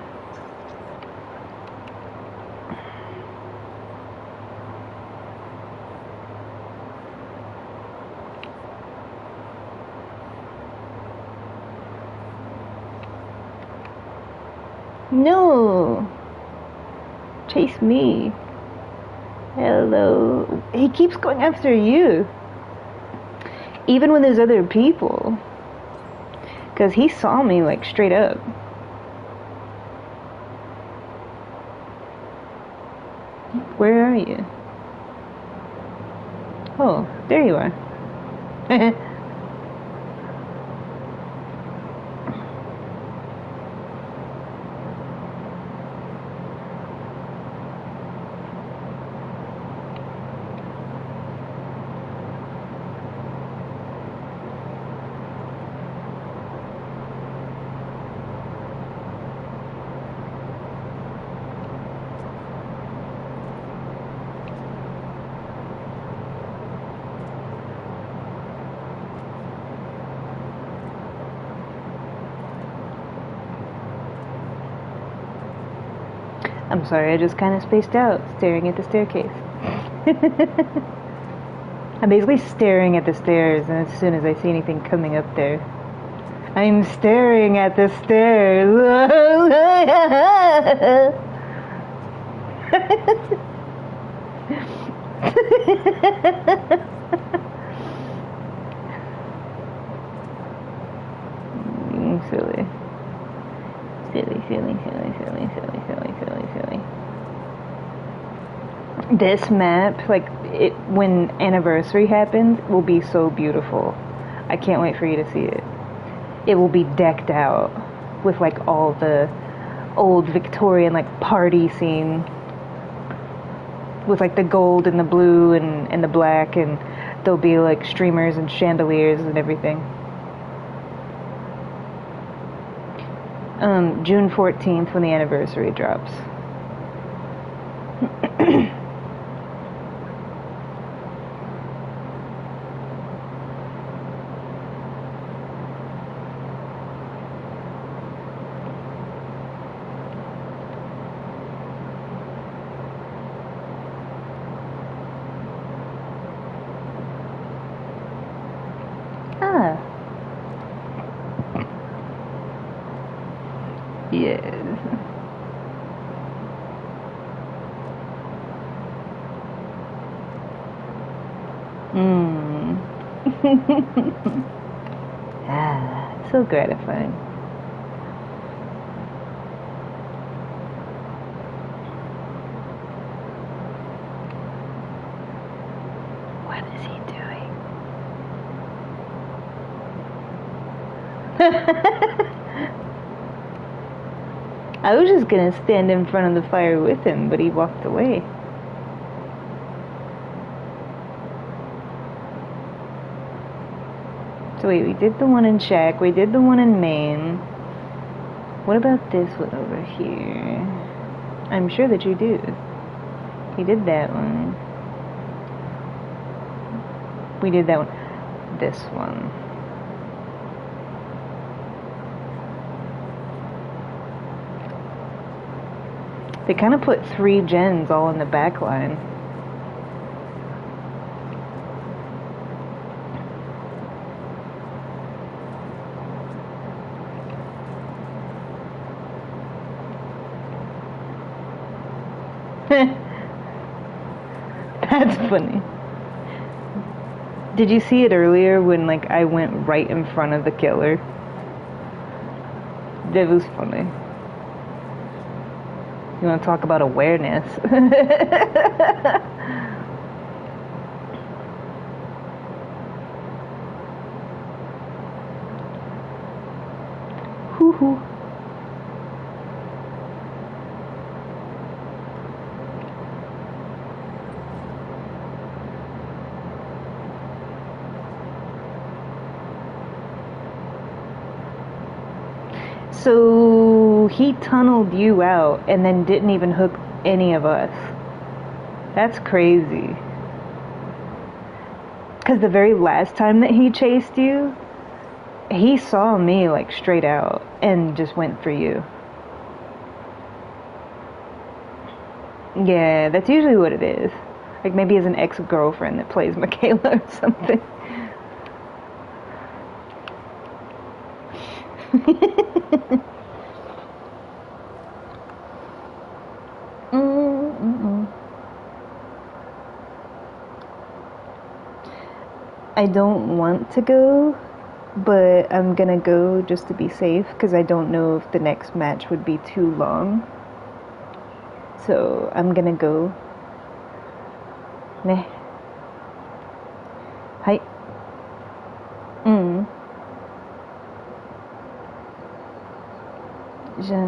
A: No! Chase me. Hello. He keeps going after you. Even when there's other people. Because he saw me, like, straight up. Where are you? Oh, there you are. I'm sorry, I just kind of spaced out, staring at the staircase. I'm basically staring at the stairs, and as soon as I see anything coming up there, I'm staring at the stairs. Silly. Silly, silly, silly, silly, silly, silly, silly, silly. This map, like, when anniversary happens, will be so beautiful. I can't wait for you to see it. It will be decked out with, like, all the old Victorian, like, party scene. With, like, the gold and the blue and the black, and there'll be, like, streamers and chandeliers and everything. June 14th when the anniversary drops. Ah. Yes. Ah, so gratifying. What is he doing? I was just gonna stand in front of the fire with him, but he walked away. So wait, we did the one in Czech, we did the one in Maine. What about this one over here? I'm sure that you do. You did that one. We did that one. This one. They kind of put 3 gens all in the back line. That's funny. Did you see it earlier when like I went right in front of the killer? That was funny. You want to talk about awareness? Hoo hoo. So he tunneled you out and then didn't even hook any of us. That's crazy. Because the very last time that he chased you, he saw me like straight out and just went for you. Yeah, that's usually what it is. Like maybe as an ex-girlfriend that plays Michaela or something. I don't want to go, but I'm gonna go just to be safe because I don't know if the next match would be too long. So I'm gonna go. Ne. Hi.